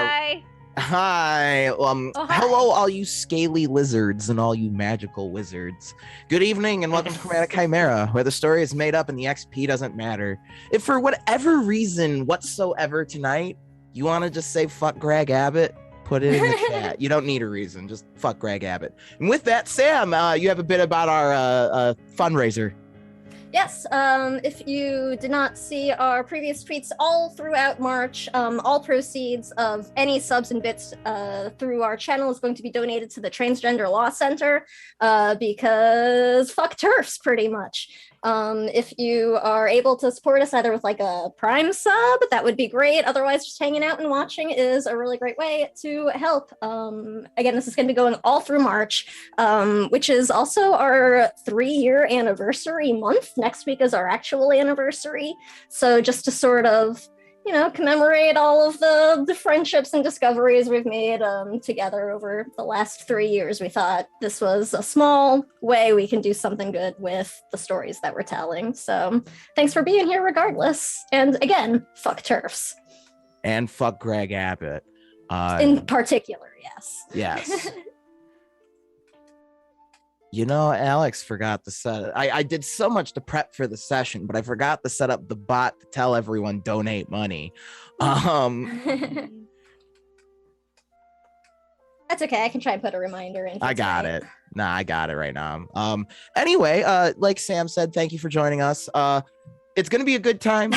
Hi. Hi. Oh, hi. Hello, all you scaly lizards and all you magical wizards. Good evening and welcome to Chromatic Chimera, where the story is made up and the XP doesn't matter. If for whatever reason whatsoever tonight you want to just say fuck Greg Abbott, put it in the chat. You don't need a reason. Just fuck Greg Abbott. And with that, Sam, you have a bit about our fundraiser. Yes, if you did not see our previous tweets all throughout March, all proceeds of any subs and bits through our channel is going to be donated to the Transgender Law Center because fuck TERFs, pretty much. If you are able to support us either with like a Prime sub, that would be great. Otherwise, just hanging out and watching is a really great way to help. Again, this is going to be going all through March, which is also our 3-year anniversary month. Next week is our actual anniversary. So just to sort of, you know, commemorate all of the friendships and discoveries we've made together over the last 3 years, we thought this was a small way we can do something good with the stories that we're telling. So thanks for being here regardless. And again, fuck TERFs. And fuck Greg Abbott. In particular, yes. Yes. You know, Alex forgot to set I did so much to prep for the session, but I forgot to set up the bot to tell everyone donate money. That's okay. I can try and put a reminder in. I got it. Nah, I got it right now. Anyway, like Sam said, thank you for joining us. It's going to be a good time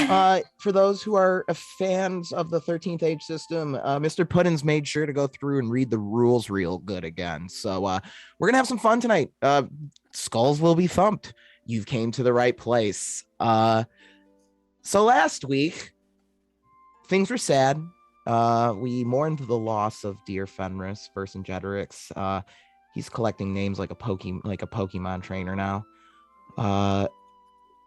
for those who are fans of the 13th Age system. Mr. Puddin's made sure to go through and read the rules real good again. So we're going to have some fun tonight. Skulls will be thumped. You came to the right place. So last week, things were sad. We mourned the loss of dear Fenris Vercingetorix. He's collecting names like a Pokemon trainer now.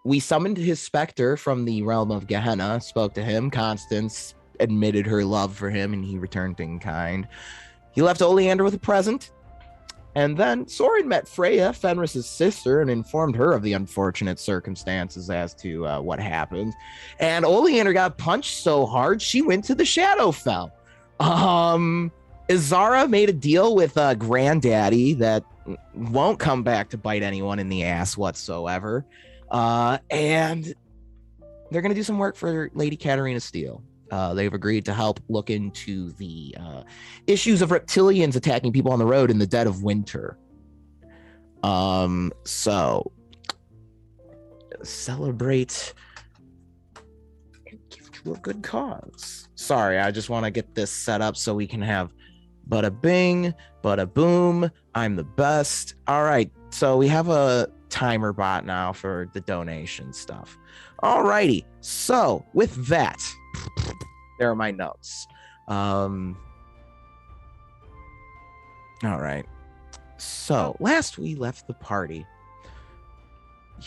We summoned his specter from the realm of Gehenna, spoke to him. Constance admitted her love for him, and he returned in kind. He left Oleander with a present. And then Soren met Freya, Fenris's sister, and informed her of the unfortunate circumstances as to what happened. And Oleander got punched so hard, she went to the Shadowfell. Izara made a deal with Granddaddy that won't come back to bite anyone in the ass whatsoever. And they're going to do some work for Lady Katarina Steele. They've agreed to help look into the issues of reptilians attacking people on the road in the dead of winter. So celebrate and give to a good cause. Sorry, I just want to get this set up so we can have bada bing, bada boom. I'm the best. All right, so we have a timer bot now for the donation stuff. Alrighty, so with that, there are my notes. All right, so last we left the party,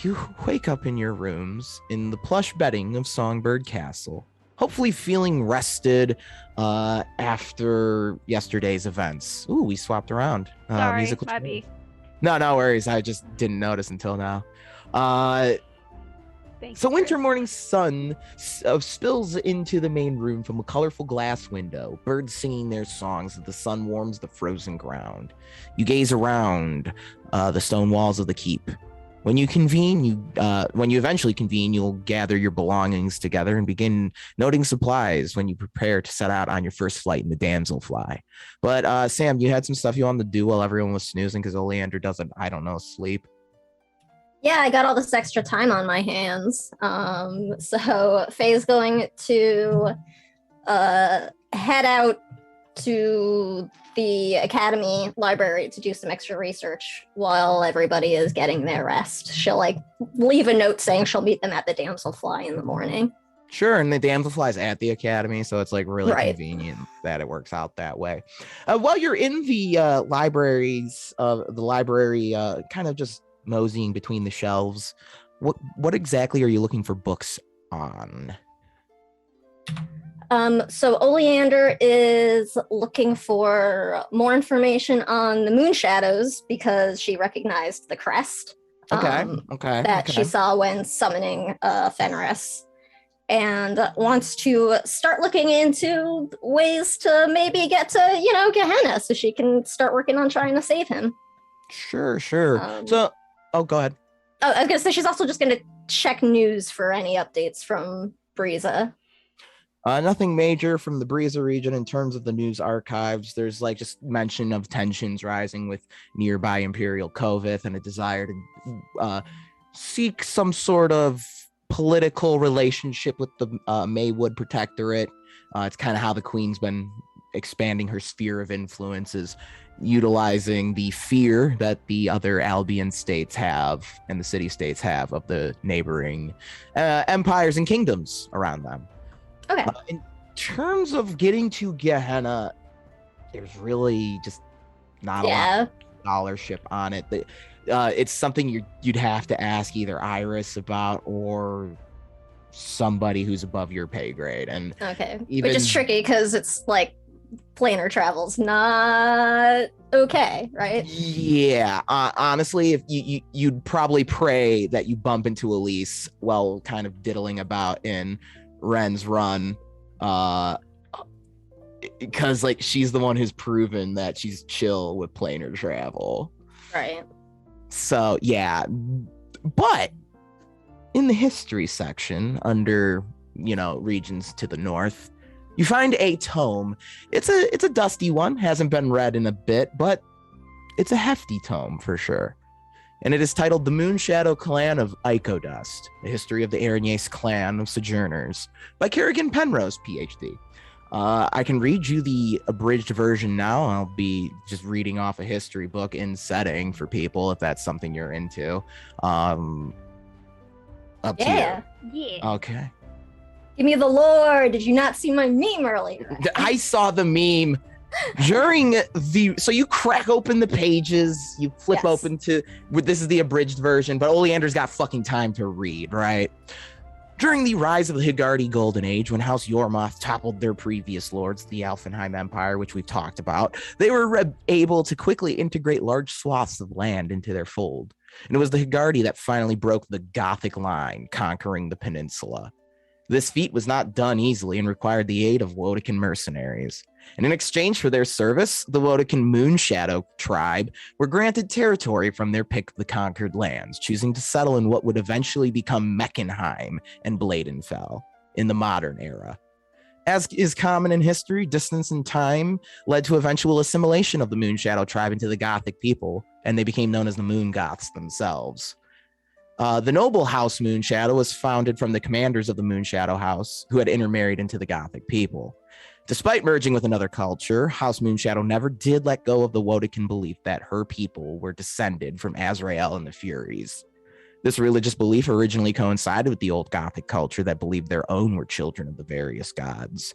you wake up in your rooms in the plush bedding of Songbird Castle, hopefully feeling rested after yesterday's events. Ooh, we swapped around. Sorry, musical might be. No worries. I just didn't notice until now. So winter morning sun spills into the main room from a colorful glass window, birds singing their songs as the sun warms the frozen ground. You gaze around the stone walls of the keep. When you eventually convene, you'll gather your belongings together and begin noting supplies when you prepare to set out on your first flight in the Damselfly. But Sam, you had some stuff you wanted to do while everyone was snoozing because Oleander doesn't, I don't know, sleep. Yeah, I got all this extra time on my hands. So Faye's going to head out to the Academy library to do some extra research while everybody is getting their rest. She'll like leave a note saying she'll meet them at the Damselfly in the morning. Sure, and the Damselfly's at the Academy, so it's like really convenient that it works out that way. While you're in the library, kind of just moseying between the shelves, what exactly are you looking for books on? So Oleander is looking for more information on the moon shadows because she recognized the crest. That she saw when summoning Fenris. and wants to start looking into ways to maybe get to, Gehenna so she can start working on trying to save him. Sure. So, go ahead. Oh, I was gonna say she's also just gonna check news for any updates from Breeza. Nothing major from the Breeza region in terms of the news archives. There's just mention of tensions rising with nearby Imperial Kovith and a desire to seek some sort of political relationship with the Maywood Protectorate. It's kind of how the Queen's been expanding her sphere of influences, utilizing the fear that the other Albion states have and the city states have of the neighboring empires and kingdoms around them. Okay. In terms of getting to Gehenna, there's really just not a lot of scholarship on it. It's something you'd have to ask either Iris about or somebody who's above your pay grade. And which is tricky because it's planar travel's not okay, right? Yeah, honestly, if you'd probably pray that you bump into Elise while kind of diddling about in Ren's Run, because she's the one who's proven that she's chill with planar travel, right? So yeah, but in the history section under regions to the north, you find a tome. It's a dusty one, hasn't been read in a bit, but it's a hefty tome for sure. And it is titled The Moonshadow Clan of Icodust, A History of the Aranese Clan of Sojourners by Kerrigan Penrose, PhD. I can read you the abridged version now. I'll be just reading off a history book in setting for people if that's something you're into. Up to you. Yeah. Okay. Give me the lore. Did you not see my meme earlier? I saw the meme. So you crack open the pages, you flip open to, this is the abridged version, but Oleander's got fucking time to read, right? During the rise of the Higardi Golden Age, when House Yormoth toppled their previous lords, the Alfenheim Empire, which we've talked about, they were able to quickly integrate large swaths of land into their fold. And it was the Higardi that finally broke the Gothic line, conquering the peninsula. This feat was not done easily and required the aid of Wodekin mercenaries. And in exchange for their service, the Wodekin Moonshadow tribe were granted territory from their pick of the conquered lands, choosing to settle in what would eventually become Meckenheim and Bladenfell in the modern era. As is common in history, distance and time led to eventual assimilation of the Moonshadow tribe into the Gothic people, and they became known as the Moon Goths themselves. The noble House Moonshadow was founded from the commanders of the Moonshadow House, who had intermarried into the Gothic people. Despite merging with another culture, House Moonshadow never did let go of the Wodekin belief that her people were descended from Azrael and the Furies. This religious belief originally coincided with the old Gothic culture that believed their own were children of the various gods.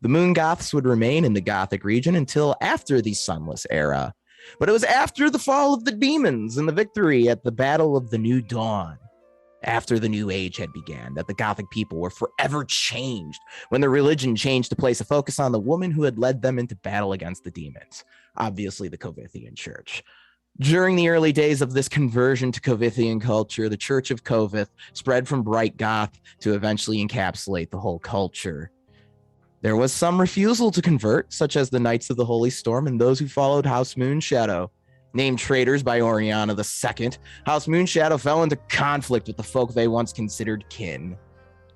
The Moon Goths would remain in the Gothic region until after the Sunless Era. But it was after the fall of the demons and the victory at the Battle of the New Dawn, after the New Age had began, that the Gothic people were forever changed when their religion changed to place a focus on the woman who had led them into battle against the demons, obviously the Kovithian Church. During the early days of this conversion to Kovithian culture, the Church of Kovith spread from Bright Goth to eventually encapsulate the whole culture. There was some refusal to convert, such as the Knights of the Holy Storm and those who followed House Moonshadow. Named traitors by Oriana II, House Moonshadow fell into conflict with the folk they once considered kin.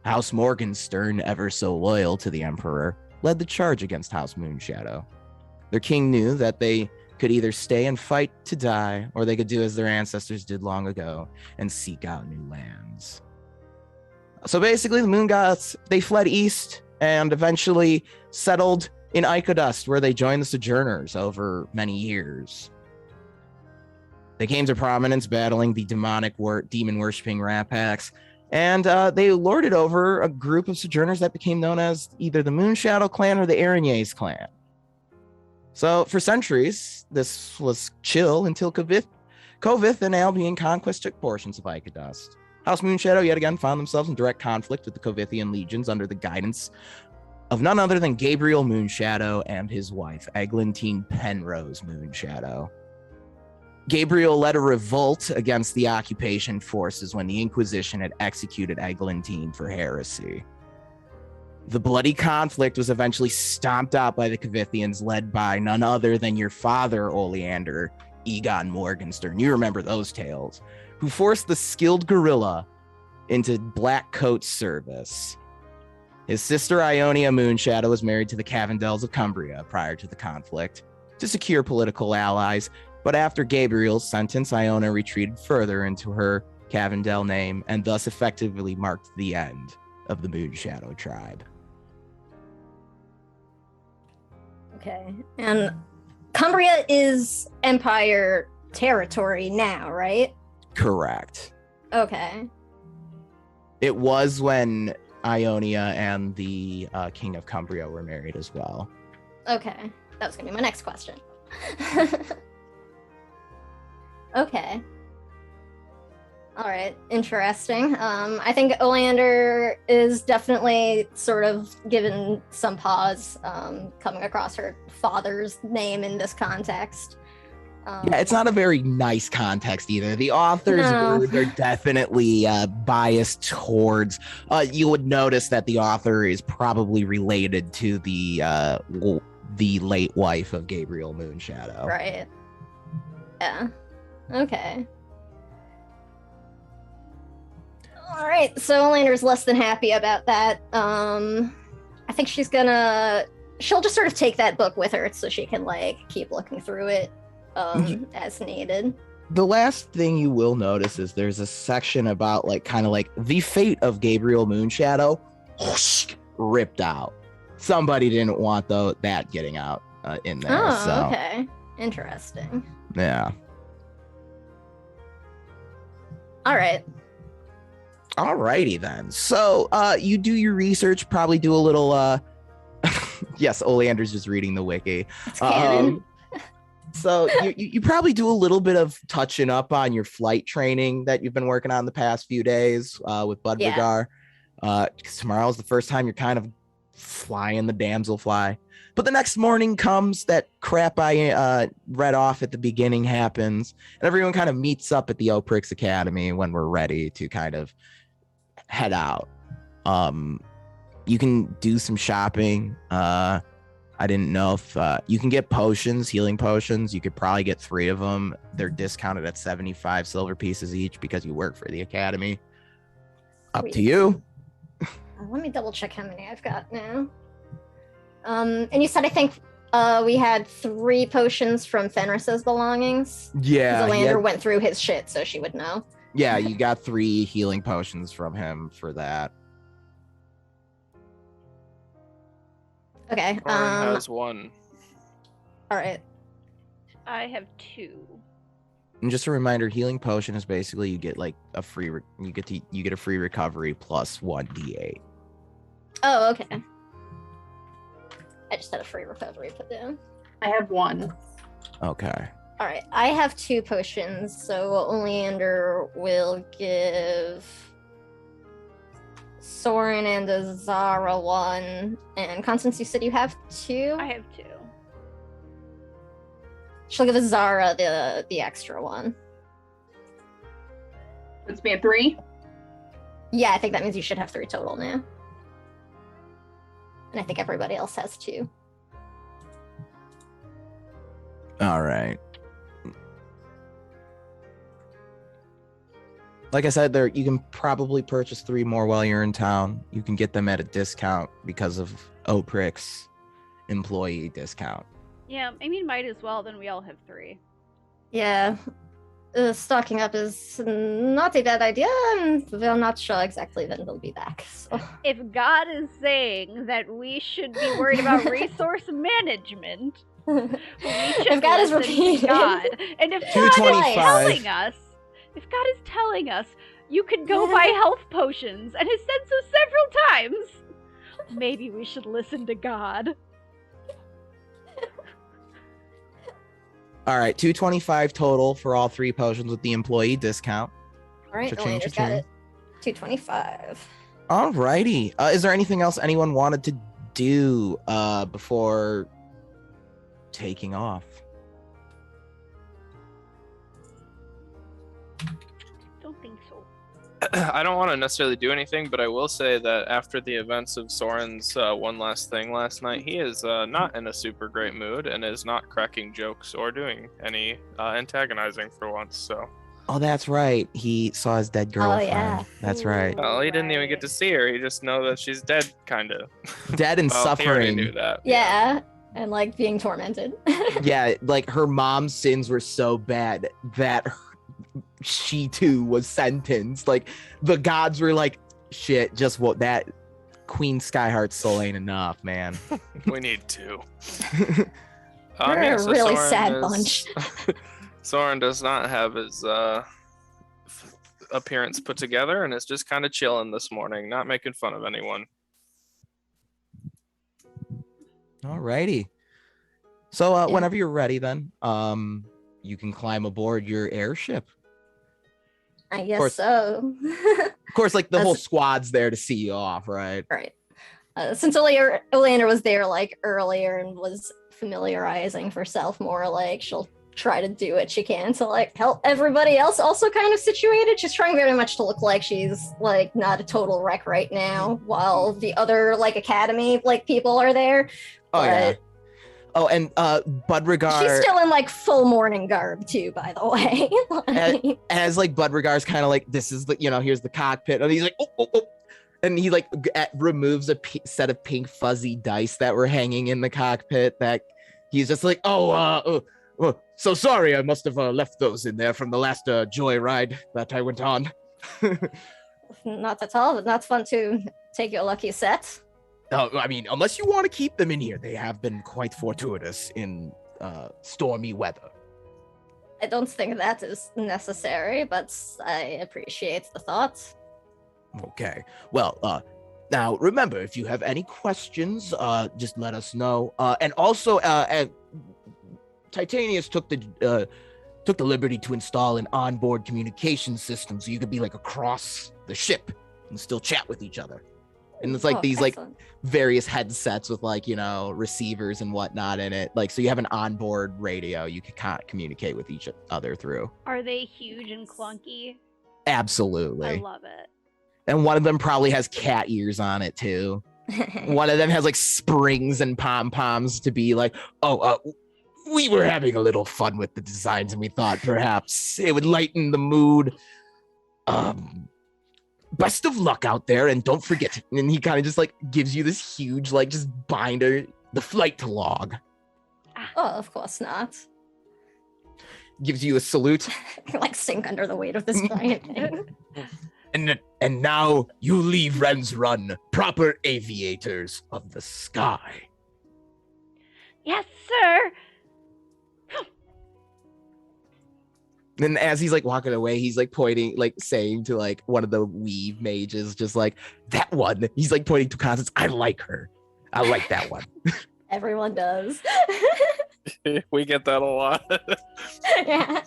House Morgenstern, ever so loyal to the Emperor, led the charge against House Moonshadow. Their king knew that they could either stay and fight to die, or they could do as their ancestors did long ago and seek out new lands. So basically, the Moon Goths, they fled east and eventually settled in Icodust, where they joined the Sojourners over many years. They came to prominence battling the demon-worshipping rat packs, and they lorded over a group of Sojourners that became known as either the Moonshadow clan or the Aranese clan. So for centuries, this was chill until Kovith and Albion conquest took portions of Icodust. House Moonshadow yet again found themselves in direct conflict with the Kovithian legions under the guidance of none other than Gabriel Moonshadow and his wife, Eglantine Penrose Moonshadow. Gabriel led a revolt against the occupation forces when the Inquisition had executed Eglantine for heresy. The bloody conflict was eventually stomped out by the Kavithians, led by none other than your father, Oleander, Egon Morgenstern. You remember those tales, who forced the skilled guerrilla into Black Coat's service. His sister Ionia Moonshadow was married to the Cavendels of Cumbria prior to the conflict to secure political allies, but after Gabriel's sentence, Iona retreated further into her Cavendel name and thus effectively marked the end of the Moonshadow tribe. Okay, and Cumbria is Empire territory now, right? Correct. Okay. It was when Ionia and the King of Cumbria were married as well. Okay, that was gonna be my next question. Okay. All right, interesting. I think Oleander is definitely sort of given some pause coming across her father's name in this context. Yeah, it's not a very nice context either. The authors they're definitely biased towards. You would notice that the author is probably related to the late wife of Gabriel Moonshadow. Right. Yeah. Okay. All right. So Oleander's less than happy about that. I think she'll just sort of take that book with her so she can like keep looking through it as needed. The last thing you will notice is there's a section about like kind of like the fate of Gabriel Moonshadow ripped out. Somebody didn't want that getting out in there. Oh, so. Okay. Interesting. Yeah. All right. Alrighty then. So you do your research, probably do a little yes, Oleander's just reading the wiki. It's canon. So you probably do a little bit of touching up on your flight training that you've been working on the past few days with Budvigar. Because tomorrow's the first time you're kind of flying the damselfly. But the next morning comes, that crap I read off at the beginning happens, and everyone kind of meets up at the Oprix Academy when we're ready to kind of head out. You can do some shopping. I didn't know if you can get potions, healing potions. You could probably get 3 of them. They're discounted at 75 silver pieces each because you work for the academy. Up to you. Let me double check how many I've got now. And you said I think we had 3 potions from Fenris's belongings. Yeah. Oleander went through his shit, so she would know. Yeah, you got 3 healing potions from him for that. Okay. Lauren has 1. All right. I have 2. And just a reminder, healing potion is basically you get like a free you get a free recovery plus 1d8. Oh, okay. I just had a free recovery put down. I have 1. Okay. All right. I have 2 potions, so Oleander will give Soren and Azara 1. And Constance, you said you have 2? I have 2. She'll give Azara the extra 1. Puts me at 3. Yeah, I think that means you should have 3 total now. And I think everybody else has 2. All right. Like I said, you can probably purchase 3 more while you're in town. You can get them at a discount because of Oprix employee discount. Yeah, I mean, might as well. Then we all have 3. Yeah. Stocking up is not a bad idea, and we're not sure exactly when they'll be back. So. If God is saying that we should be worried about resource management, we should If God is listen to repeating. God. And if God is 225. telling us, you can go buy health potions, and has said so several times, maybe we should listen to God. All right, 225 total for all 3 potions with the employee discount. All right, Cha-ching, Oleander's got cha-ching. it. 225. All righty. Is there anything else anyone wanted to do before taking off? Don't think so. I don't want to necessarily do anything, but I will say that after the events of Soren's one last thing last night, he is not in a super great mood and is not cracking jokes or doing any antagonizing for once. So. Oh, that's right. He saw his dead girlfriend. yeah. That's right. Well, he didn't even get to see her. He just know that she's dead, kind of. Dead and Well, he already suffering. knew that. Yeah. And like being tormented. Yeah, like her mom's sins were so bad that she too was sentenced. Like the gods were like, shit, just what that Queen Skyheart's soul ain't enough, man. We need two. We're a really sad bunch. Soren does not have his appearance put together and is just kind of chilling this morning, not making fun of anyone. Alrighty. So whenever you're ready, then you can climb aboard your airship. I guess course. so. Of course, like the As- whole squad's there to see you off, right? Right. Since Oleander was there like earlier and was familiarizing herself more, like she'll try to do what she can to like help everybody else also kind of situated. She's trying very much to look like she's like not a total wreck right now, while the other like academy like people are there. Oh yeah. But Oh, and Budregar. she's still in like full mourning garb too, by the way. Like, as like Budregar's kind of like, this is the, here's the cockpit, and he's like, oh. And he like removes a set of pink fuzzy dice that were hanging in the cockpit. That he's just like, so sorry, I must have left those in there from the last joyride that I went on. not at all, but not fun to take your lucky set. I mean, unless you want to keep them in here, they have been quite fortuitous in stormy weather. I don't think that is necessary, but I appreciate the thought. Okay. Well, now remember, if you have any questions, just let us know. And also, Titanius took the liberty to install an onboard communication system, so you could be like across the ship and still chat with each other. And it's like these excellent. like various headsets with like receivers and whatnot in it. Like, so you have an onboard radio you can communicate with each other through. Are they huge and clunky? Absolutely. I love it. And one of them probably has cat ears on it too. One of them has like springs and pom-poms to be like, we were having a little fun with the designs and we thought perhaps it would lighten the mood. Best of luck out there, and don't forget. And he kind of just like gives you this huge like just binder, the flight log. Oh, of course not. Gives you a salute. Like sink under the weight of this giant thing. And now you leave Ren's Run, proper aviators of the sky. Yes, sir. And as he's like walking away, he's like pointing, like saying to like one of the weave mages, just like that one. He's like pointing to Constance. I like her. I like that one. Everyone does. We get that a lot. Yeah.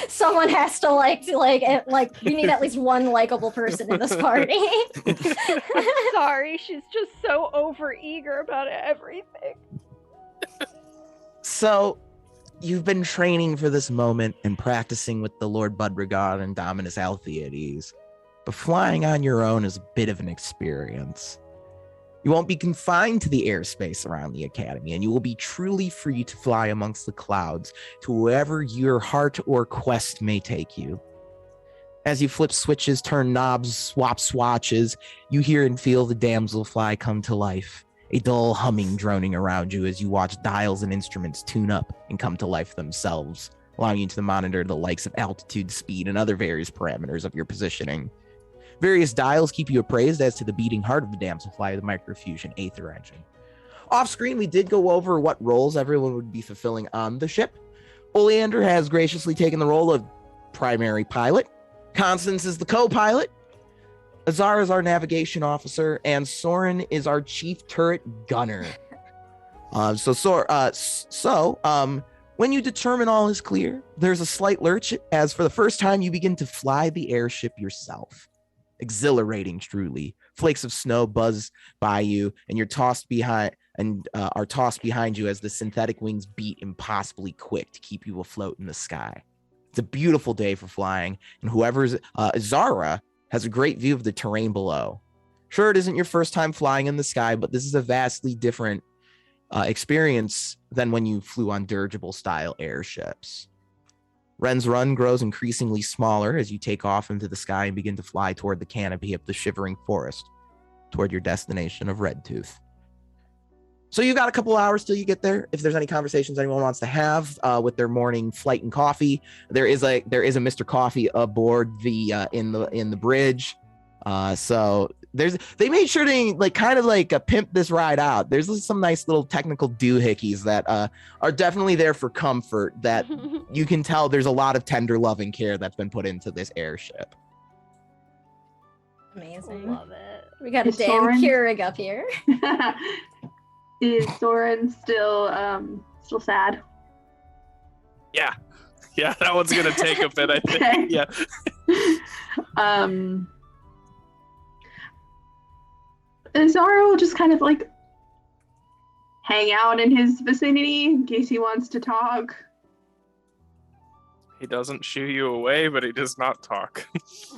Someone has to like we need at least one likable person in this party. Sorry, she's just so overeager about everything. So you've been training for this moment and practicing with the Lord Budregard and Dominus Altheides, but flying on your own is a bit of an experience. You won't be confined to the airspace around the academy, and you will be truly free to fly amongst the clouds to wherever your heart or quest may take you. As you flip switches, turn knobs, swap swatches, you hear and feel the damselfly come to life. A dull humming droning around you as you watch dials and instruments tune up and come to life themselves, allowing you to monitor the likes of altitude, speed, and other various parameters of your positioning. Various dials keep you appraised as to the beating heart of the damselfly of the microfusion Aether engine. Off screen, we did go over what roles everyone would be fulfilling on the ship. Oleander has graciously taken the role of primary pilot. Constance is the co-pilot. Azar is our navigation officer, and Soren is our chief turret gunner. When you determine all is clear, there's a slight lurch as for the first time you begin to fly the airship yourself. Exhilarating, truly. Flakes of snow buzz by you, and you're tossed behind are tossed behind you as the synthetic wings beat impossibly quick to keep you afloat in the sky. It's a beautiful day for flying, and whoever's Zara has a great view of the terrain below. Sure, it isn't your first time flying in the sky, but this is a vastly different experience than when you flew on dirigible-style airships. Ren's Run grows increasingly smaller as you take off into the sky and begin to fly toward the canopy of the shivering forest, toward your destination of Redtooth. So you've got a couple hours till you get there. If there's any conversations anyone wants to have with their morning flight and coffee, there is a Mr. Coffee aboard the in the bridge. So they made sure to pimp this ride out. There's some nice little technical doohickeys that are definitely there for comfort. That you can tell there's a lot of tender loving care that's been put into this airship. Amazing. Love it. We got a Is damn Soren- Keurig up here. Is Soren still sad? Yeah, that one's gonna take a bit, I think. Okay. Yeah. And Zara will just kind of like hang out in his vicinity in case he wants to talk. He doesn't shoo you away, but he does not talk.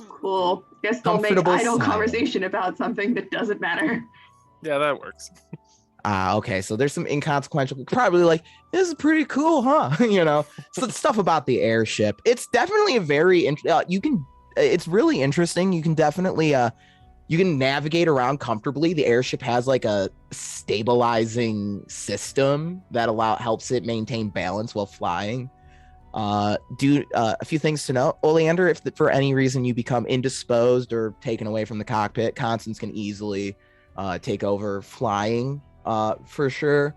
Cool. Guess they'll make Comfortable idle silence. conversation about something that doesn't matter. Yeah, that works. Okay, so there's some inconsequential, probably like, this is pretty cool, huh? So stuff about the airship. It's definitely a very, it's really interesting. You can definitely, you can navigate around comfortably. The airship has like a stabilizing system that helps it maintain balance while flying. A few things to note. Oleander, if for any reason you become indisposed or taken away from the cockpit, Constance can easily take over flying. For sure.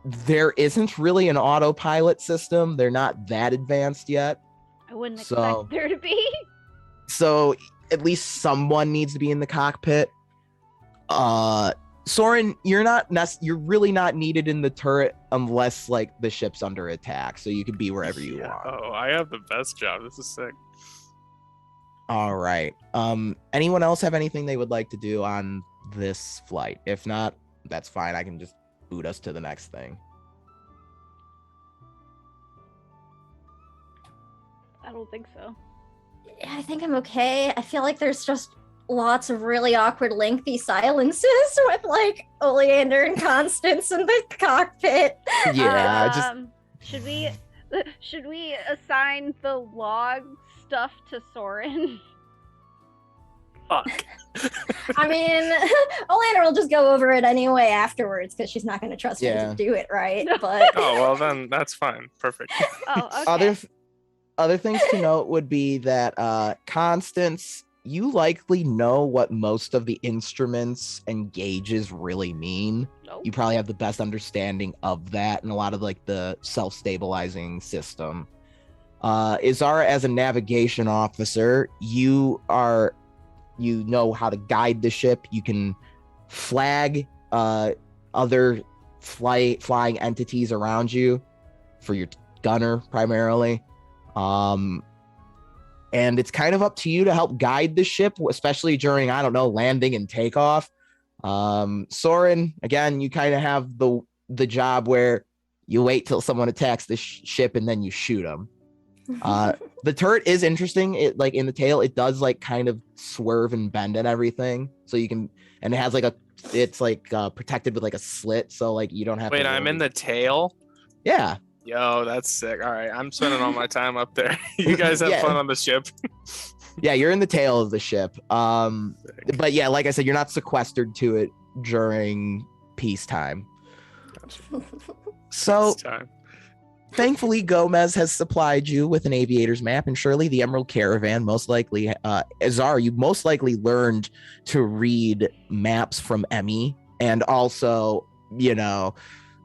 There isn't really an autopilot system. They're not that advanced yet. I wouldn't expect there to be. So at least someone needs to be in the cockpit. Soren, you're really not needed in the turret unless like the ship's under attack. So you can be wherever you want. Oh, I have the best job. This is sick. All right. Anyone else have anything they would like to do on this flight? If not, that's fine. I can just boot us to the next thing. I don't think so. Yeah, I think I'm okay. I feel like there's just lots of really awkward, lengthy silences with like Oleander and Constance in the cockpit. Yeah, Should we assign the log stuff to Soren? Fuck. I mean, Oleander will just go over it anyway afterwards because she's not going to trust me Yeah. to do it right. But Oh, well, then that's fine. Perfect. Oh, okay. Other things to note would be that Constance, you likely know what most of the instruments and gauges really mean. Nope. You probably have the best understanding of that and a lot of like the self-stabilizing system. Izara, as a navigation officer, you know how to guide the ship. You can flag other flying entities around you for your gunner primarily. And it's kind of up to you to help guide the ship, especially during, landing and takeoff. Soren, again, you kind of have the job where you wait till someone attacks the ship and then you shoot them. The turret is interesting. It like in the tail, it does like kind of swerve and bend and everything. So you can, and it has like it's protected with like a slit. So like you don't have Wait, to I'm worry. in the tail? Yeah. Yo, that's sick. All right, I'm spending all my time up there. You guys have Yeah. fun on the ship. Yeah, you're in the tail of the ship. But yeah, like I said, you're not sequestered to it during peacetime. So It's time. thankfully, Gomez has supplied you with an aviator's map, and surely the Emerald Caravan most likely, Azar, you most likely learned to read maps from Emmy, and also,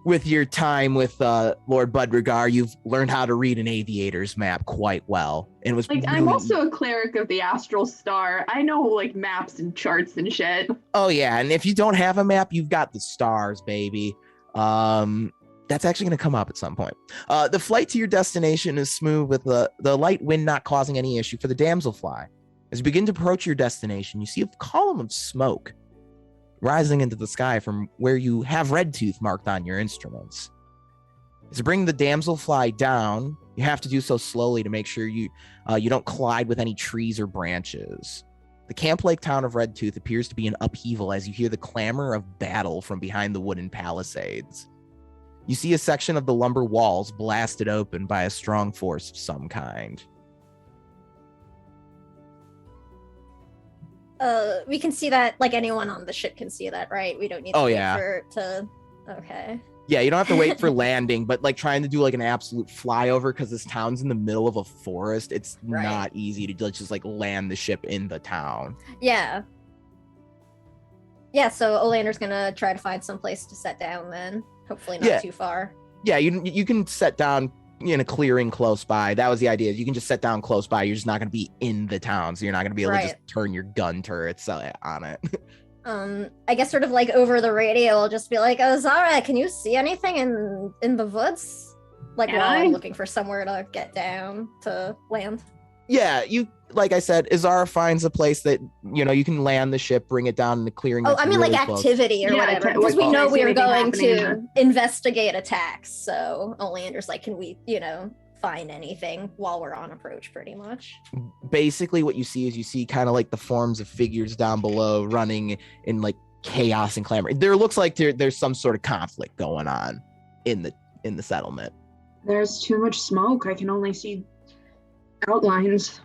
with your time with Lord Budrigar, you've learned how to read an aviator's map quite well. And it was Like, I'm also a cleric of the Astral Star. I know, like, maps and charts and shit. Oh yeah, and if you don't have a map, you've got the stars, baby. That's actually going to come up at some point. The flight to your destination is smooth with the light wind not causing any issue for the damselfly. As you begin to approach your destination, you see a column of smoke rising into the sky from where you have Redtooth marked on your instruments. As you bring the damselfly down, You have to do so slowly to make sure you don't collide with any trees or branches. The Camp Lake town of Redtooth appears to be in upheaval as you hear the clamor of battle from behind the wooden palisades. You see a section of the lumber walls blasted open by a strong force of some kind. We can see that, like anyone on the ship can see that, right? We don't need to Oh, wait yeah. for it to... Okay. Yeah, you don't have to wait for landing, but like trying to do like an absolute flyover because this town's in the middle of a forest, it's Right. not easy to just like land the ship in the town. Yeah. Yeah, so Olander's gonna try to find some place to set down then. Hopefully not Yeah. too far. Yeah, you can set down in a clearing close by. That was the idea. You can just set down close by. You're just not going to be in the town, so you're not going to be able to just turn your gun turrets on it. I guess sort of like over the radio, I'll just be like, "Oh, Zara, can you see anything in the woods?" Like Can while I? I'm looking for somewhere to get down to land. Yeah, you like I said, Izara finds a place that you can land the ship, bring it down in the clearing. Oh, that's I mean really like close. activity or Yeah, whatever. like, Because we know is we are anything going happening to investigate attacks. So Olander's like, can we, find anything while we're on approach, pretty much. Basically, what you see kind of like the forms of figures down below running in like chaos and clamor. There looks like there's some sort of conflict going on in the settlement. There's too much smoke. I can only see outlines.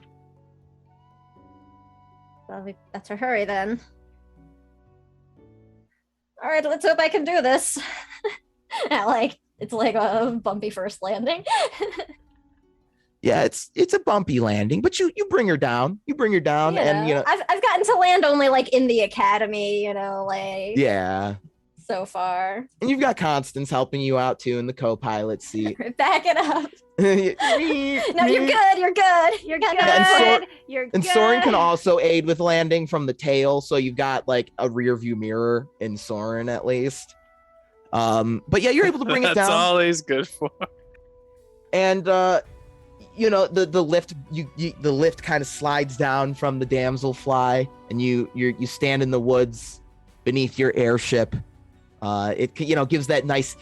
Well, we better hurry then. All right, let's hope I can do this. It's like a bumpy first landing. Yeah, it's a bumpy landing, but you bring her down. You bring her down, and I've gotten to land only like in the academy, yeah. so far. And you've got Constance helping you out too in the co-pilot seat. Back it up. No, No, you're good. You're good. You're good. And You're good. And Soren can also aid with landing from the tail, so you've got like a rear view mirror in Soren at least. But yeah, you're able to bring it That's down. all he's good for. And the lift the lift kind of slides down from the damselfly, and you stand in the woods beneath your airship. It gives that nice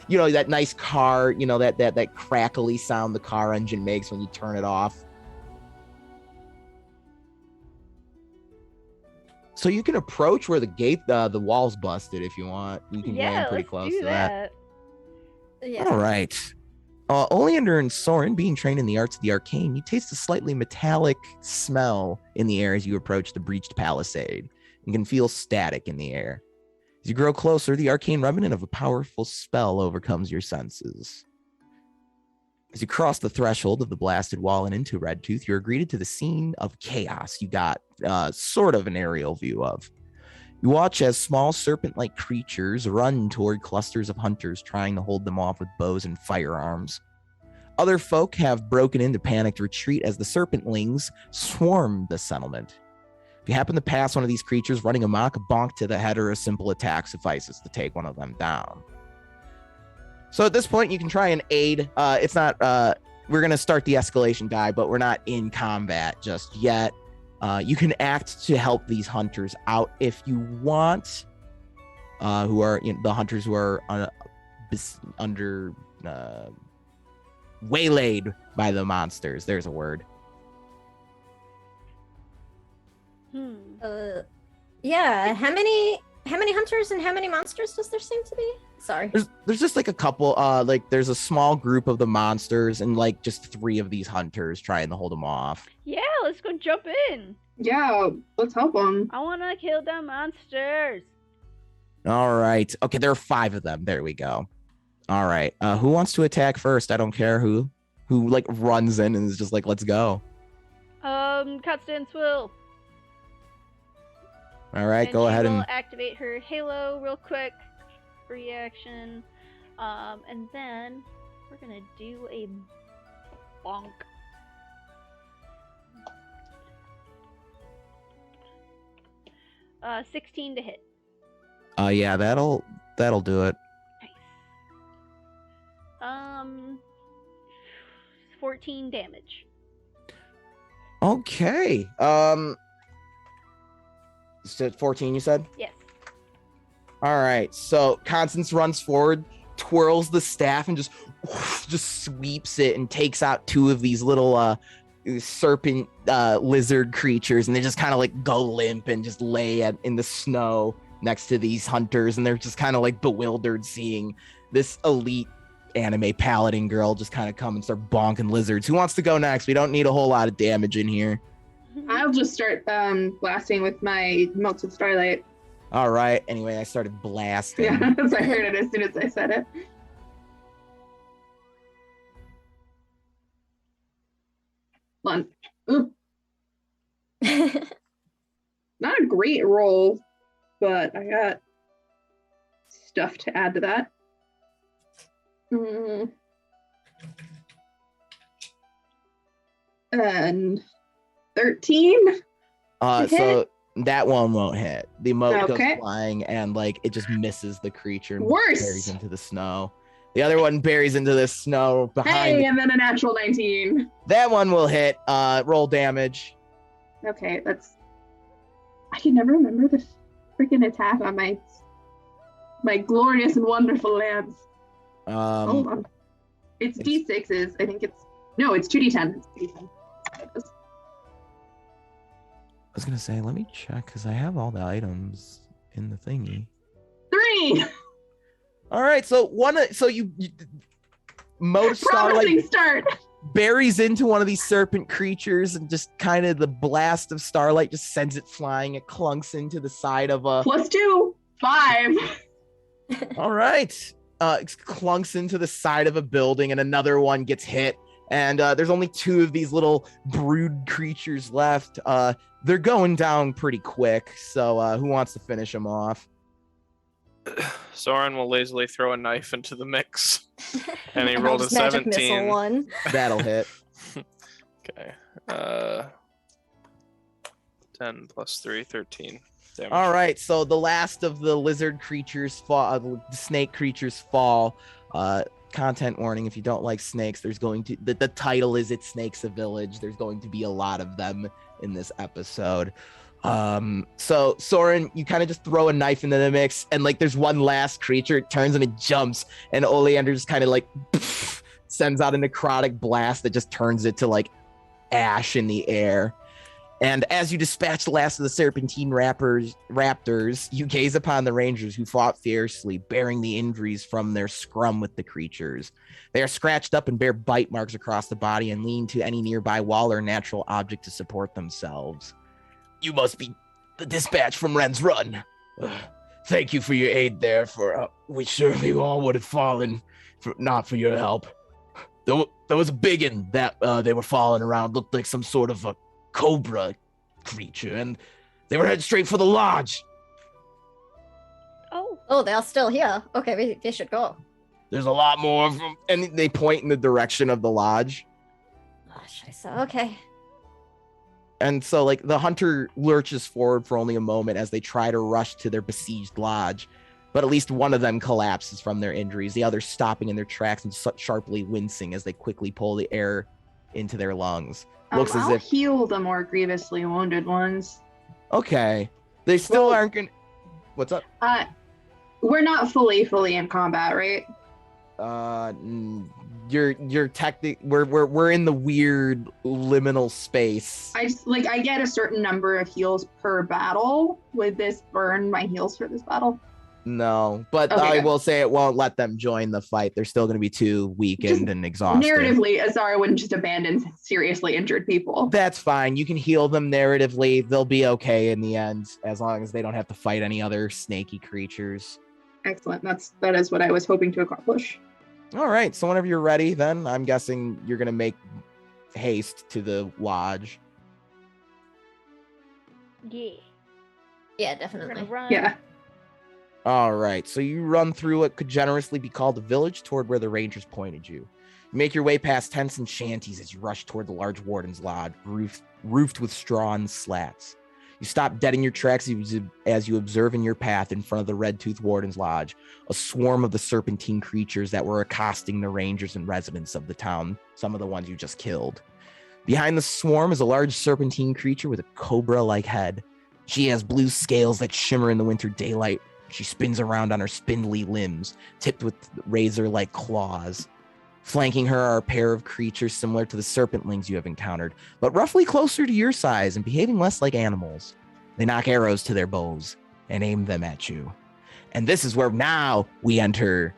that nice car, that crackly sound the car engine makes when you turn it off. So you can approach where the gate, the wall's busted if you want. You can land pretty close to that. Yeah. All right. Oleander and Soren, being trained in the arts of the arcane, you taste a slightly metallic smell in the air as you approach the breached palisade. You can feel static in the air. As you grow closer, the arcane remnant of a powerful spell overcomes your senses. As you cross the threshold of the blasted wall and into Redtooth, you're greeted to the scene of chaos you got sort of an aerial view of. You watch as small serpent-like creatures run toward clusters of hunters trying to hold them off with bows and firearms. Other folk have broken into panicked retreat as the serpentlings swarm the settlement. If you happen to pass one of these creatures running amok, a bonk to the head or a simple attack suffices to take one of them down. So at this point, you can try and aid. It's not, we're going to start the escalation die, but we're not in combat just yet. You can act to help these hunters out if you want, who are the hunters who are under waylaid by the monsters. There's a word. Yeah. How many hunters and how many monsters does there seem to be? Sorry. There's just like a couple. There's a small group of the monsters and like just 3 of these hunters trying to hold them off. Yeah, let's go jump in. Yeah, let's help them. I want to kill the monsters. All right. Okay, there are 5 of them. There we go. All right. Who wants to attack first? I don't care who like runs in and is just like, let's go. Constance will. All right, And go she ahead will and activate her halo real quick. Free action. And then we're gonna do a bonk. Uh, 16 to hit. yeah, that'll do it. Nice. 14 damage. Okay. So 14 you said? Yes. All right. So Constance runs forward, twirls the staff and just sweeps it and takes out two of these little serpent lizard creatures, and they just kind of like go limp and just lay in the snow next to these hunters, and they're just kind of like bewildered seeing this elite anime paladin girl just kind of come and start bonking lizards. Who wants to go next? We don't need a whole lot of damage in here. I'll just start blasting with my Melted Starlight. All right. Anyway, I started blasting. Yeah, so I heard it as soon as I said it. One. Ooh. Not a great roll, but I got stuff to add to that. And 13. So that one won't hit. The mote goes Okay. flying and like it just misses the creature and Worse. buries into the snow. The other one buries into the snow behind. Hey, and then a natural 19. That one will hit. Roll damage. Okay, that's. I can never remember the freaking attack on my glorious and wonderful lance. Hold on. It's D6s. I think it's. No, it's 2D10. It's 2D10. I was gonna say, let me check because I have all the items in the thingy. 3. All right, so you Mote of Starlight Promising start. buries into one of these serpent creatures, and just kind of the blast of starlight just sends it flying. It clunks into the side of a. +2. 5. All right, it clunks into the side of a building, and another one gets hit. And there's only two of these little brood creatures left. They're going down pretty quick. So who wants to finish them off? Soren will lazily throw a knife into the mix. And he rolled a Magic missile 17. one. That'll hit. Okay. 10 plus 3, 13 damage. All right, so the last of the lizard creatures fall, the snake creatures fall. Content warning: if you don't like snakes, there's going to the title is "It Snakes a Village." There's going to be a lot of them in this episode. So Soren, you kind of just throw a knife into the mix, and like there's one last creature. It turns and it jumps, and Oleander just kind of like sends out a necrotic blast that just turns it to like ash in the air. And as you dispatch the last of the serpentine raptors, you gaze upon the rangers who fought fiercely, bearing the injuries from their scrum with the creatures. They are scratched up and bear bite marks across the body and lean to any nearby wall or natural object to support themselves. You must be the dispatch from Ren's Run. Thank you for your aid there, for we surely all would have fallen not for your help. There was a biggin that they were following around, looked like some sort of a cobra creature, and they were headed straight for the lodge. Oh, they're still here. Okay, they should go. There's a lot more of them, and they point in the direction of the lodge. Oh, scheiße. Okay. And so, like, the hunter lurches forward for only a moment as they try to rush to their besieged lodge, but at least one of them collapses from their injuries, the others stopping in their tracks and sharply wincing as they quickly pull the air into their lungs. Looks as I'll if heal the more grievously wounded ones. okay, they still aren't gonna. What's up? We're not fully in combat, right? You're we're in the weird liminal space. I get a certain number of heals per battle. Would this burn my heals for this battle? No, but Okay, I good. will say it won't let them join the fight. They're still going to be too weakened and exhausted. Narratively, Azara wouldn't just abandon seriously injured people. That's fine. You can heal them narratively. They'll be okay in the end, as long as they don't have to fight any other snaky creatures. Excellent. That is what I was hoping to accomplish. All right. So whenever you're ready, then I'm guessing you're going to make haste to the lodge. Yeah. Yeah, We're definitely. gonna run. Yeah. All right, so you run through what could generously be called a village toward where the rangers pointed you. You make your way past tents and shanties as you rush toward the large warden's lodge, roofed with straw and slats. You stop dead in your tracks as you observe in your path in front of the red-toothed warden's lodge, a swarm of the serpentine creatures that were accosting the rangers and residents of the town, some of the ones you just killed. Behind the swarm is a large serpentine creature with a cobra-like head. She has blue scales that shimmer in the winter daylight, She spins around on her spindly limbs, tipped with razor-like claws. Flanking her are a pair of creatures similar to the serpentlings you have encountered, but roughly closer to your size and behaving less like animals. They knock arrows to their bows and aim them at you. And this is where now we enter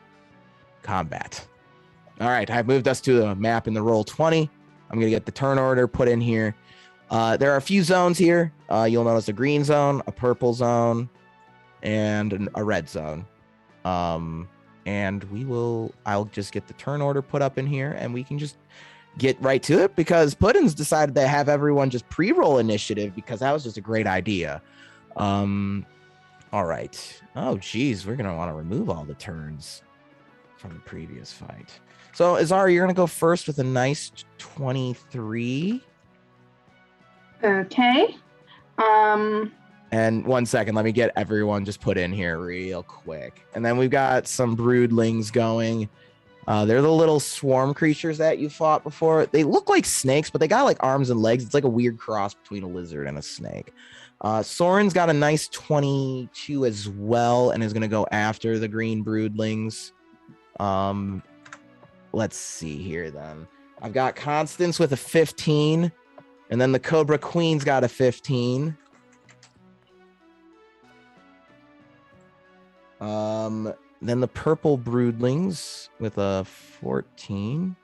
combat. All right, I've moved us to a map in the roll 20. I'm going to get the turn order put in here. There are a few zones here. You'll notice a green zone, a purple zone, and a red zone. And I'll just get the turn order put up in here, and we can just get right to it, because Puddin's decided to have everyone just pre-roll initiative, because that was just a great idea. All right. Oh, geez, we're going to want to remove all the turns from the previous fight. So, Azara, you're going to go first with a nice 23. Okay. And 1 second, let me get everyone just put in here real quick. And then we've got some broodlings going. They're the little swarm creatures that you fought before. They look like snakes, but they got like arms and legs. It's like a weird cross between a lizard and a snake. Soren's got a nice 22 as well, and is going to go after the green broodlings. Let's see here then. I've got Constance with a 15, and then the Cobra Queen's got a 15. Then the purple broodlings with a 14.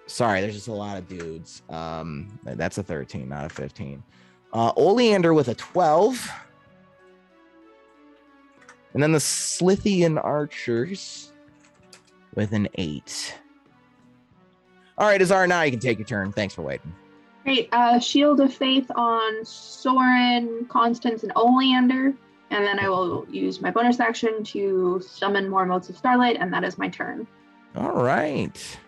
Sorry, there's just a lot of dudes. That's a 13, not a 15. Oleander with a 12. And then the Slithian archers with an 8. All right, Azar, now you can take your turn. Thanks for waiting. Great. Shield of Faith on Soren, Constance, and Oleander. And then I will use my bonus action to summon more motes of Starlight, and that is my turn. All right.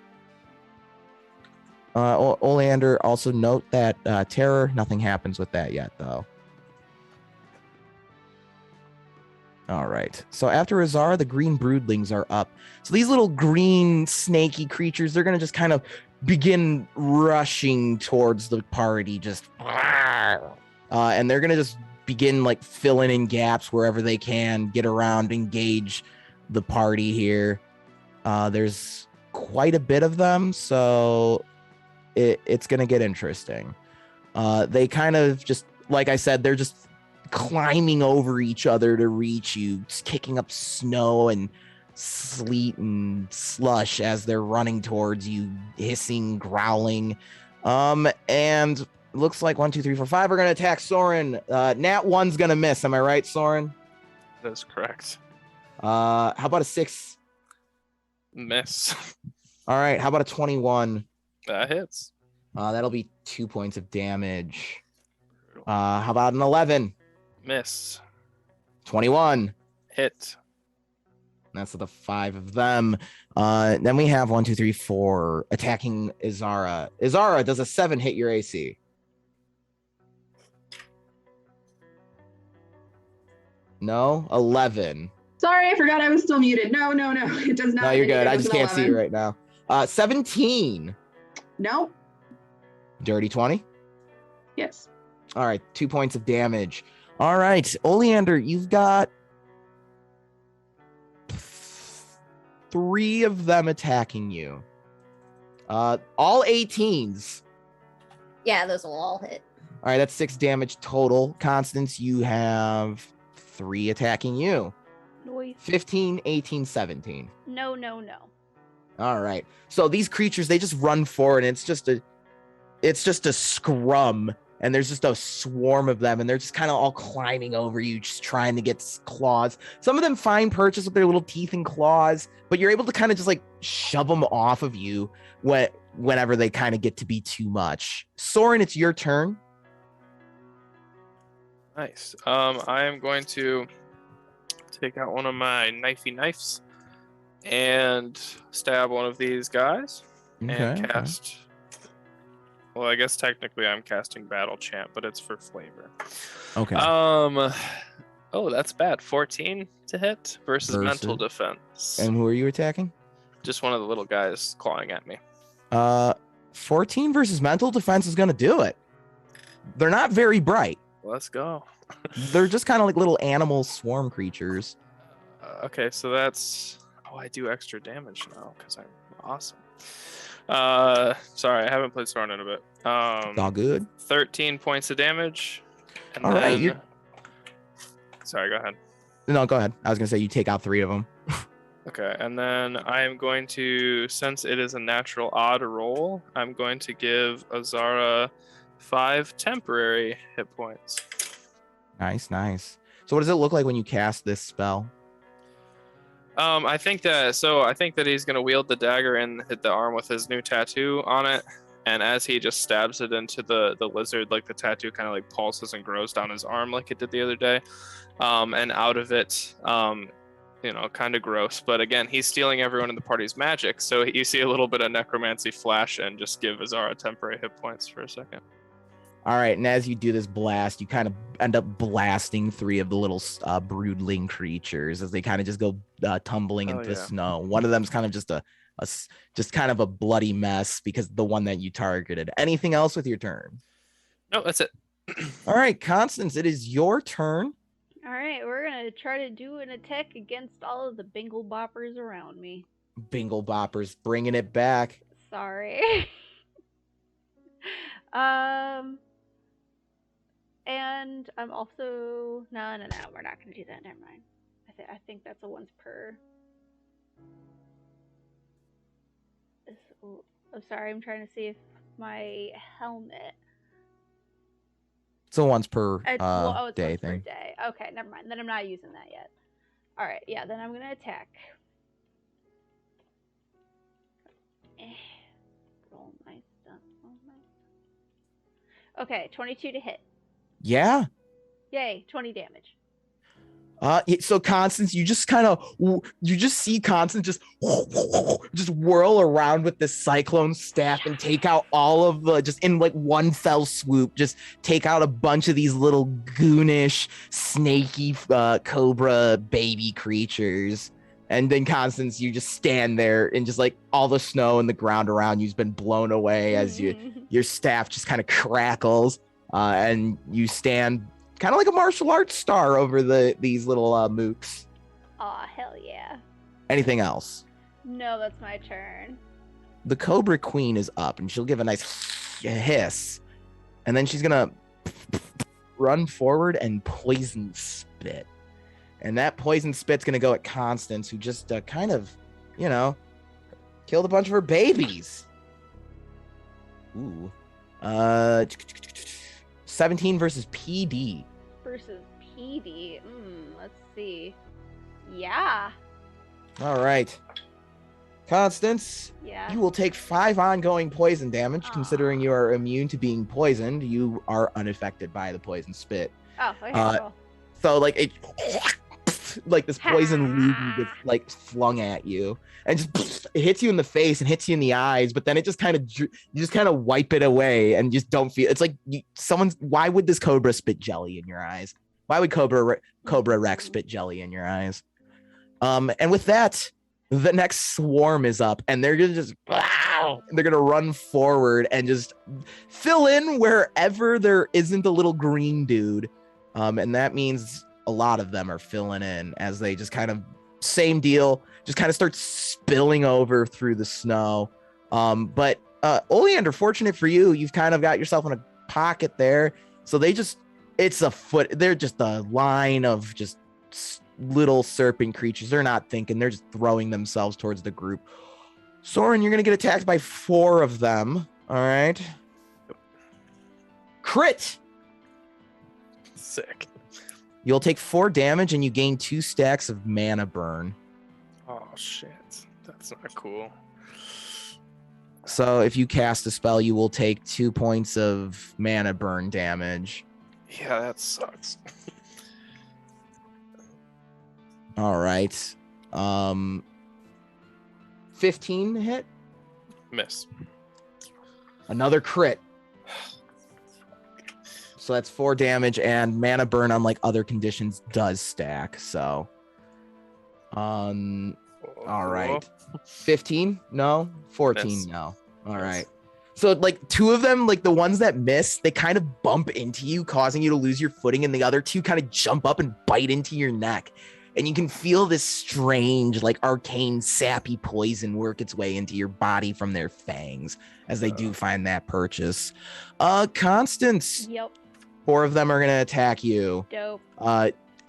Oleander, also note that Terror, nothing happens with that yet, though. All right. So after Azar, the green broodlings are up. So these little green snaky creatures, they're going to just kind of begin rushing towards the party, just and they're going to just begin like filling in gaps wherever they can, get around, engage the party here. There's quite a bit of them, so it's going to get interesting. They kind of just, like I said, they're just climbing over each other to reach you, just kicking up snow and sleet and slush as they're running towards you, hissing, growling. And looks like 1, 2, 3, 4, 5 are going to attack Soren. Nat 1's going to miss. Am I right, Soren? That's correct. How about a 6? Miss. All right. How about a 21? That hits. That'll be 2 points of damage. How about an 11? Miss. 21. Hit. That's the 5 of them. Then we have 1, 2, 3, 4 attacking Izara. Izara, does a 7 hit your AC? No? 11. Sorry, I forgot I was still muted. No. It does not. No, you're good. It I was just an can't see 11. you right now. 17. No. Dirty 20. Yes. All right, 2 points of damage. All right, Oleander, you've got 3 of them attacking you. All 18s. Yeah, those will all hit. All right, that's 6 damage total. Constance, you have 3 attacking you. Noise. 15, 18, 17. No. All right. So these creatures, they just run forward, and it's just a scrum, and there's just a swarm of them, and they're just kind of all climbing over you, just trying to get claws. Some of them find purchase with their little teeth and claws, but you're able to kind of just like shove them off of you whenever they kind of get to be too much. Soren, it's your turn. Nice. I am going to take out one of my knifey knives and stab one of these guys and cast. Well, I guess technically I'm casting Battle Chant, but it's for flavor. Okay. Oh, that's bad. 14 to hit versus mental defense. And who are you attacking? Just one of the little guys clawing at me. 14 versus mental defense is going to do it. They're not very bright. Let's go. They're just kind of like little animal swarm creatures. Okay, so that's... Oh, I do extra damage now because I'm awesome. Sorry, I haven't played Soren in a bit. All good. 13 points of damage. And All right. Sorry, go ahead. No, go ahead. I was going to say you take out 3 of them. Okay, and then I am going to, since it is a natural odd roll, I'm going to give Azara 5 temporary hit points. Nice. So what does it look like when you cast this spell? I think that he's gonna wield the dagger and hit the arm with his new tattoo on it, and as he just stabs it into the lizard, like the tattoo kind of like pulses and grows down his arm like it did the other day, and out of it, kind of gross, but again, he's stealing everyone in the party's magic, so you see a little bit of necromancy flash and just give Azara temporary hit points for a second. All right, and as you do this blast, you kind of end up blasting 3 of the little broodling creatures as they kind of just go tumbling into the snow. One of them's kind of just kind of a bloody mess because the one that you targeted. Anything else with your turn? No, that's it. All right, Constance, it is your turn. All right, we're gonna try to do an attack against all of the bingle boppers around me. Bingle boppers, bringing it back. Sorry. And I'm also no, we're not gonna do that. Never mind. I think that's a once per. I'm sorry. I'm trying to see if my helmet. It's a once per it's day once thing. Per day. Okay, never mind. Then I'm not using that yet. All right. Yeah. Then I'm gonna attack. Roll my stuff. Okay, 22 to hit. Yeah. Yay, 20 damage. So Constance, you just see Constance just whirl around with this cyclone staff and take out all of the, just in like one fell swoop, just take out a bunch of these little goonish, snaky cobra baby creatures. And then Constance, you just stand there and just like all the snow and the ground around you's been blown away as your staff just kind of crackles, and you stand kind of like a martial arts star over these little mooks. Aw, hell yeah. Anything else? No, that's my turn. The Cobra Queen is up, and she'll give a nice hiss, and then she's gonna run forward and poison spit. And that poison spit's gonna go at Constance, who just kind of, killed a bunch of her babies. Ooh. 17 versus PD. Versus PD. Let's see. Yeah. All right. Constance, Yeah. you will take 5 ongoing poison damage. Considering you are immune to being poisoned, you are unaffected by the poison spit. Oh, okay, cool. So like it, like this poison lube gets like flung at you, and just it hits you in the face and hits you in the eyes, but then it just kind of you just kind of wipe it away and just don't feel. It's like why would this cobra spit jelly in your eyes? Why would Cobra Rex spit jelly in your eyes? And with that, the next swarm is up, and they're gonna just they're gonna run forward and just fill in wherever there isn't a little green dude, and that means a lot of them are filling in as they just kind of same deal, just kind of start spilling over through the snow. But Oleander, fortunate for you, you've kind of got yourself in a pocket there, so they're just a line of just little serpent creatures. They're not thinking, they're just throwing themselves towards the group. Soren, you're gonna get attacked by 4 of them. All right. Crit. Sick. You'll take 4 damage and you gain 2 stacks of mana burn. Oh shit, that's not cool. So if you cast a spell, you will take 2 points of mana burn damage. Yeah, that sucks. All right. 15 hit. Miss. Another crit. So that's 4 damage, and mana burn, unlike other conditions, does stack. So, all right. 15? No. 14? Miss. No. All Miss. right. So like two of them, like the ones that miss, they kind of bump into you, causing you to lose your footing, and the other two kind of jump up and bite into your neck. And you can feel this strange, like arcane, sappy poison work its way into your body from their fangs as they do find that purchase. Constance. Yep. 4 of them are going to attack you. Dope.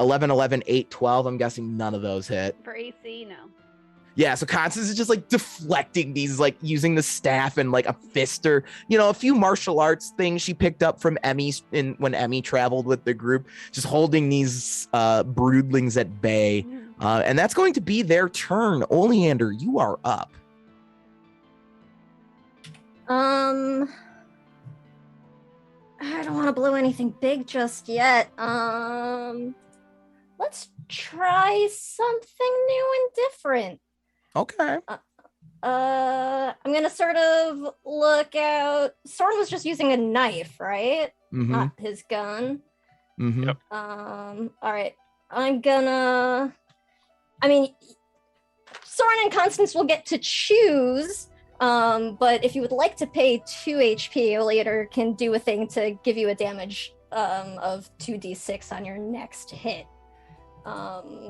11, 11, 8, 12. I'm guessing none of those hit. For AC, no. Yeah, so Constance is just like deflecting these, like using the staff and like a fist or, a few martial arts things she picked up from Emmy when Emmy traveled with the group, just holding these broodlings at bay. And that's going to be their turn. Oleander, you are up. I don't want to blow anything big just yet. Let's try something new and different. Okay. I'm gonna sort of look out. Soren was just using a knife, right? Mm-hmm. Not his gun. Mm-hmm. Yep. All right. I mean, Soren and Constance will get to choose. But if you would like to pay 2 HP, Oleander can do a thing to give you a damage of 2d6 on your next hit.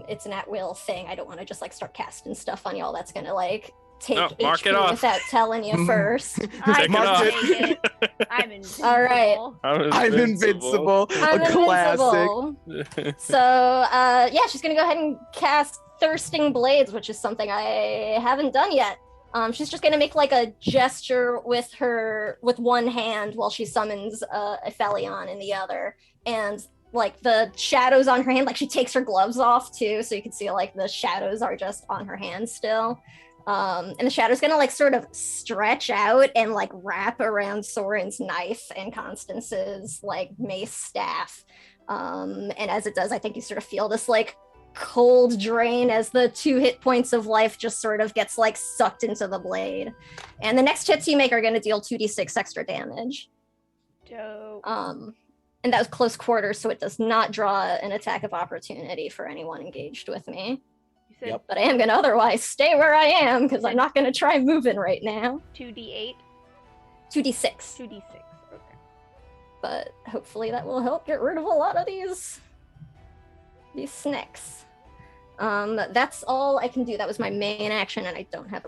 It's an at-will thing. I don't want to just like start casting stuff on y'all. That's gonna like take mark it HP off. without telling you first. I Take it off. can take it. I'm invincible. All right. I'm invincible. I'm A classic. invincible. So yeah, she's gonna go ahead and cast Thirsting Blades, which is something I haven't done yet. She's just gonna make like a gesture with one hand while she summons Aphelion in the other, and like the shadows on her hand, like she takes her gloves off too, so you can see like the shadows are just on her hand still. And the shadow's gonna like sort of stretch out and like wrap around Soren's knife and Constance's like mace staff. And as it does, I think you sort of feel this like cold drain as the 2 hit points of life just sort of gets like sucked into the blade. And the next hits you make are gonna deal 2d6 extra damage. Dope. And that was close quarters, so it does not draw an attack of opportunity for anyone engaged with me. You said Yep. But I am going to otherwise stay where I am, because I'm not going to try moving right now. 2d8, 2d6. 2d6. Okay. But hopefully that will help get rid of a lot of these snakes. That's all I can do. That was my main action, and I don't have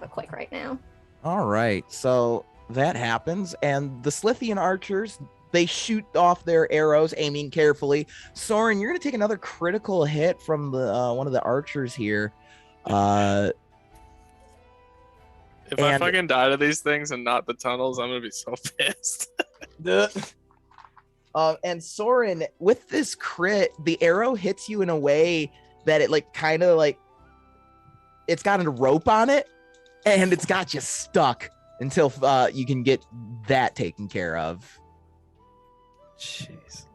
a quick right now. All right. So that happens, and the Slithian archers, they shoot off their arrows, aiming carefully. Soren, you're going to take another critical hit from the one of the archers here. If I fucking die to these things and not the tunnels, I'm gonna be so pissed. And Soren, with this crit, the arrow hits you in a way that it like kind of like it's got a rope on it, and it's got you stuck until you can get that taken care of. Jesus.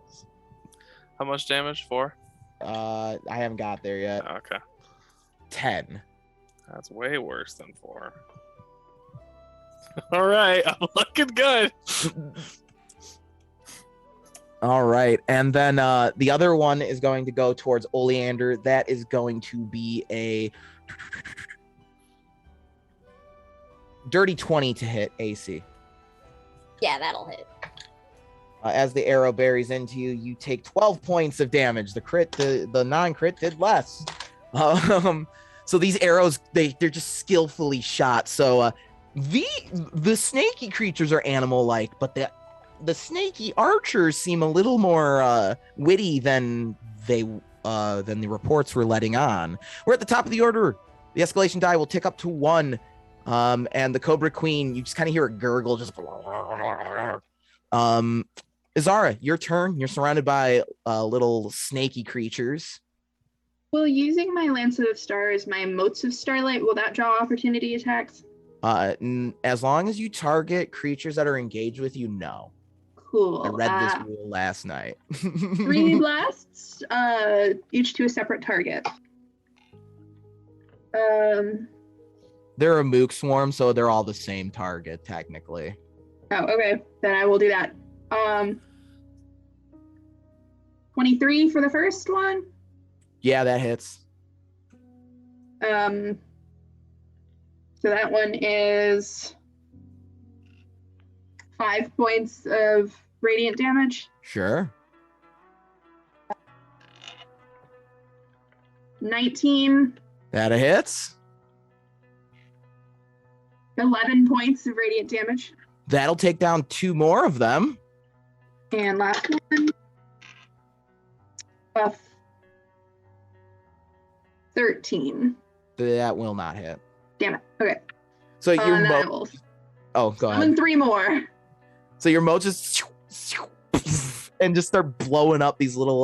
How much damage? 4? I haven't got there yet. Okay. 10. That's way worse than 4. All right, I'm looking good. All right, and then the other one is going to go towards Oleander. That is going to be a dirty 20 to hit AC. Yeah, that'll hit. As the arrow buries into you, you take 12 points of damage. The non-crit did less. So these arrows, they're just skillfully shot. So the snaky creatures are animal-like, but the snaky archers seem a little more witty than the reports were letting on. We're at the top of the order. The escalation die will tick up to 1. And the Cobra Queen, you just kind of hear a gurgle, just Izara, your turn. You're surrounded by little snaky creatures. Will using my Lance of Stars, my Motes of Starlight, will that draw opportunity attacks? As long as you target creatures that are engaged with you, no. Cool. I read this rule last night. 3 blasts, each to a separate target. They're a mook swarm, so they're all the same target, technically. Oh, okay. Then I will do that. 23 for the first one. Yeah, that hits. So that one is 5 points of radiant damage. Sure. 19. That hits. 11 points of radiant damage. That'll take down 2 more of them. And last one. 13. That will not hit. Damn it. Okay. So your then I moat. will Oh, go ahead. summon 3 more. So your moat just and just start blowing up these little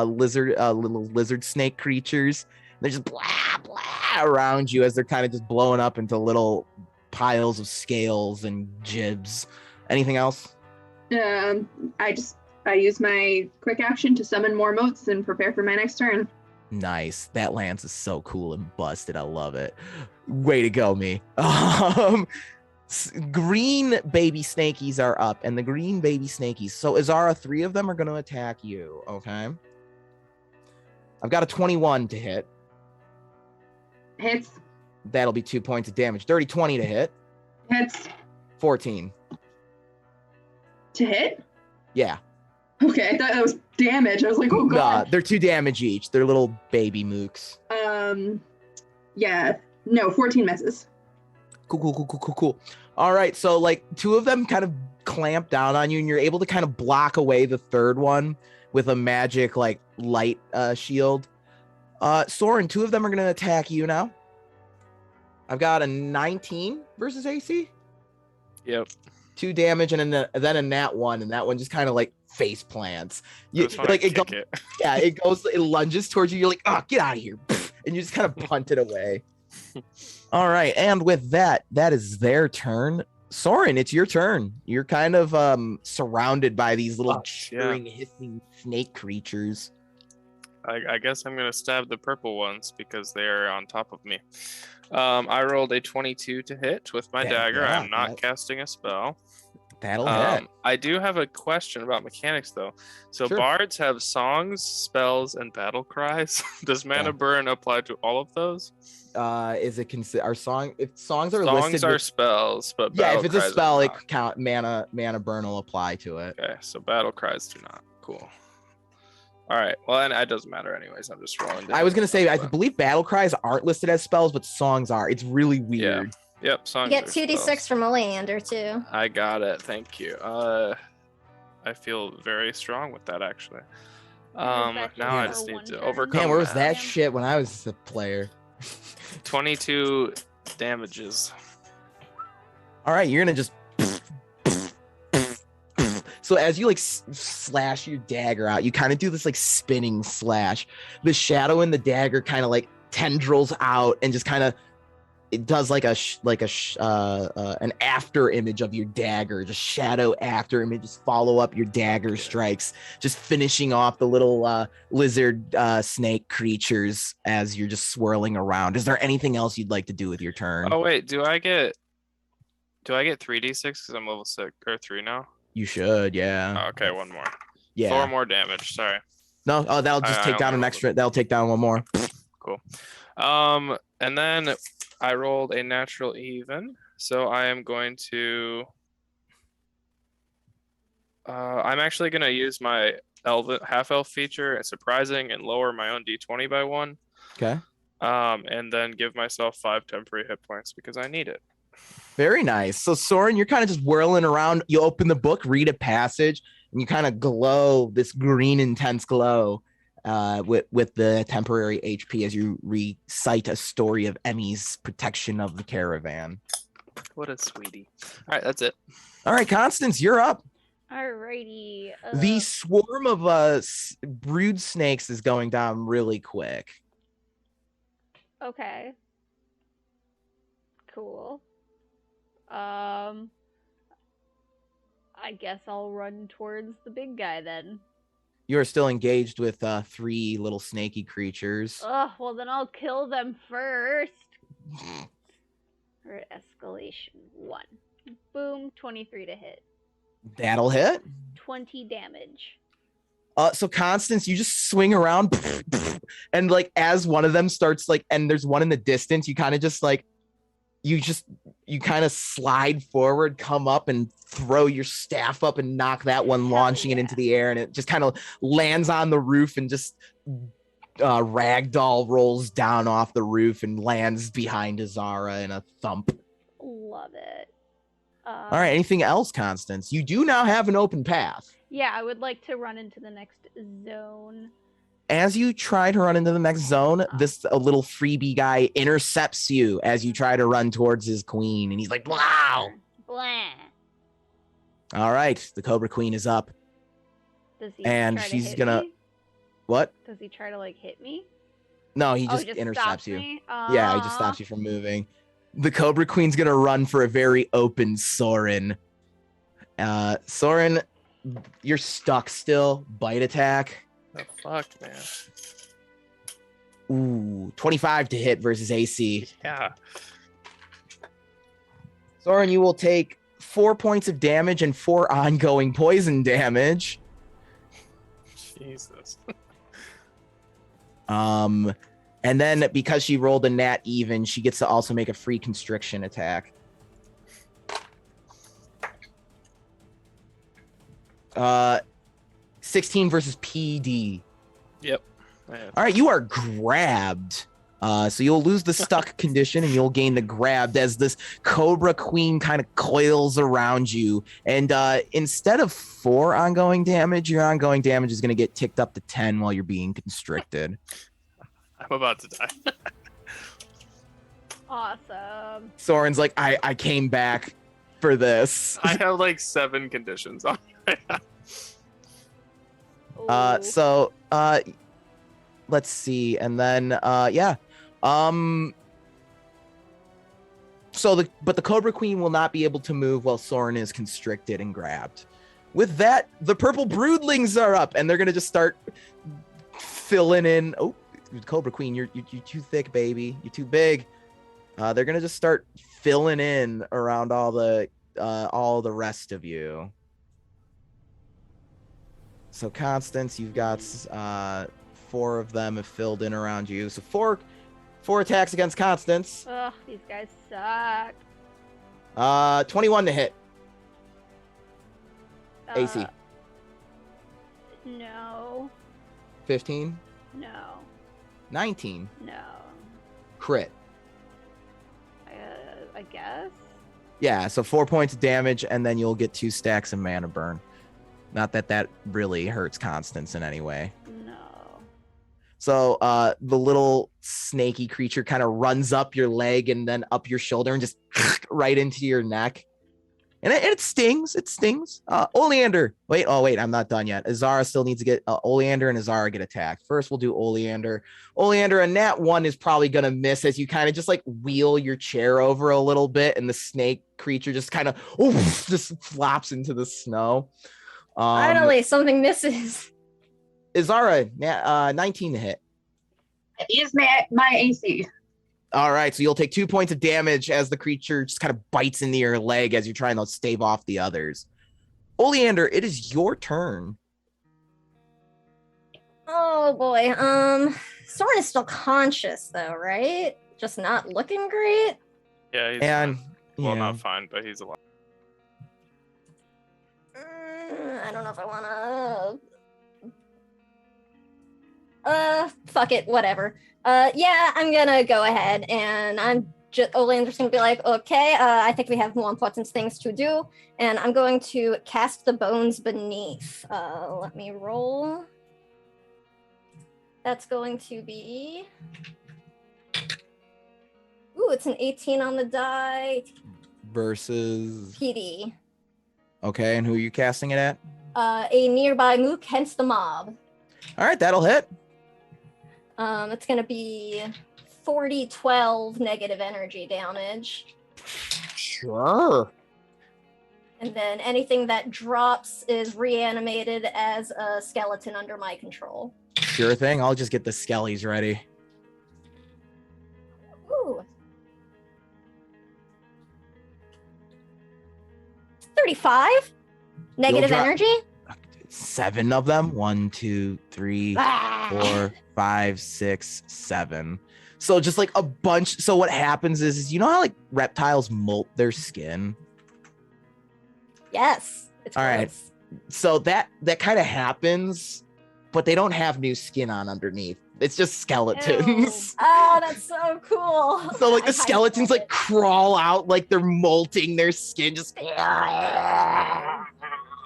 lizard snake creatures. They're just blah blah around you as they're kind of just blowing up into little piles of scales and jibs. Anything else? I use my quick action to summon more moats and prepare for my next turn. Nice. That lance is so cool and busted. I love it. Way to go, me. Green baby snakies are up, and the green baby snakies. So Azara, 3 of them are going to attack you. Okay. I've got a 21 to hit. Hits. That'll be 2 points of damage. Dirty 20 to hit. Hits. 14. To hit? Yeah. Okay, I thought that was damage. I was like, oh Nah, god. they're 2 damage each. They're little baby mooks. Yeah. No, 14 misses. Cool. All right, so like 2 of them kind of clamp down on you, and you're able to kind of block away the third one with a magic like light shield. Soren, 2 of them are going to attack you now. I've got a 19 versus AC. Yep. 2 damage, and then a nat 1, and that one just kind of like face plants. You, like it goes, yeah, it lunges towards you. You're like, oh, get out of here, and you just kind of punt it away. All right, and with that is their turn. Soren, it's your turn. You're kind of surrounded by these little cheering, hissing snake creatures. I guess I'm gonna stab the purple ones because they are on top of me. I rolled a 22 to hit with my dagger. I'm not casting a spell. That'll hit. I do have a question about mechanics though. So Sure. bards have songs, spells, and battle cries. Does mana burn apply to all of those? Is it our song? If songs are Songs listed, are spells, but yeah, battle if it's a cries spell, are it not. count mana burn will apply to it. Okay, so battle cries do not. Cool. All right. Well, and it doesn't matter anyways. I'm just rolling. I was gonna say, I but- believe battle cries aren't listed as spells, but songs are. It's really weird. Yep. Songs. You get are 2d6 spells. from Oleander too. I got it. Thank you. I feel very strong with that actually. actually Now I for just need one to turn. overcome. Man, where was that Yeah. shit when I was a player? 22 damages. All right, you're gonna just. So as you like slash your dagger out, you kind of do this like spinning slash. The shadow in the dagger kind of like tendrils out and just kind of it does like an after image of your dagger, just shadow after images follow up your dagger strikes, just finishing off the little lizard snake creatures as you're just swirling around. Is there anything else you'd like to do with your turn? Oh wait, do I get 3d6 because I'm level 6 or 3 now? You should, yeah. Oh, okay, one more. Yeah. 4 more damage. Sorry. No, that'll just I take down only an rolled extra. That'll take down one more. Cool. And then I rolled a natural even, so I am going to. I'm actually going to use my half elf feature at surprising and lower my own d20 by 1. Okay. And then give myself 5 temporary hit points because I need it. Very nice. So Soren, you're kind of just whirling around. You open the book, read a passage, and you kind of glow this green intense glow with the temporary HP as you recite a story of Emmy's protection of the caravan. What a sweetie. All right, that's it. All right, Constance, you're up. Alrighty. The swarm of brood snakes is going down really quick. Okay. Cool. I guess I'll run towards the big guy then. You are still engaged with 3 little snaky creatures. Oh, well then I'll kill them first. Or escalation 1. Boom, 23 to hit. That'll hit. 20 damage. So Constance, you just swing around and like as one of them starts like, and there's one in the distance, you kind of just like you kind of slide forward, come up and throw your staff up and knock that one, Hell launching it yeah. into the air, and it just kind of lands on the roof and just ragdoll rolls down off the roof and lands behind Azara in a thump. Love it. All right, anything else, Constance? You do now have an open path. Yeah, I would like to run into the next zone. As you try to run into the next zone, this a little freebie guy intercepts you as you try to run towards his queen, and he's like, "Wow!" Blah. All right, the Cobra Queen is up, Does he and try to she's hit gonna me? what? Does he try to like hit me? No, he Oh, just just intercepts stops you. me? Yeah, he just stops you from moving. The Cobra Queen's gonna run for a very open Soren. Soren, you're stuck still. Bite attack. The fuck, man. Ooh, 25 to hit versus AC. Yeah. Soren, you will take 4 points of damage and 4 ongoing poison damage. Jesus. And then because she rolled a nat even, she gets to also make a free constriction attack. 16 versus PD. Yep. All right, you are grabbed. So you'll lose the stuck condition and you'll gain the grabbed as this Cobra Queen kind of coils around you. And instead of 4 ongoing damage, your ongoing damage is going to get ticked up to 10 while you're being constricted. I'm about to die. Awesome. Soren's like, I came back for this. I have like 7 conditions on right now. Ooh. So let's see. And then yeah. So the Cobra Queen will not be able to move while Soren is constricted and grabbed. With that, the purple broodlings are up, and they're gonna just start filling in. Oh, Cobra Queen, you're too thick, baby. You're too big. They're gonna just start filling in around all the rest of you. So Constance, you've got 4 of them have filled in around you. So 4 attacks against Constance. Ugh, these guys suck. 21 to hit. AC. No. 15. No. 19. No. Crit. I guess. Yeah, so 4 points of damage, and then you'll get 2 stacks of mana burn. Not that really hurts Constance in any way. No. So the little snaky creature kind of runs up your leg and then up your shoulder and just right into your neck. And it stings. It stings. Oleander. Wait, I'm not done yet. Azara still needs to get Oleander and Azara get attacked. First, we'll do Oleander. Oleander, a nat 1 is probably going to miss as you kind of just like wheel your chair over a little bit, and the snake creature just kind of just flops into the snow. Finally, something misses. Azara, 19 to hit. It is my AC. All right, so you'll take 2 points of damage as the creature just kind of bites into your leg as you're trying to stave off the others. Oleander, it is your turn. Oh boy. Soren is still conscious though, right? Just not looking great. Yeah, he's And fine. Well, yeah. not fine, but he's alive. I don't know if I wanna. Fuck it, whatever. Yeah, I'm gonna go ahead and Oleander's gonna be like, okay, I think we have more important things to do, and I'm going to cast the Bones Beneath. Let me roll. That's going to be... Ooh, it's an 18 on the die. Versus... PD. Okay, and who are you casting it at? A nearby mook, hence the mob. All right, that'll hit. It's gonna be 40-12 negative energy damage. Sure. And then anything that drops is reanimated as a skeleton under my control. Sure thing. I'll just get the skellies ready. Ooh. 35 negative drop- energy. 7 of them. 1, 2, 3, Ah. 4, 5, 6, 7. So just like a bunch. So what happens is you know how like reptiles molt their skin? Yes. It's All right. gross. So that kind of happens, but they don't have new skin on underneath. It's just skeletons. Oh, that's so cool. So like I the kinda skeletons love like crawl out like they're molting their skin, just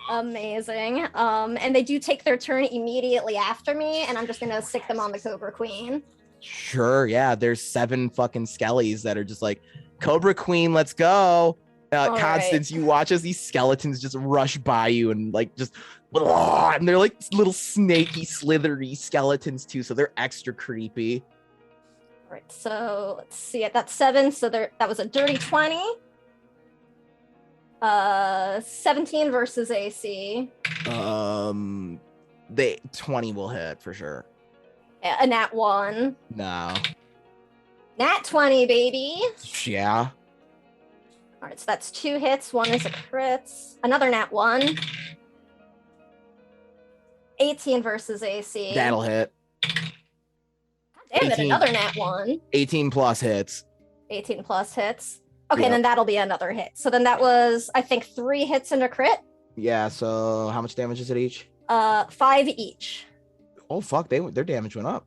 amazing. And they do take their turn immediately after me, and I'm just gonna stick them on the Cobra Queen. Sure, yeah. There's 7 fucking skellies that are just like, Cobra Queen, let's go. All Constance, right. you watch as these skeletons just rush by you and like just, and they're like little snaky, slithery skeletons too, so they're extra creepy. All right, so let's see it. That's 7. So that was a dirty 20. 17 versus AC. They 20 will hit for sure. A nat 1. No. Nat 20, baby. Yeah. All right, so that's 2 hits. 1 is a crit. Another nat 1. 18 versus AC. That'll hit. Damn it, 18. another nat 1. 18 plus hits. 18 plus hits. Okay, Yep. then that'll be another hit. So then that was, I think, 3 hits and a crit. Yeah, so how much damage is it each? 5 each. Oh fuck, their damage went up.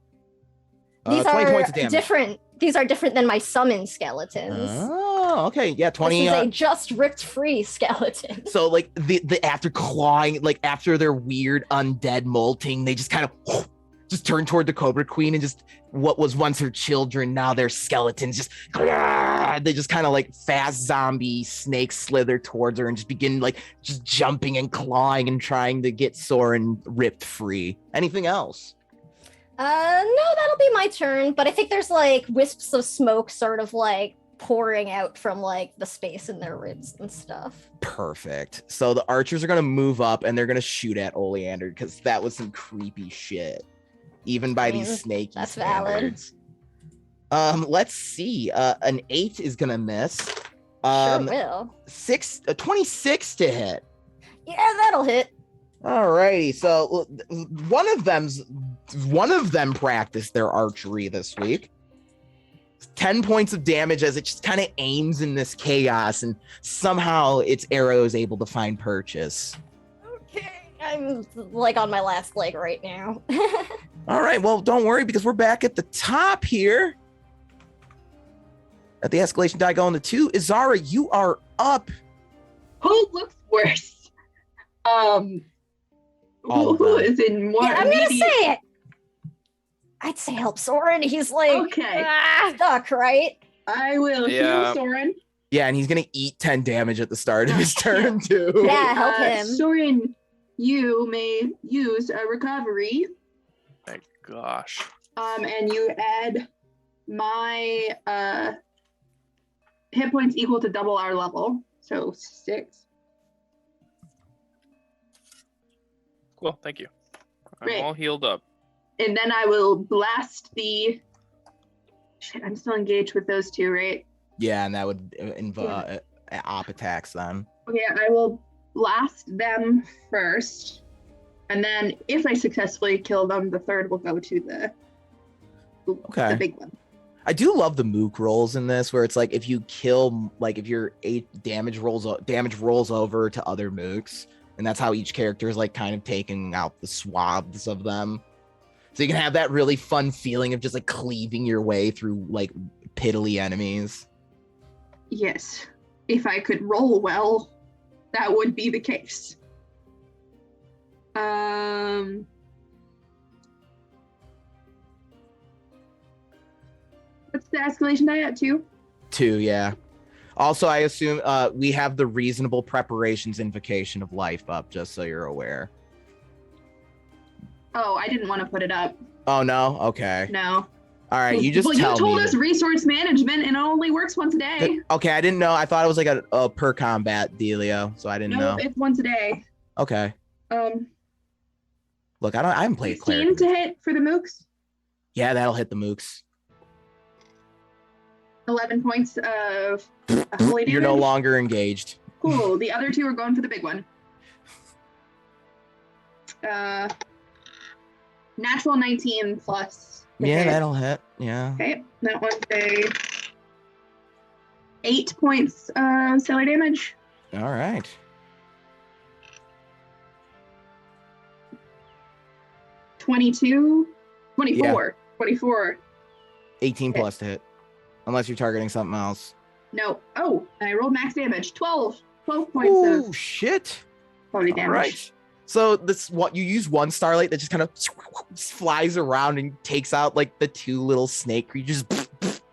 These 20 are points of damage. different. These are different than my summon skeletons. Oh, okay. Yeah, 20. This is a just ripped free skeleton. So like the after clawing, like after their weird undead molting, they just kind of just turn toward the Cobra Queen and just what was once her children, now they're skeletons. Just they just kind of like fast zombie snakes slither towards her and just begin like just jumping and clawing and trying to get Soren ripped free. Anything else? No, that'll be my turn. But I think there's like wisps of smoke sort of like pouring out from like the space in their ribs and stuff. Perfect. So the archers are gonna move up and they're gonna shoot at Oleander because that was some creepy shit, even by these snaky that's standards. Let's see. An 8 is gonna miss. Sure will. 26 to hit. Yeah, that'll hit. Alrighty. So one of them practiced their archery this week. 10 points of damage as it just kind of aims in this chaos, and somehow its arrow is able to find purchase. Okay, I'm like on my last leg right now. All right, well, don't worry because we're back at the top here. At the escalation die going to 2. Izara, you are up. Who looks worse? All of Who them. is in more Yeah, I'm gonna immediate- say it. I'd say help Soren. He's like Okay, stuck, right? I will Yeah. heal Soren. Yeah, and he's going to eat 10 damage at the start of his turn, too. Yeah, help him. Soren, you may use a recovery, My gosh. and you add my hit points equal to double our level, so 6. Cool, thank you. I'm Great. all healed up. And then I will blast the. Shit, I'm still engaged with those 2, right? Yeah, and that would involve op attacks then. Okay, I will blast them first, and then if I successfully kill them, the third will go to the Okay. the big one. I do love the mook rolls in this, where it's like if you kill, like if your 8 damage rolls over to other mooks, and that's how each character is like kind of taking out the swabs of them. So you can have that really fun feeling of just like cleaving your way through like piddly enemies. Yes, if I could roll well, that would be the case. What's the escalation die at 2? 2, yeah. Also, I assume we have the reasonable preparations invocation of life up, just so you're aware. Oh, I didn't want to put it up. Oh no? Okay. No. All right, you just well, tell you told me. us resource management, and it only works once a day. Okay, I didn't know. I thought it was like a per combat dealio, so I didn't No, know. it's once a day. Okay. Look, I haven't played 16 cleric. to hit for the mooks. Yeah, that'll hit the mooks. 11 points of holy damage. You're no longer engaged. Cool. The other 2 are going for the big one. Natural 19 plus. the Yeah, hit. that'll hit. Yeah. Okay, that one's a 8 points stellar damage. All right. 22, 24, Yeah. 24. 18 Okay. plus to hit, unless you're targeting something else. No. Oh, I rolled max damage. 12 points Oh of shit! body All damage. right. So this what you use one starlight that just kind of flies around and takes out like the two little snake creatures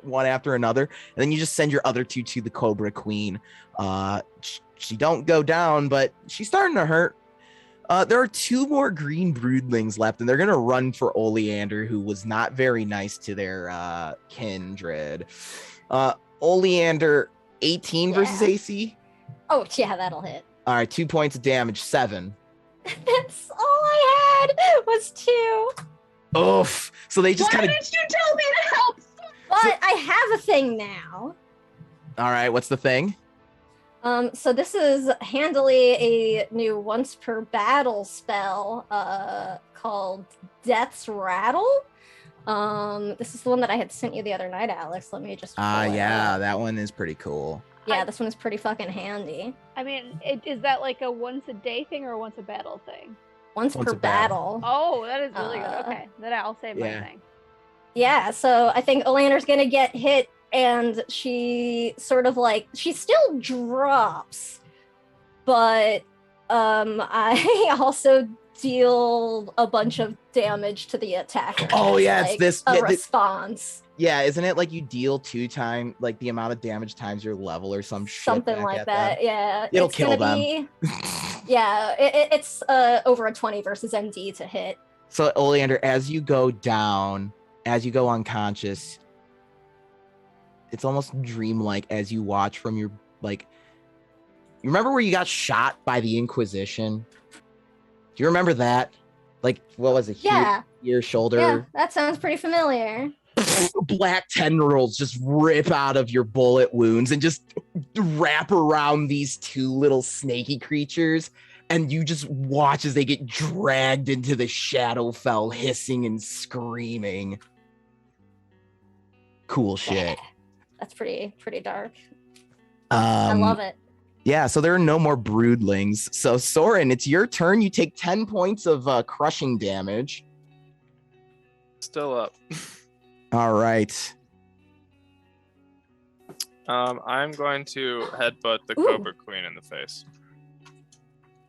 one after another, and then you just send your other two to the Cobra Queen. She don't go down, but she's starting to hurt. There are two more green broodlings left, and they're gonna run for Oleander, who was not very nice to their kindred. Oleander, 18 versus Yeah. AC. Oh, yeah, that'll hit. All right, 2 points of damage, 7. That's all I had was 2. Oof. So they just Why kind of. didn't you tell me to help? But I have a thing now. All right, what's the thing? So this is handily a new once per battle spell called Death's Rattle. This is the one that I had sent you the other night, Alex. Let me just pull it Yeah, up. that one is pretty cool. Yeah, this one is pretty fucking handy. I mean, is that like a once a day thing or a once a battle thing? Once Once per a battle. battle. Oh, that is really good. Uh, Okay, then I'll save my yeah. thing. Yeah, so I think Olander's gonna get hit, and she sort of like she still drops, but I also deal a bunch of damage to the attacker. Oh, as, yeah, like, it's this. a Yeah, response. yeah, isn't it like you deal 2 times, like the amount of damage times your level or some shit? Something back like at that. them? Yeah, It'll it's kill gonna them. be. Yeah, it's over a 20 versus MD to hit. So, Oleander, as you go down, as you go unconscious, it's almost dreamlike as you watch from your, like, you remember where you got shot by the Inquisition? Do you remember that? Like, what was it? Yeah. Your shoulder? Yeah, that sounds pretty familiar. Black tendrils just rip out of your bullet wounds and just wrap around these two little snaky creatures, and you just watch as they get dragged into the Shadowfell, hissing and screaming. Cool shit. That's pretty dark. I love it. Yeah, so there are no more broodlings. So Soren, it's your turn. You take 10 points of crushing damage. Still up. All right. I'm going to headbutt the Ooh. Cobra Queen in the face.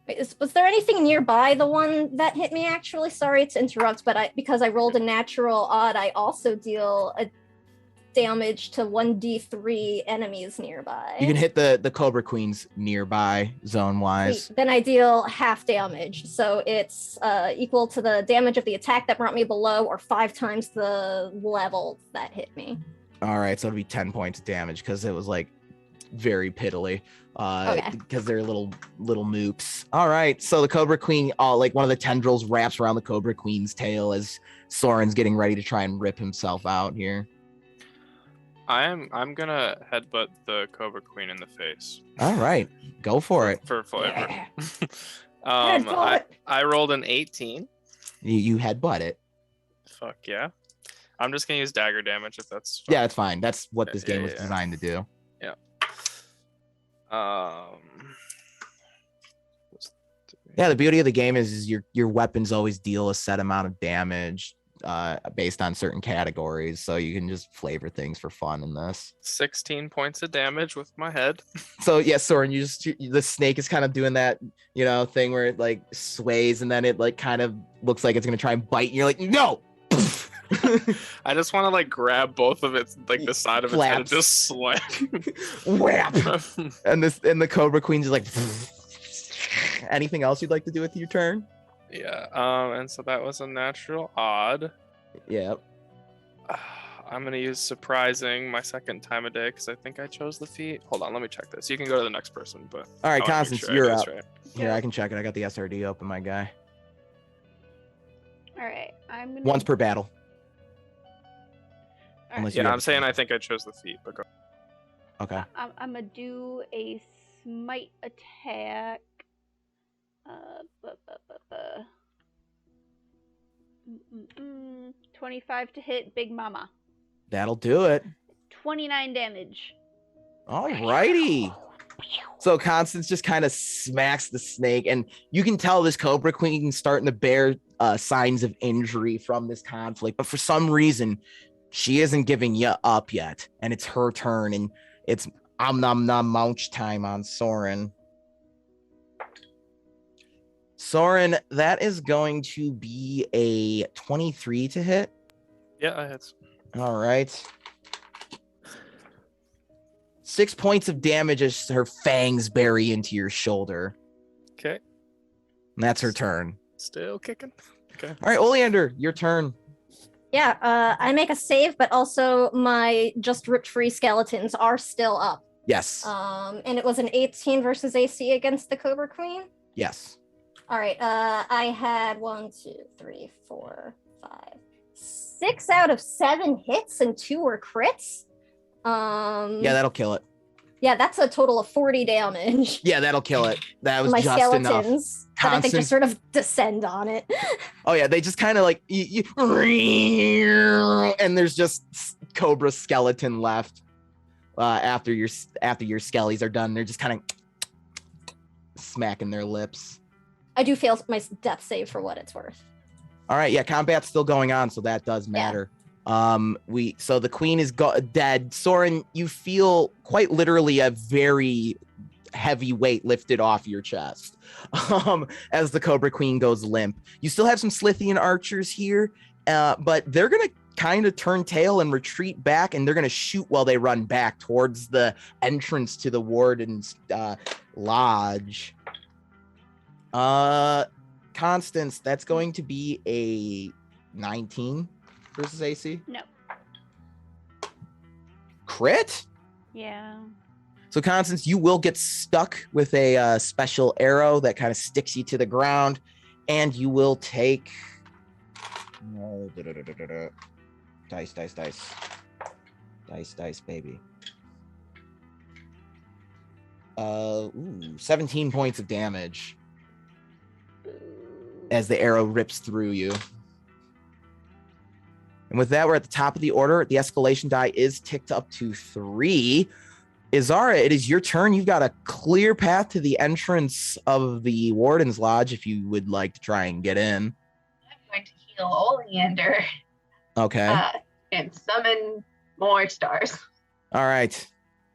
Wait, was there anything nearby the one that hit me? Actually, sorry to interrupt, but because I rolled a natural odd, I also deal a damage to 1d3 enemies nearby. You can hit the Cobra Queens nearby, zone-wise. Sweet. Then I deal half damage, so it's equal to the damage of the attack that brought me below, or 5 times the level that hit me. All right, so it'll be 10 points of damage because it was like very piddly. Okay. Because they're little moops. All right, so the Cobra Queen, like one of the tendrils wraps around the Cobra Queen's tail as Soren's getting ready to try and rip himself out here. I'm gonna headbutt the Cobra Queen in the face. All right, go for it. For flavor. Headbutt. I rolled an 18. You headbutt it. Fuck yeah. I'm just gonna use dagger damage if that's fine. Yeah, it's fine. That's what this game was Yeah. designed to do. Yeah, the beauty of the game is your weapons always deal a set amount of damage based on certain categories, so you can just flavor things for fun in this. 16 points of damage with my head. So yeah, Soren, the snake is kind of doing that, thing where it like sways and then it like kind of looks like it's gonna try and bite, and you're like, no. I just want to like grab both of its like the side of its head and just slap. Whap. and the Cobra Queen's just like. Anything else you'd like to do with your turn? Yeah. And so that was a natural odd. Yep. I'm gonna use surprising my second time a day because I think I chose the feat. Hold on, let me check this. You can go to the next person, but all right, I wanna make Constance, sure I you're do this up. right. Here, I can check it. I got the SRD open, my guy. All right, I'm gonna. Once per battle. All right, Unless you Yeah, have I'm a saying feat. I think I chose the feat, but go. Okay. I'm gonna do a smite attack. 25 to hit Big Mama. That'll do it. 29 damage. Alrighty. So Constance just kind of smacks the snake, and you can tell this Cobra Queen starting to bear signs of injury from this conflict, but for some reason, she isn't giving you up yet, and it's her turn, and it's nom nom munch time on Soren. Soren, that is going to be a 23 to hit. Yeah, I hit. All right. 6 points of damage as her fangs bury into your shoulder. Okay. And that's her turn. Still kicking. Okay. All right, Oleander, your turn. Yeah, I make a save, but also my just ripped free skeletons are still up. Yes. And it was an 18 versus AC against the Cobra Queen. Yes. All right. I had 1, 2, 3, 4, 5, 6 out of 7 hits, and 2 were crits. Yeah, that'll kill it. Yeah, that's a total of 40 damage. Yeah, that'll kill it. That was my just skeletons, enough. but I think just sort of descend on it. Oh yeah, they just kind of like and there's just Cobra skeleton left. After your skellies are done, they're just kind of smacking their lips. I do fail my death save for what it's worth. All right, yeah, combat's still going on, so that does matter. So the queen is dead. Soren, you feel quite literally a very heavy weight lifted off your chest as the Cobra Queen goes limp. You still have some Slithian archers here, but they're gonna kind of turn tail and retreat back, and they're gonna shoot while they run back towards the entrance to the warden's lodge. Constance, that's going to be a 19 versus AC. No. Crit? Yeah. So Constance, you will get stuck with a special arrow that kind of sticks you to the ground, and you will take dice, baby. 17 points of damage as the arrow rips through you. And with that, we're at the top of the order. The escalation die is ticked up to 3. Izara, it is your turn. You've got a clear path to the entrance of the Warden's Lodge if you would like to try and get in. I'm going to heal Oleander. Okay. And summon more stars. All right.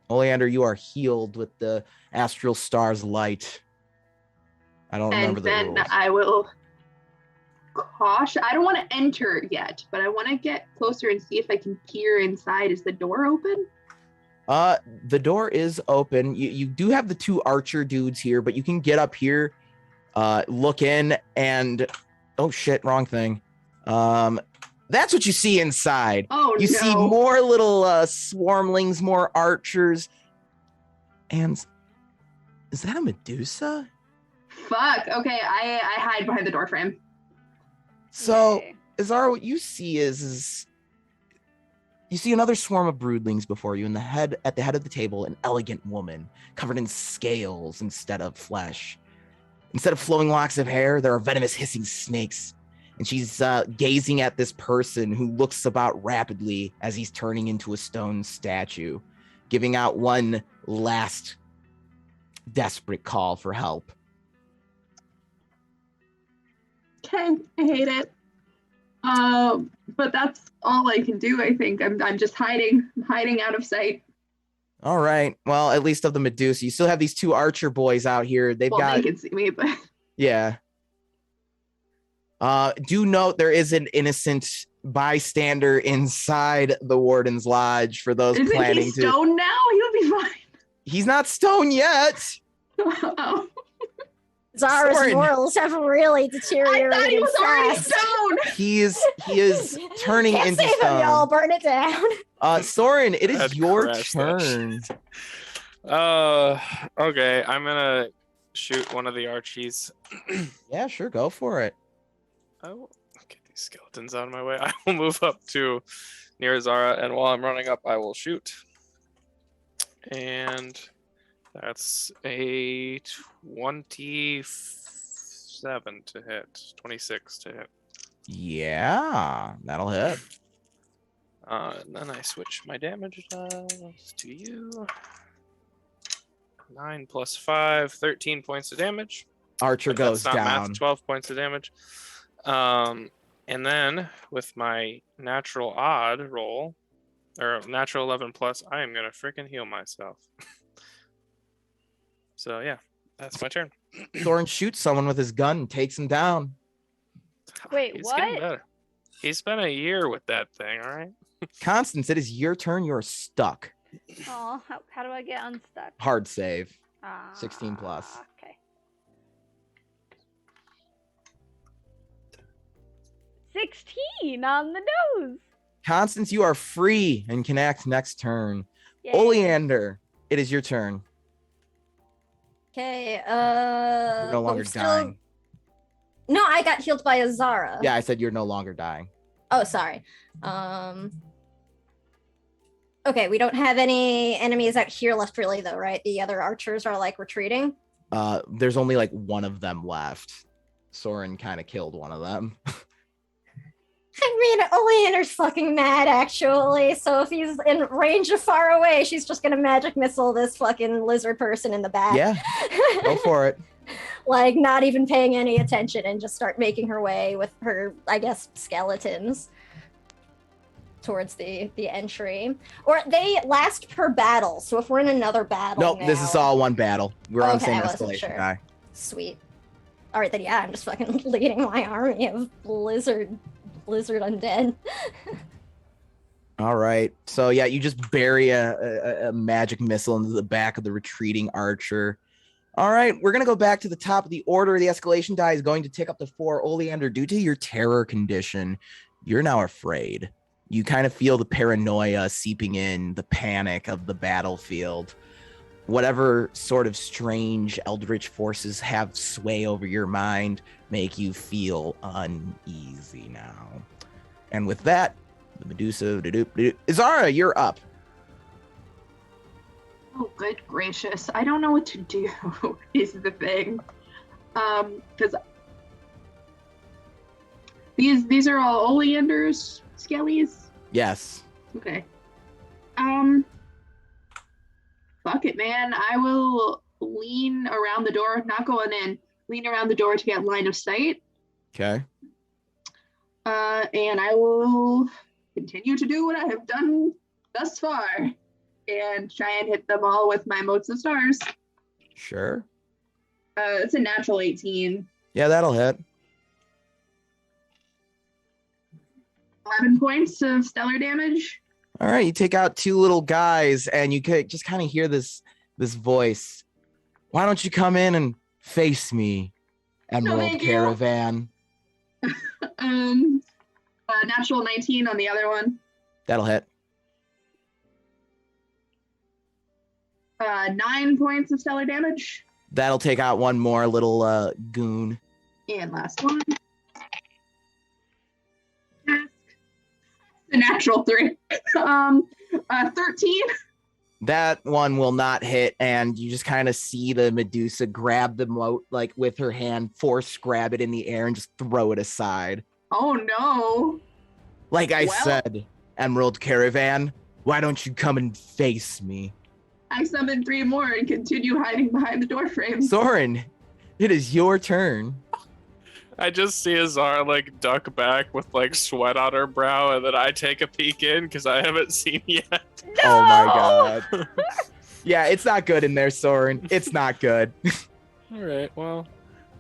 Oleander, you are healed with the Astral Star's light. I don't remember the rules. And then I will caution. I don't want to enter yet, but I want to get closer and see if I can peer inside. Is the door open? The door is open. You do have the 2 archer dudes here, but you can get up here, look in, and oh shit, wrong thing. That's what you see inside. Oh, you see more little swarmlings, more archers, and is that a Medusa? Fuck. Okay, I hide behind the door frame. So, Okay. Izara, what you see is you see another swarm of broodlings before you, and at the head of the table, an elegant woman covered in scales instead of flesh. Instead of flowing locks of hair, there are venomous hissing snakes. And she's gazing at this person who looks about rapidly as he's turning into a stone statue, giving out one last desperate call for help. Okay, I hate it. But that's all I can do. I think I'm just hiding out of sight. All right. Well, at least of the Medusa, you still have these 2 archer boys out here. They can see me, but yeah. Do note there is an innocent bystander inside the Warden's Lodge for those isn't planning he to. stoned now? He'll be fine. He's not stoned yet. Oh. Zara's Soren. morals have really I deteriorated thought he was already fast. stoned. He is turning Can't into save him, stone. y'all. Burn it down. Soren, it is I'd your crash that turn. Okay, I'm gonna shoot one of the Archies. Yeah, sure, go for it. I will get these skeletons out of my way. I will move up to near Zara, and while I'm running up, I will shoot. And that's a 27 to hit, 26 to hit. Yeah, that'll hit. And then I switch my damage to you. 9 plus 5, 13 points of damage. Archer If goes that's not down. math, 12 points of damage. And then with my natural odd roll, or natural 11 plus, I am gonna freaking heal myself. So yeah, that's my turn. Soren shoots someone with his gun and takes him down. Wait, He's what? getting better. He spent a year with that thing, all right? Constance, it is your turn. You're stuck. Oh, how do I get unstuck? Hard save. 16 plus. Okay. 16 on the nose. Constance, you are free and can act next turn. Yay. Oleander, it is your turn. Okay. You're no but longer we're still- dying. No, I got healed by Azara. Yeah, I said you're no longer dying. Oh, sorry. Okay, we don't have any enemies out here left, really, though, right? The other archers are like retreating. There's only like one of them left. Soren kind of killed one of them. I mean, Oleander's fucking mad, actually. So if he's in range of far away, she's just gonna magic missile this fucking lizard person in the back. Yeah, go for it. Like, not even paying any attention and just start making her way with her, I guess, skeletons towards the entry. Or they last per battle. So if we're in another battle Nope, this is all one battle. We're on the Okay, same I wasn't escalation sure. die. Sweet. All right, then yeah, I'm just fucking leading my army of lizard undead. All right. So yeah, you just bury a magic missile into the back of the retreating archer. All right, we're gonna go back to the top of the order. The escalation die is going to tick up to 4. Oleander, due to your terror condition, you're now afraid. You kind of feel the paranoia seeping in, the panic of the battlefield. Whatever sort of strange eldritch forces have sway over your mind make you feel uneasy now. And with that, the Medusa, Izara, you're up. Oh, good gracious. I don't know what to do, is the thing. Because these are all Oleander's skellies? Yes. Okay. Fuck it, man. I will lean around the door, not going in, lean around the door to get line of sight. Okay. And I will continue to do what I have done thus far and try and hit them all with my motes of stars. Sure. It's a natural 18. Yeah, that'll hit. 11 points of stellar damage. All right, you take out 2 little guys, and you could just kind of hear this voice. Why don't you come in and face me, Emerald thank you. Caravan? Natural 19 on the other one. That'll hit. 9 points of stellar damage. That'll take out one more little goon. And last one. The natural 3. 13. That one will not hit, and you just kind of see the Medusa grab the moat, like with her hand, force grab it in the air and just throw it aside. Oh no. Like I Well- said, Emerald Caravan, why don't you come and face me? I summon 3 more and continue hiding behind the door frame. Soren, it is your turn. I just see Azara like duck back with like sweat on her brow, and then I take a peek in because I haven't seen yet. Oh my god. Yeah, it's not good in there, Soren. It's not good. All right, well,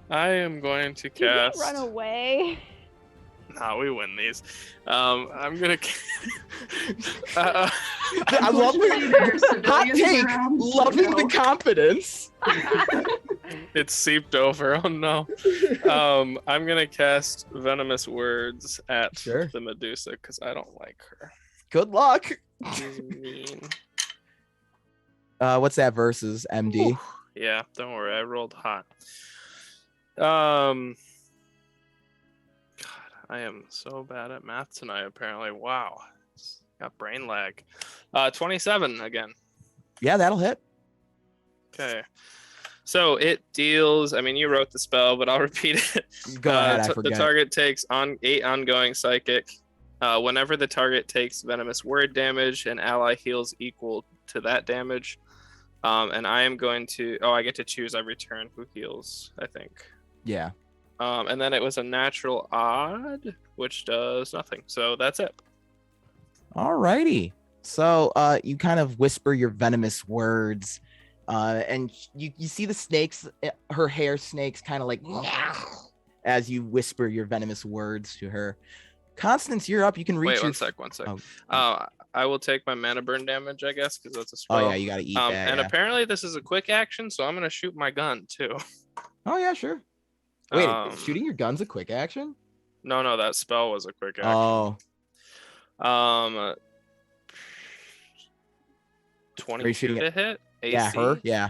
I am going to Did cast. we run away? Nah, we win these. I'm gonna. I love Unfortunately, the there are civilians hot take. around, so Loving no. the confidence. It's seeped over. Oh no. I'm gonna cast venomous words at Sure. the Medusa because I don't like her. Good luck. She's mean. What's that versus MD? Yeah, don't worry. I rolled hot. God, I am so bad at math tonight. Apparently, wow. Got brain lag. 27 again. Yeah, that'll hit. Okay. So it deals. I mean, you wrote the spell, but I'll repeat it. Go ahead. I The forget. target takes 8 ongoing psychic Whenever the target takes venomous word damage, an ally heals equal to that damage. And I am going to... Oh, I get to choose every turn who heals, I think. Yeah. And then it was a natural odd, which does nothing. So that's it. Alrighty. So you kind of whisper your venomous words, and you see the snakes, her hair snakes, kind of like as you whisper your venomous words to her. Constance, you're up. You can reach. Wait, one sec. Oh. I will take my mana burn damage, I guess, because that's a spell. Oh yeah, you gotta eat that. And apparently this is a quick action, so I'm gonna shoot my gun too. Oh yeah, sure. Wait, shooting your gun's a quick action? No, that spell was a quick action. Oh. 22 to hit. AC? Yeah, her. Yeah.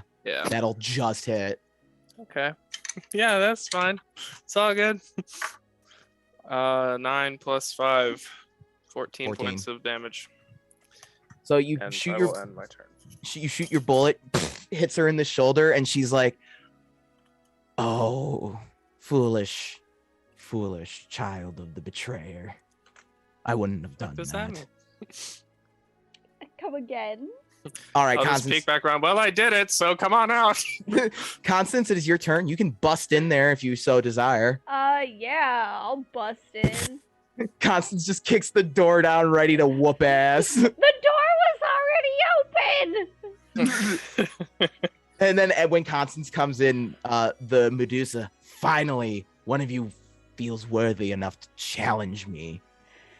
That'll just hit. Okay. Yeah, that's fine. It's all good. 9 plus 5, 14 points of damage. So you And shoot I will end my turn. You shoot your bullet, hits her in the shoulder, and she's like, "Oh, foolish child of the betrayer. I wouldn't have done What does that." mean? Come again. All right, I'll just Constance. peek back around. Well, I did it, so come on out. Constance, it is your turn. You can bust in there if you so desire. Yeah, I'll bust in. Constance just kicks the door down, ready to whoop ass. The door was already open! And then when Constance comes in, the Medusa, finally, one of you feels worthy enough to challenge me.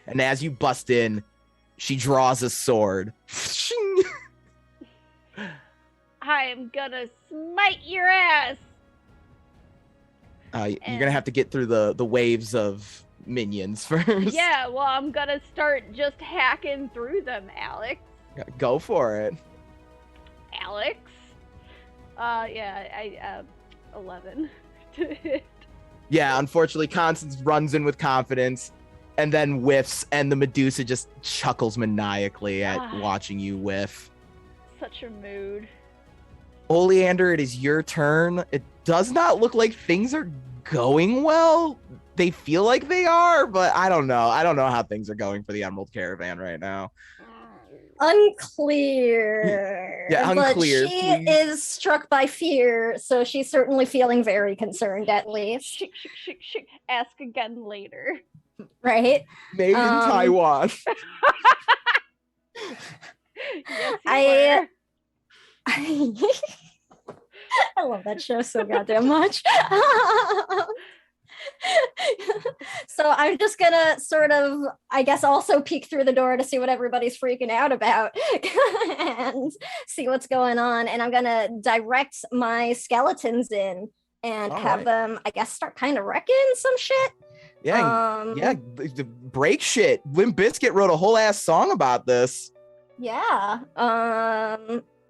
And as you bust in, she draws a sword. I'm gonna smite your ass! You're gonna have to get through the waves of minions first. Yeah, well, I'm gonna start just hacking through them, Alex. Go for it. Alex? I 11 to hit. Yeah, unfortunately, Constance runs in with confidence and then whiffs, and the Medusa just chuckles maniacally at watching you whiff. Such a mood. Oleander, it is your turn. It does not look like things are going well. They feel like they are, but I don't know. I don't know how things are going for the Emerald Caravan right now. Unclear. Yeah, unclear. But she is struck by fear, so she's certainly feeling very concerned, at least. Ask again later. Right? Made in Taiwan. Yes, I love that show so goddamn much. So I'm just gonna sort of, I guess, also peek through the door to see what everybody's freaking out about and see what's going on. And I'm gonna direct my skeletons in and have them, I guess, start kind of wrecking some shit. Yeah, the break shit. Limp Bizkit wrote a whole ass song about this. Yeah.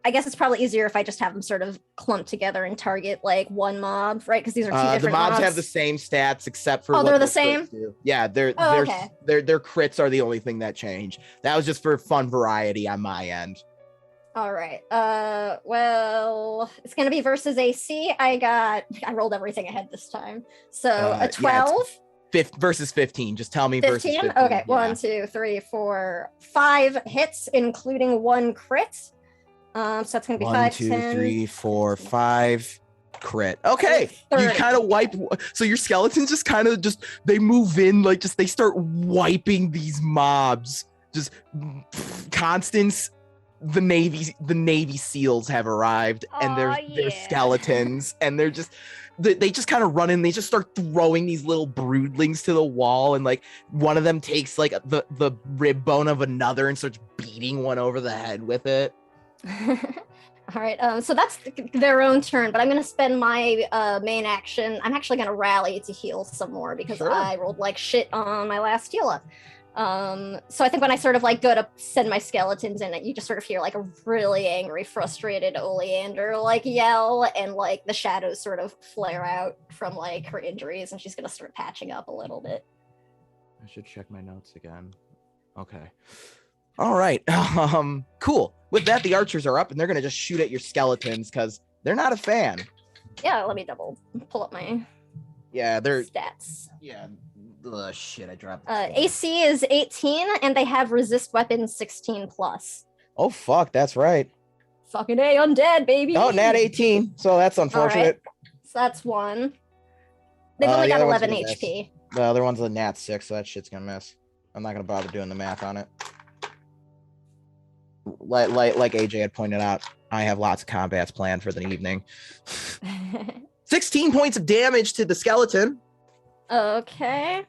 I guess it's probably easier if I just have them sort of clumped together and target like one mob, right? Because these are two different the mobs mobs. have the same stats except for they're the same. Yeah, their crits are the only thing that change. That was just for fun variety on my end. All right. Well, it's gonna be versus AC. I rolled everything ahead this time. So a 12. Versus 15. Just tell me 15? versus 15. Okay, yeah. 1, 2, 3, 4, 5 hits, including 1 crit. So that's gonna be 5, 2, 10, 3, 4, 5 crit. Okay, 30. you kind of wipe. So your skeletons just kind of they move in, like they start wiping these mobs. Just Constance, the Navy SEALs have arrived, and they're skeletons, and they're just. They just kind of run in. They just start throwing these little broodlings to the wall, and like one of them takes like the rib bone of another and starts beating one over the head with it. All right. So that's their own turn, but I'm gonna spend my main action. I'm actually gonna rally to heal some more because I rolled like shit on my last heal up. So I think when I sort of like go to send my skeletons in, you just sort of hear like a really angry, frustrated Oleander like yell, and like the shadows sort of flare out from like her injuries, and she's gonna start patching up a little bit. I should check my notes again. Okay. All right. Cool. With that, the archers are up, and they're gonna just shoot at your skeletons because they're not a fan. Yeah, let me pull up my they're stats. Yeah. shit, I dropped the AC is 18, and they have resist weapons 16 plus. Oh, fuck, that's right. Fucking A, undead, baby. Oh, nat 18, so that's unfortunate. So that's one. They've only The got other one's 11 gonna miss. HP. The other one's a nat 6, so that shit's gonna miss. I'm not gonna bother doing the math on it. Like AJ had pointed out, I have lots of combats planned for the evening. 16 points of damage to the skeleton. Okay.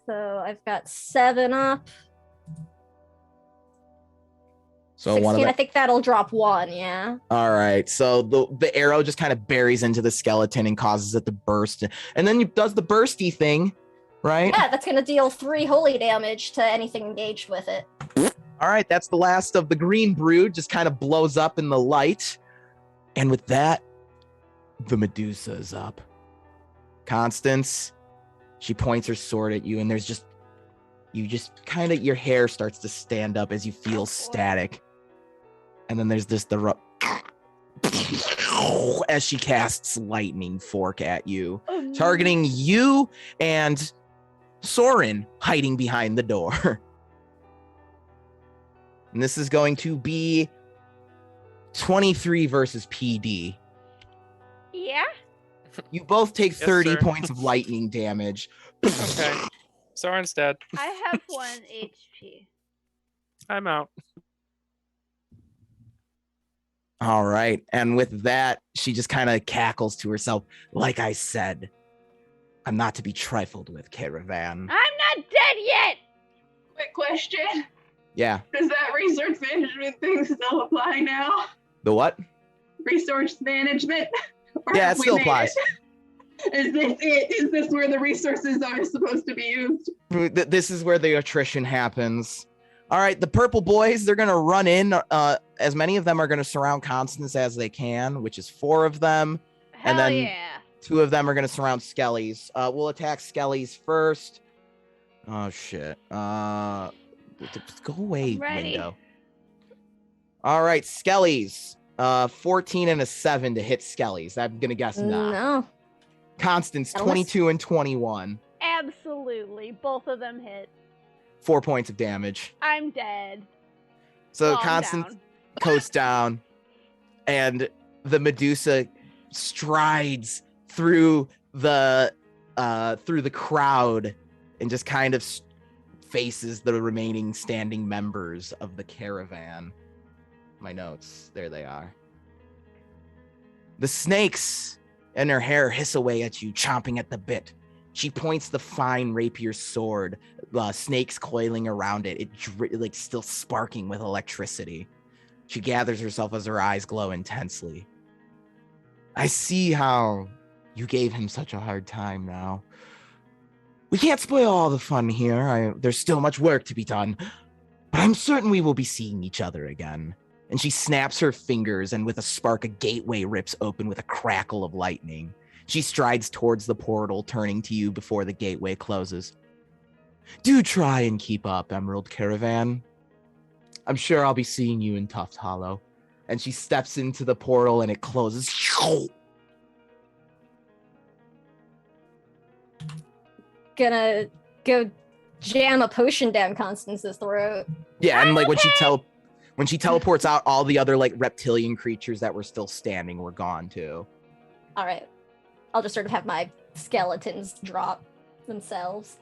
So I've got 7 up. So 16, one of the... I think that'll drop 1, yeah. All right. So the arrow just kind of buries into the skeleton and causes it to burst. And then it does the bursty thing, right? Yeah, that's gonna deal 3 holy damage to anything engaged with it. All right, that's the last of the green brood, just kind of blows up in the light. And with that, the Medusa is up. Constance, she points her sword at you, and there's just, you just kind of, your hair starts to stand up as you feel static. And then there's this, as she casts lightning fork at you, targeting you and Soren hiding behind the door. And this is going to be 23 versus PD. Yeah? You both take 30 sir. points of lightning damage. Okay. Soren's dead. I have 1 HP. I'm out. All right. And with that, she just kind of cackles to herself. Like I said, I'm not to be trifled with, Caravan. I'm not dead yet! Quick question. Yeah. Does that resource management thing still apply now? The what? Resource management? Or Yeah, have it we still made applies. it? Is this it? Is this where the resources are supposed to be used? This is where the attrition happens. All right, the purple boys, they're going to run in. As many of them are going to surround Constance as they can, which is 4 of them. Hell then yeah. 2 of them are going to surround Skellies. We'll attack Skellies first. Oh, shit. Go away, I'm ready. window. All right, Skellies. 14 and a 7 to hit Skellies. I'm going to guess nah. No. Constance, Unless- 22 and 21. Absolutely. Both of them hit. 4 points of damage. I'm dead. So Calm Constance down. coasts down, and the Medusa strides through the crowd and just kind of faces the remaining standing members of the caravan. My notes, there they are. The snakes in her hair hiss away at you, chomping at the bit. She points the fine rapier sword, snakes coiling around it, like still sparking with electricity. She gathers herself as her eyes glow intensely. I see how you gave him such a hard time now. We can't spoil all the fun here. There's still much work to be done, but I'm certain we will be seeing each other again. And she snaps her fingers, and with a spark, a gateway rips open with a crackle of lightning. She strides towards the portal, turning to you before the gateway closes. Do try and keep up, Emerald Caravan. I'm sure I'll be seeing you in Tuft Hollow. And she steps into the portal, and it closes. Gonna go jam a potion down Constance's throat. Yeah, and like when she teleports out, all the other like reptilian creatures that were still standing were gone too. All right. I'll just sort of have my skeletons drop themselves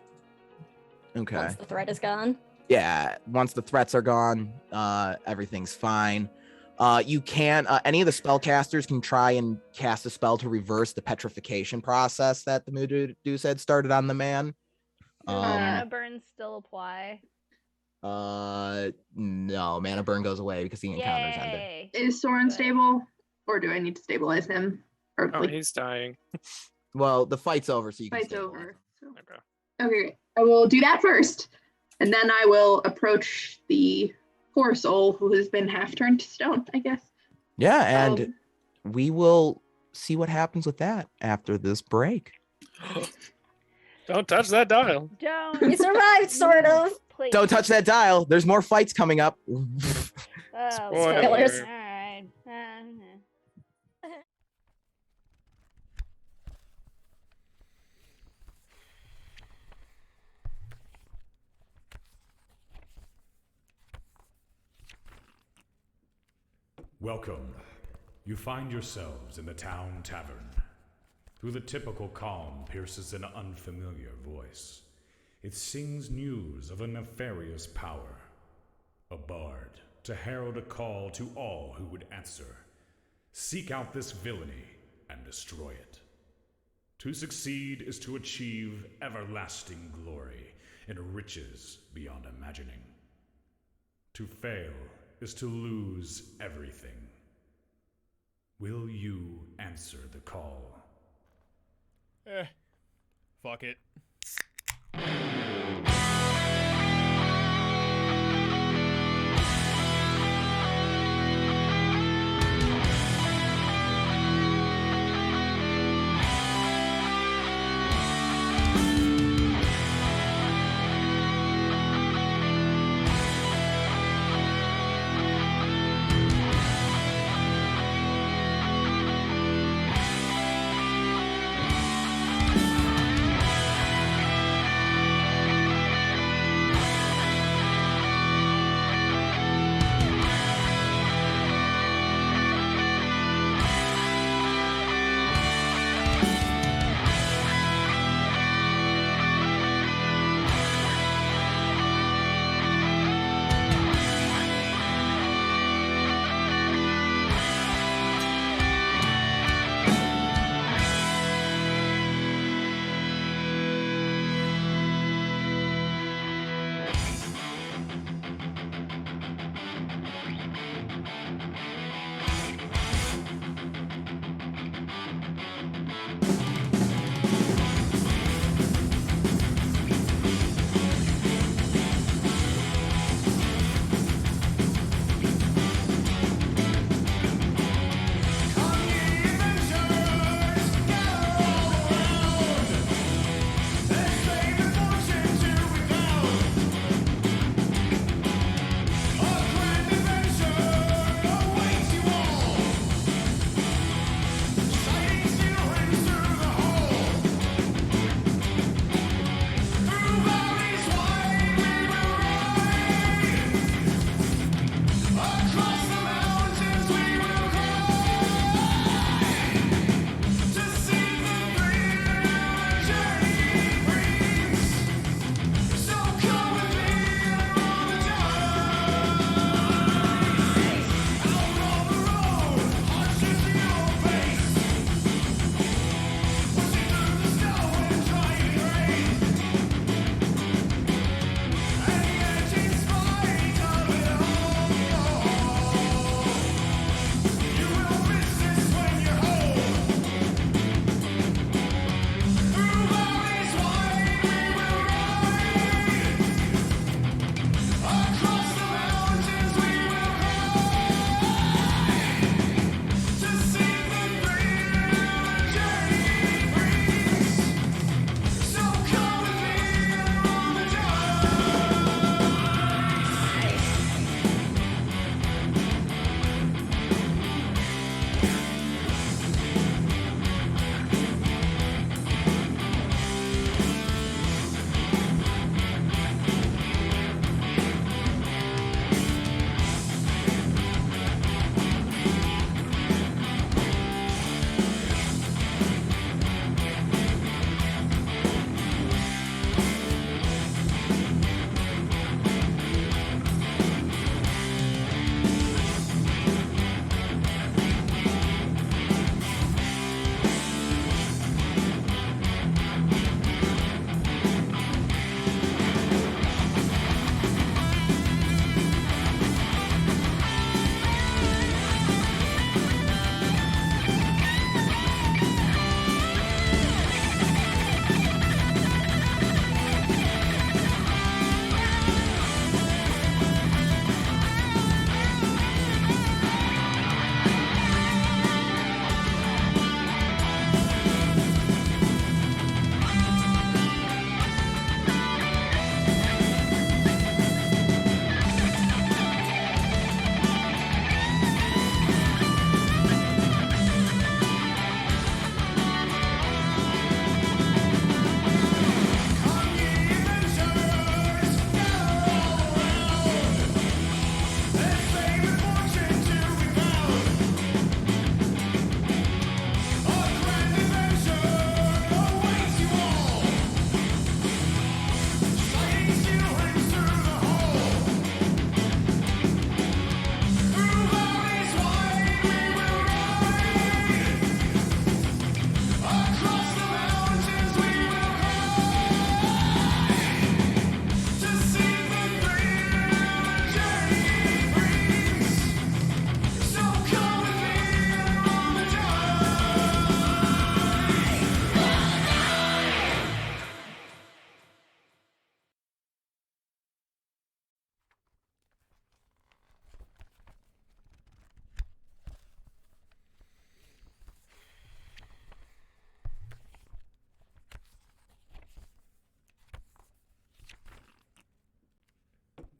Okay. once the threat is gone. Yeah, once the threats are gone, everything's fine. You can, any of the spellcasters can try and cast a spell to reverse the petrification process that the Medusa had started on the man. Mana burns still apply. No, mana burn goes away because the encounter's ended. Yay. Is Soren Good. stable? Or do I need to stabilize him? Or Oh, like, he's dying. Well, the fight's over, so you can fight's stabilize. over. So. Okay. Okay, great. I will do that first. And then I will approach the poor soul who has been half turned to stone, I guess. Yeah, and we will see what happens with that after this break. Don't touch that dial. Don't. We survived, sort of. Please. Don't touch that dial. There's more fights coming up. Oh, Spoilers. Alright. Welcome. You find yourselves in the town tavern. Through the typical calm pierces an unfamiliar voice. It sings news of a nefarious power. A bard, to herald a call to all who would answer. Seek out this villainy and destroy it. To succeed is to achieve everlasting glory and riches beyond imagining. To fail is to lose everything. Will you answer the call? Fuck it.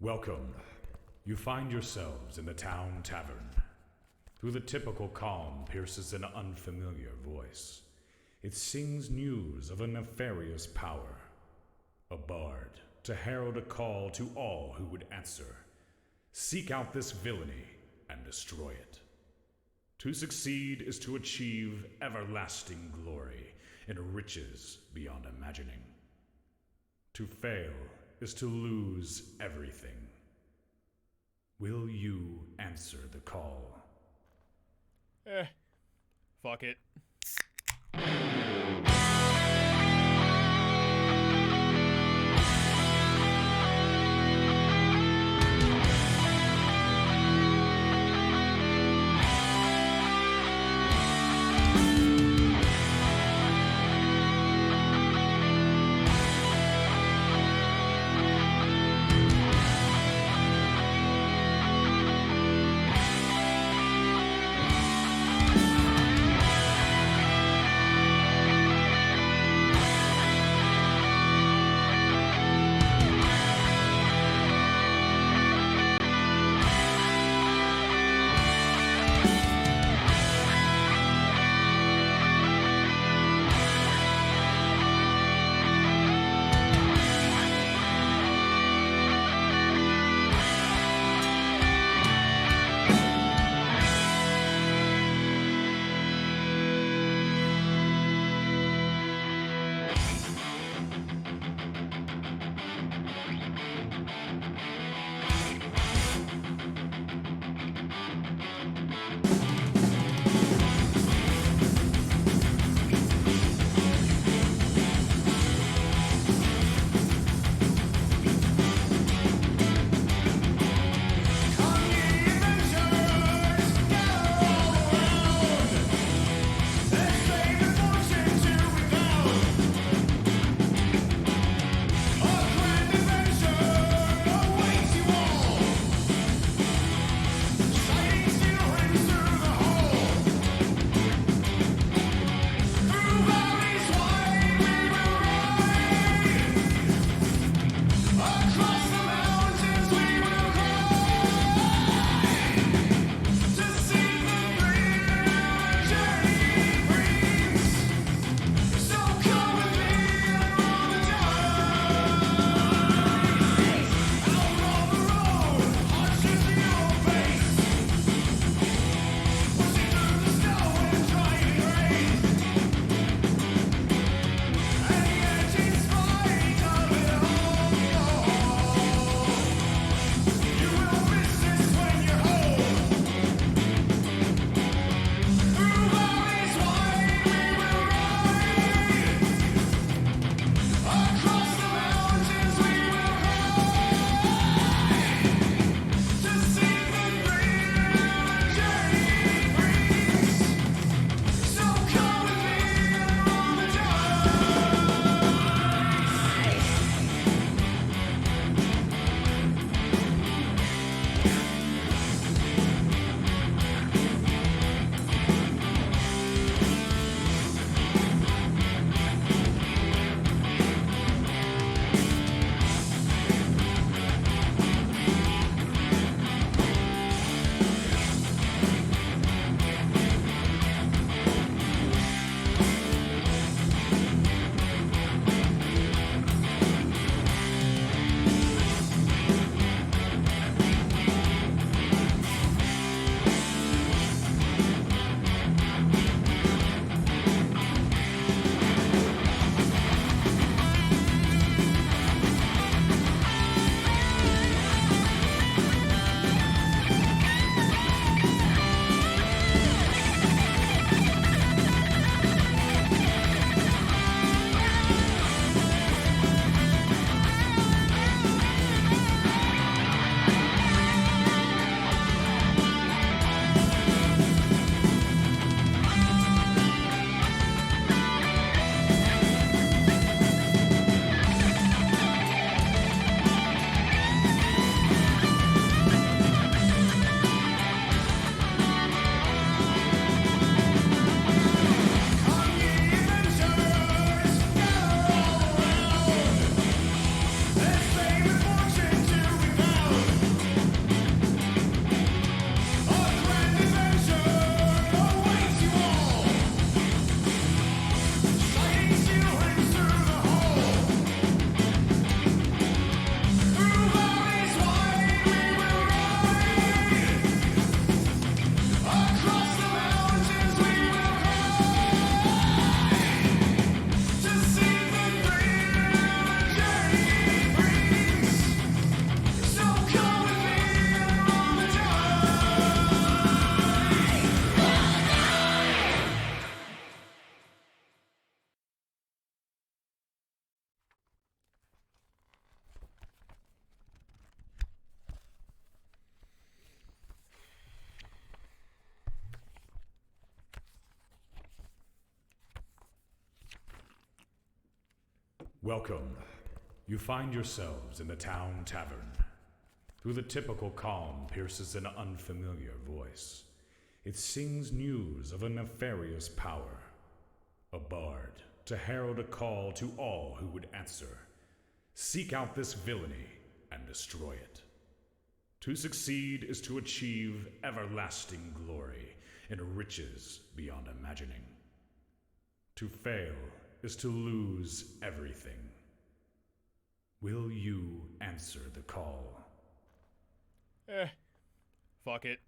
Welcome. You find yourselves in the town tavern. Through the typical calm pierces an unfamiliar voice. It sings news of a nefarious power. A bard to herald a call to all who would answer. Seek out this villainy and destroy it. To succeed is to achieve everlasting glory and riches beyond imagining. To fail is to lose everything. Will you answer the call? Fuck it. Through Welcome. You find yourselves in the town tavern. Through the typical calm pierces an unfamiliar voice. It sings news of a nefarious power. A bard to herald a call to all who would answer. Seek out this villainy and destroy it. To succeed is to achieve everlasting glory and riches beyond imagining. To fail is to lose everything. Will you answer the call? Fuck it.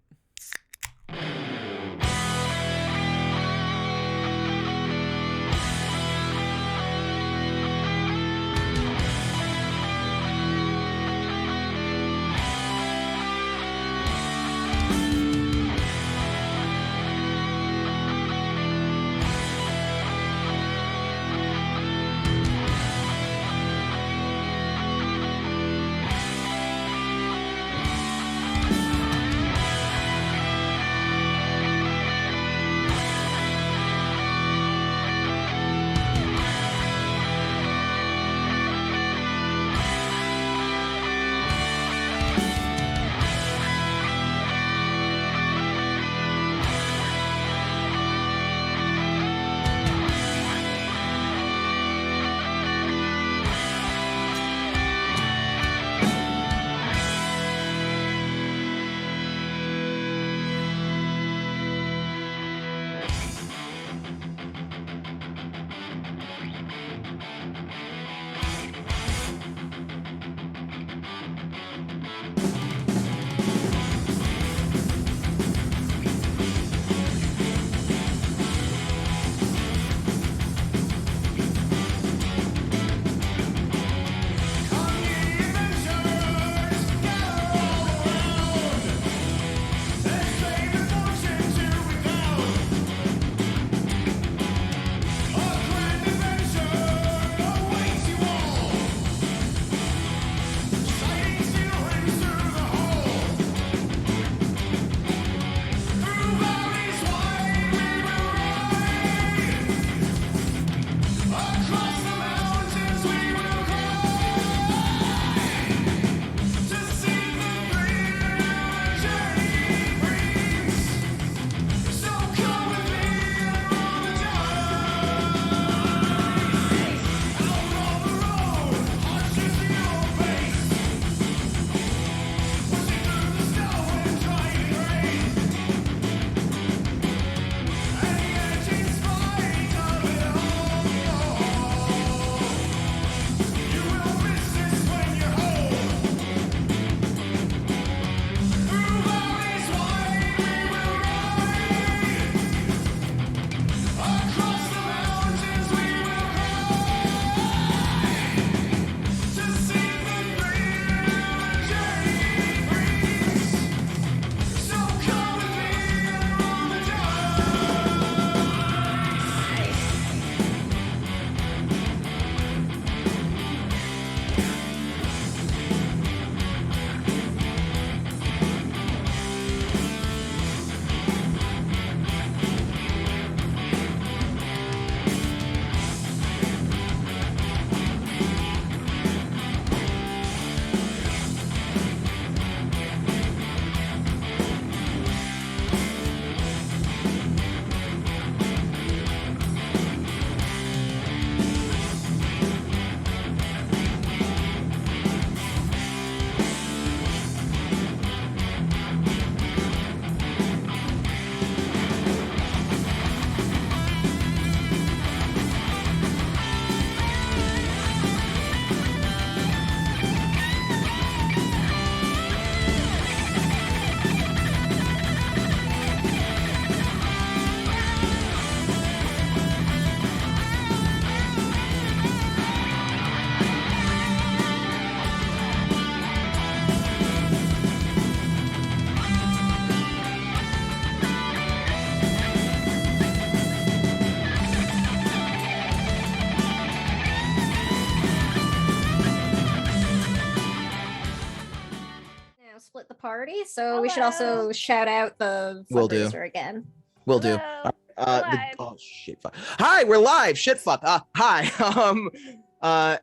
party, so we should also shout out the Will do. fundraiser again. Will do. Hello. We're live. Oh shit! Fuck. Hi, we're live. Shit, fuck. Hi.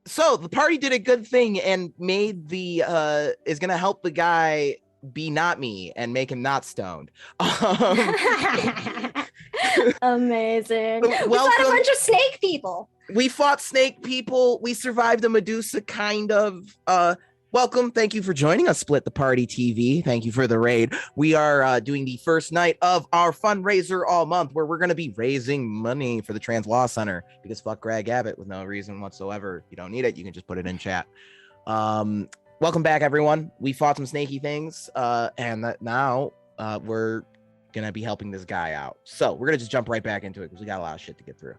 So the party did a good thing and made is gonna help the guy be not me and make him not stoned. Amazing. We fought a Welcome. bunch of snake people. We fought snake people. We survived a Medusa, kind of. Welcome. Thank you for joining us, Split the Party TV. Thank you for the raid. We are doing the first night of our fundraiser all month, where we're going to be raising money for the Trans Law Center, because fuck Greg Abbott with no reason whatsoever. You don't need it. You can just put it in chat. Welcome back, everyone. We fought some snaky things, and now we're going to be helping this guy out. So we're going to just jump right back into it, because we got a lot of shit to get through.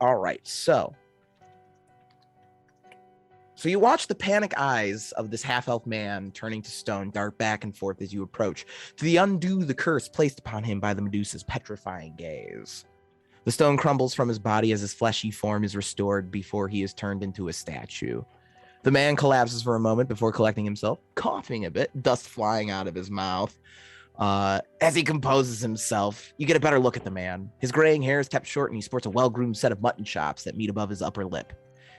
All right, so you watch the panic eyes of this half-elf man turning to stone dart back and forth as you approach, to undo the curse placed upon him by the Medusa's petrifying gaze. The stone crumbles from his body as his fleshy form is restored before he is turned into a statue. The man collapses for a moment before collecting himself, coughing a bit, dust flying out of his mouth. As he composes himself, you get a better look at the man. His graying hair is kept short, and he sports a well-groomed set of mutton chops that meet above his upper lip.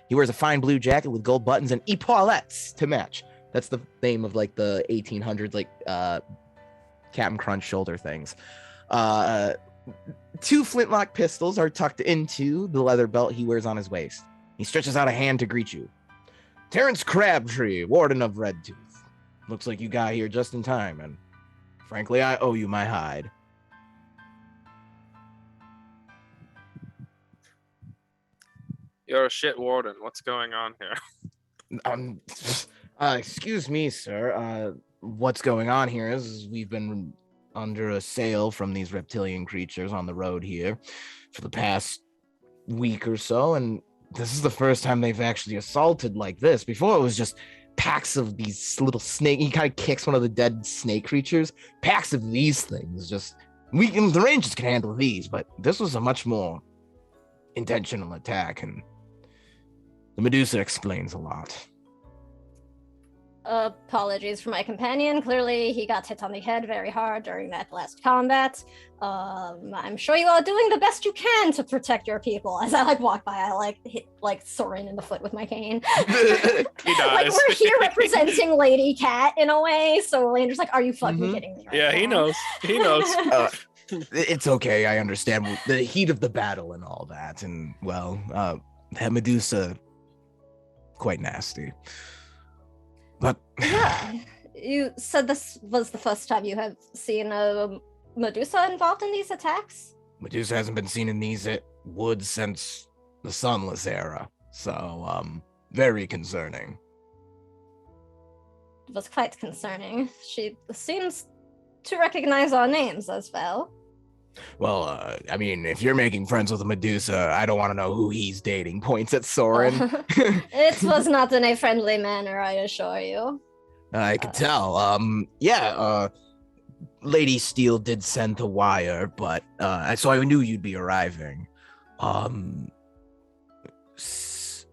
He wears a fine blue jacket with gold buttons and epaulettes to match. That's the name of like the 1800s, like Captain Crunch shoulder things. 2 flintlock pistols are tucked into the leather belt he wears on his waist. He stretches out a hand to greet you. Terrence Crabtree, Warden of Redtooth. Looks like you got here just in time, and frankly, I owe you my hide. You're a shit warden. What's going on here? Excuse me, sir. What's going on here is we've been under assail from these reptilian creatures on the road here for the past week or so, and this is the first time they've actually assaulted like this. Before it was just packs of these little snake. He kind of kicks one of the dead snake creatures. Packs of these things. Just the Rangers can handle these, but this was a much more intentional attack, and the Medusa explains a lot. Apologies for my companion. Clearly, he got hit on the head very hard during that last combat. I'm sure you are doing the best you can to protect your people. As I walk by, I hit Soren in the foot with my cane. He dies. We're here representing Lady Cat in a way. So Lander's "Are you fucking kidding me?" Right Yeah, now? he knows. He knows. It's okay. I understand the heat of the battle and all that, and that Medusa, quite nasty. But yeah, you said this was the first time you have seen a Medusa involved in these attacks? Medusa hasn't been seen in these woods since the Sunless era, so very concerning. It was quite concerning. She seems to recognize our names as well. Well, I mean, if you're making friends with a Medusa, I don't want to know who he's dating. Points at Soren. It was not in a friendly manner, I assure you. I could tell. Lady Steele did send the wire, but so I knew you'd be arriving. This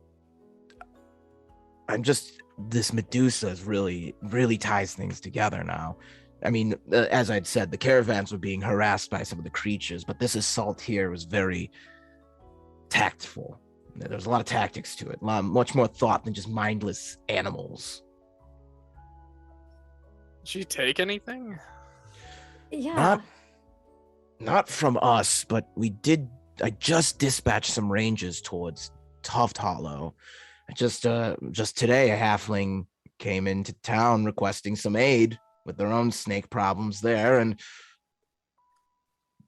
Medusa really ties things together now. I mean, as I'd said, the caravans were being harassed by some of the creatures, but this assault here was very tactful. There's a lot of tactics to it, much more thought than just mindless animals. Did she take anything? Yeah. Not from us, but I just dispatched some rangers towards Tuft Hollow. Just today, a halfling came into town requesting some aid with their own snake problems there, and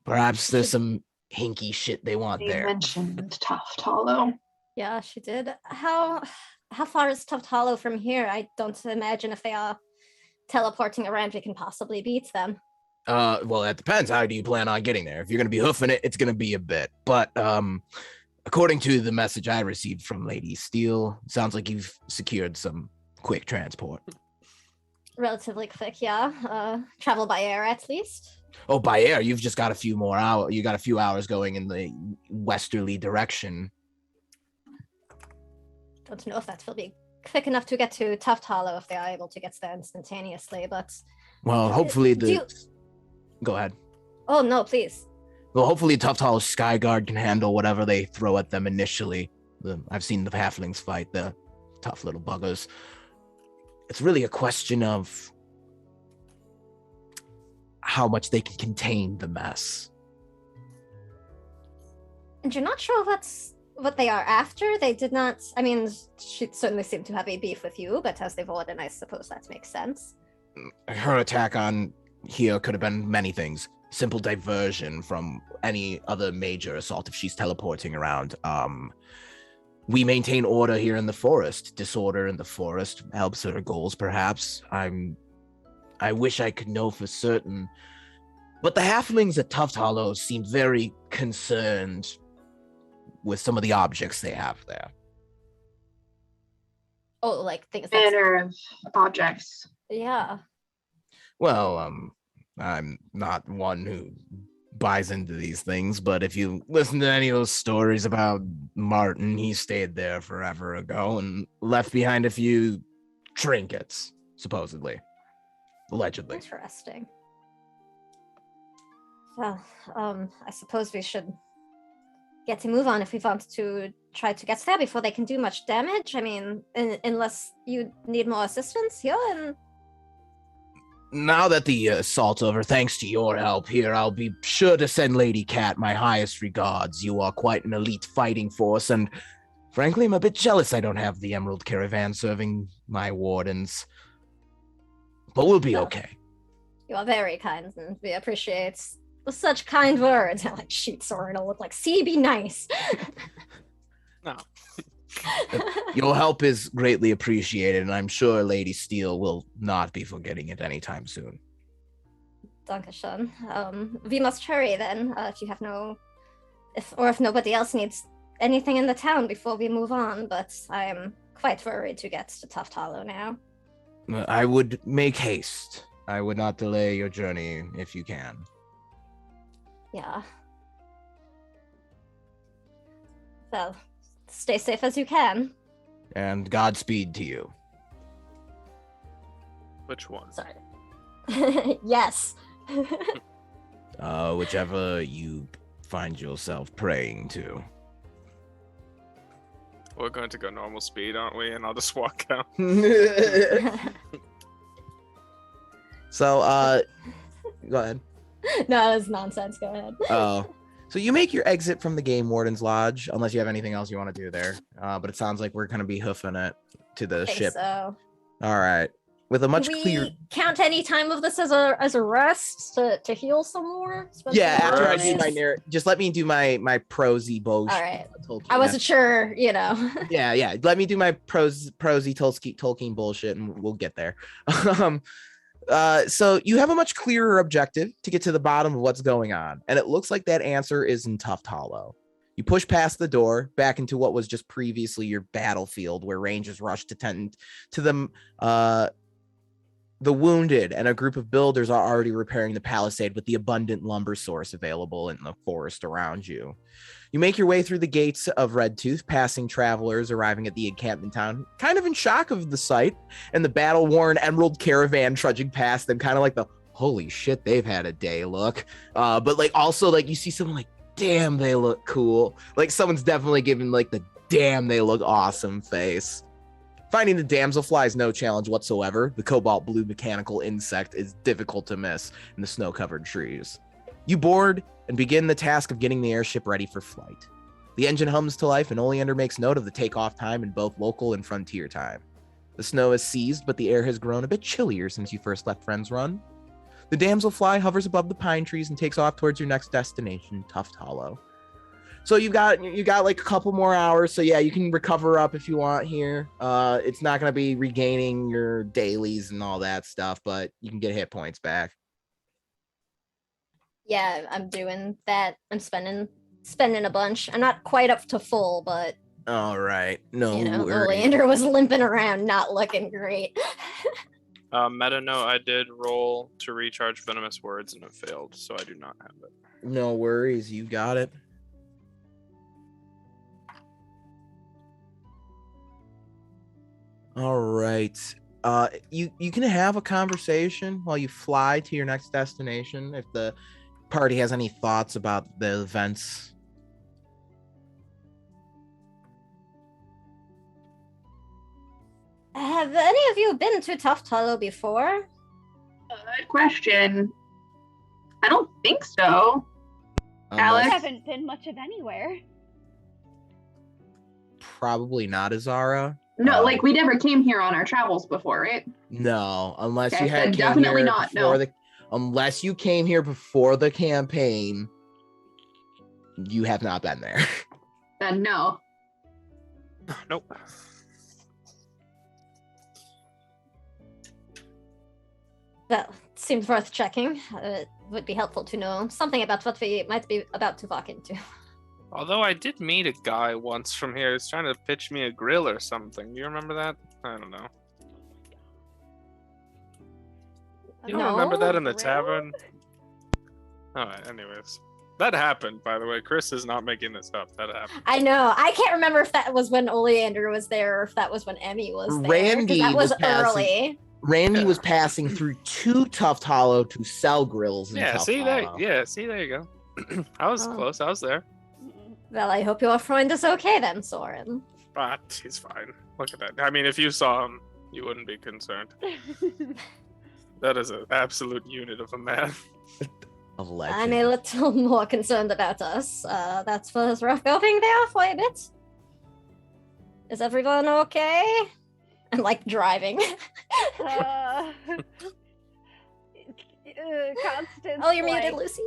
perhaps there's some hinky shit they want there. You mentioned Tuft Hollow. Yeah, she did. How far is Tuft Hollow from here? I don't imagine if they are teleporting around we can possibly beat them. Well, that depends. How do you plan on getting there? If you're going to be hoofing it, it's going to be a bit. But according to the message I received from Lady Steele, it sounds like you've secured some quick transport. Relatively quick, yeah. Travel by air at least. Oh, by air, you've just got a few more hours. You got a few hours going in the westerly direction. Don't know if that will be quick enough to get to Tuft Hollow if they are able to get there instantaneously, but... Well, hopefully Go ahead. Oh, no, please. Well, hopefully Tuft Hollow Skyguard can handle whatever they throw at them initially. I've seen the halflings fight, the tough little buggers. It's really a question of how much they can contain the mess. And you're not sure what they are after? They did not... I mean, she certainly seemed to have a beef with you, but as they've ordered, I suppose that makes sense. Her attack on here could have been many things. Simple diversion from any other major assault if she's teleporting around. We maintain order here in the forest. Disorder in the forest helps her goals, perhaps. I wish I could know for certain. But the halflings at Tuft Hollow seem very concerned with some of the objects they have there. Oh, like things Manner of objects. Yeah. Well, I'm not one who buys into these things, but if you listen to any of those stories about Martin, he stayed there forever ago and left behind a few trinkets, supposedly. Allegedly. Interesting. Well, I suppose we should get to move on if we want to try to get there before they can do much damage. I mean, unless you need more assistance here. And now that the assault's over, thanks to your help here, I'll be sure to send Lady Cat my highest regards. You are quite an elite fighting force, and frankly, I'm a bit jealous I don't have the Emerald Caravan serving my wardens. But we'll be okay. You are very kind, and we appreciate such kind words. I like shoot Soren to look like, see, be nice. No. Your help is greatly appreciated, and I'm sure Lady Steele will not be forgetting it anytime soon. Dankeschön. We must hurry then, if nobody else needs anything in the town before we move on, but I am quite worried to get to Tuft Hollow now. I would make haste. I would not delay your journey if you can. Yeah. Well, stay safe as you can. And Godspeed to you. Which one? Sorry. Yes. Whichever you find yourself praying to. We're going to go normal speed, aren't we? And I'll just walk out. So, go ahead. No, it's nonsense. Go ahead. Oh. So you make your exit from the Game Warden's Lodge, unless you have anything else you want to do there. But it sounds like we're going to be hoofing it to the ship. So. All right. With a much clearer... count any time of this as a rest to heal some more? Yeah, after I do my narrative, just let me do my prosy bullshit. All right. I wasn't sure, Yeah. Let me do my prosy Tolkien bullshit, and we'll get there. So you have a much clearer objective to get to the bottom of what's going on, and it looks like that answer is in Tuft Hollow. You push past the door back into what was just previously your battlefield, where rangers rush to tend to them. The wounded and a group of builders are already repairing the palisade with the abundant lumber source available in the forest around you. You make your way through the gates of Redtooth, passing travelers arriving at the encampment town, kind of in shock of the sight, and the battle-worn Emerald Caravan trudging past them, kind of like the holy shit, they've had a day look. But like also like you see someone like, damn, they look cool. Like someone's definitely giving like the damn, they look awesome face. Finding the damselfly is no challenge whatsoever. The cobalt blue mechanical insect is difficult to miss in the snow-covered trees. You board and begin the task of getting the airship ready for flight. The engine hums to life, and Oleander makes note of the takeoff time in both local and frontier time. The snow has ceased, but the air has grown a bit chillier since you first left Friends Run. The damselfly hovers above the pine trees and takes off towards your next destination, Tuft Hollow. So you got like a couple more hours. So yeah, you can recover up if you want here. It's not gonna be regaining your dailies and all that stuff, but you can get hit points back. Yeah, I'm doing that. I'm spending a bunch. I'm not quite up to full, but all right. No, Oleander was limping around, not looking great. Meta note: I did roll to recharge venomous words and it failed, so I do not have it. No worries, you got it. All right. You can have a conversation while you fly to your next destination if the party has any thoughts about the events. have any of you been to Tough Hollow before? Good question. I don't think so. Alex? I haven't been much of anywhere. Probably not, Azara. No, like we never came here on our travels before, right? No, unless Okay, you had then came definitely here not, before no. unless you came here before the campaign, you have not been there. Then no. Nope. Well, it seems worth checking. It would be helpful to know something about what we might be about to walk into. Although I did meet a guy once from here who's trying to pitch me a grill or something. Do you remember that? I don't know. You don't remember that in the tavern? Alright, anyways. That happened, by the way. Chris is not making this up. That happened. I know. I can't remember if that was when Oleander was there or if that was when Emmy was there. 'Cause Randy that was was passing- early. Randy Yeah. was passing through 2 Tuft Hollow to sell grills in Yeah, Tuft see Hollow. there. Yeah, see there you go. I was Oh. close. I was there. Well, I hope your friend is okay then, Soren. But he's fine. Look at that. I mean, if you saw him, you wouldn't be concerned. That is an absolute unit of a man. A legend. I'm a little more concerned about us. That was rough going there for a bit. Is everyone okay? I'm like driving. Constance. Oh, you're like, muted, Lucy.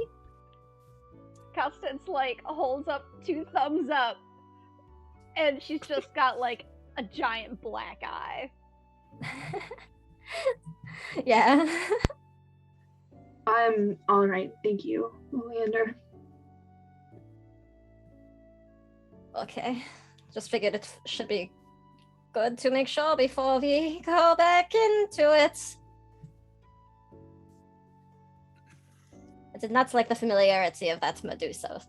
Constance like holds up 2 thumbs up, and she's just got like a giant black eye. Yeah. I'm all right, thank you, Oleander. Okay. Just figured it should be good to make sure before we go back into it. I did not like the familiarity of that Medusa.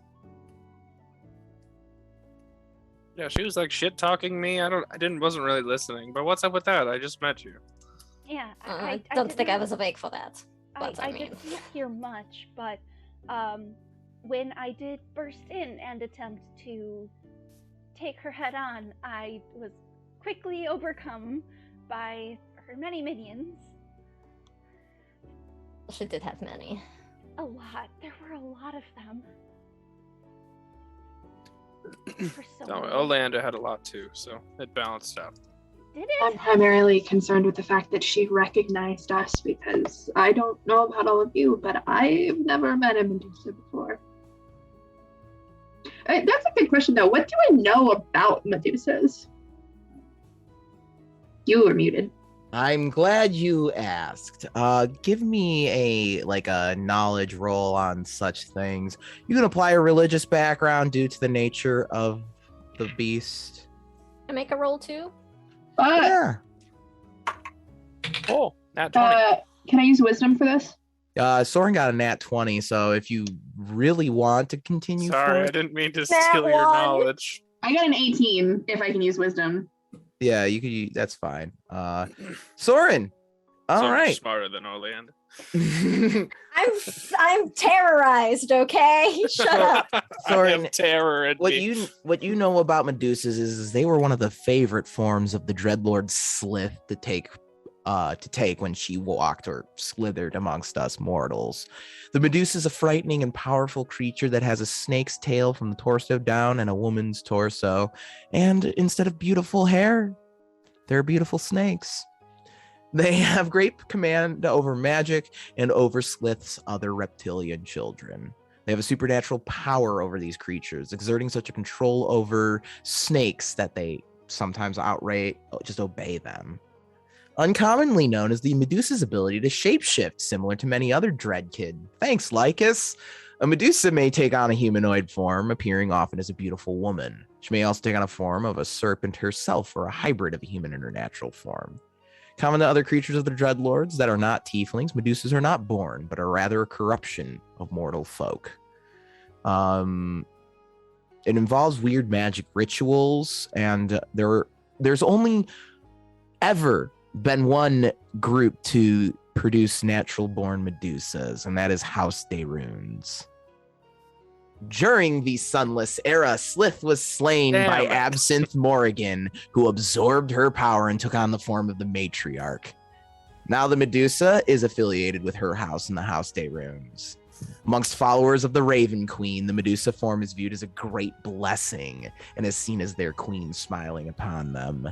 Yeah, she was like shit talking me. Wasn't really listening. But what's up with that? I just met you. Yeah, I don't think I was awake for that. But I I mean- didn't hear much, but when I did burst in and attempt to take her head on, I was quickly overcome by her many minions. She did have many. A lot. There were a lot of them. For so Oh, many. Olander had a lot too, so it balanced out. Did I'm it? primarily concerned with the fact that she recognized us because I don't know about all of you, but I've never met a Medusa before. That's a good question, though. What do I know about Medusas? You were muted. I'm glad you asked. Give me a knowledge roll on such things. You can apply a religious background due to the nature of the beast. I make a roll too. Yeah. Oh, nat 20. Can I use wisdom for this? Soren got a nat 20, so if you really want to continue Sorry, I forward, didn't mean to Nat steal your 1. knowledge. I got an 18 if I can use wisdom. yeah, you could. That's fine. Soren. All So much right. smarter than Olander. I'm terrorized, okay? Shut up. I Soren, have terror in me. what you know about Medusas is they were one of the favorite forms of the Dreadlord Slith to take when she walked or slithered amongst us mortals. The Medusa is a frightening and powerful creature that has a snake's tail from the torso down and a woman's torso, and instead of beautiful hair, they're beautiful snakes. They have great command over magic and over Slith's other reptilian children. They have a supernatural power over these creatures, exerting such a control over snakes that they sometimes outright just obey them. Uncommonly known as the Medusa's ability to shapeshift, similar to many other Dreadkid. Thanks, Lycus. A Medusa may take on a humanoid form, appearing often as a beautiful woman. She may also take on a form of a serpent herself or a hybrid of a human and her natural form. Common to other creatures of the Dreadlords that are not tieflings, Medusas are not born, but are rather a corruption of mortal folk. It involves weird magic rituals, and there's only ever been one group to produce natural-born Medusas, and that is House de Runes. During the sunless era, Slith was slain Damn by it. Absinthe Morrigan, who absorbed her power and took on the form of the matriarch. Now the Medusa is affiliated with her house in the House des Runes. Amongst followers of the Raven Queen, the Medusa form is viewed as a great blessing and is seen as their queen smiling upon them.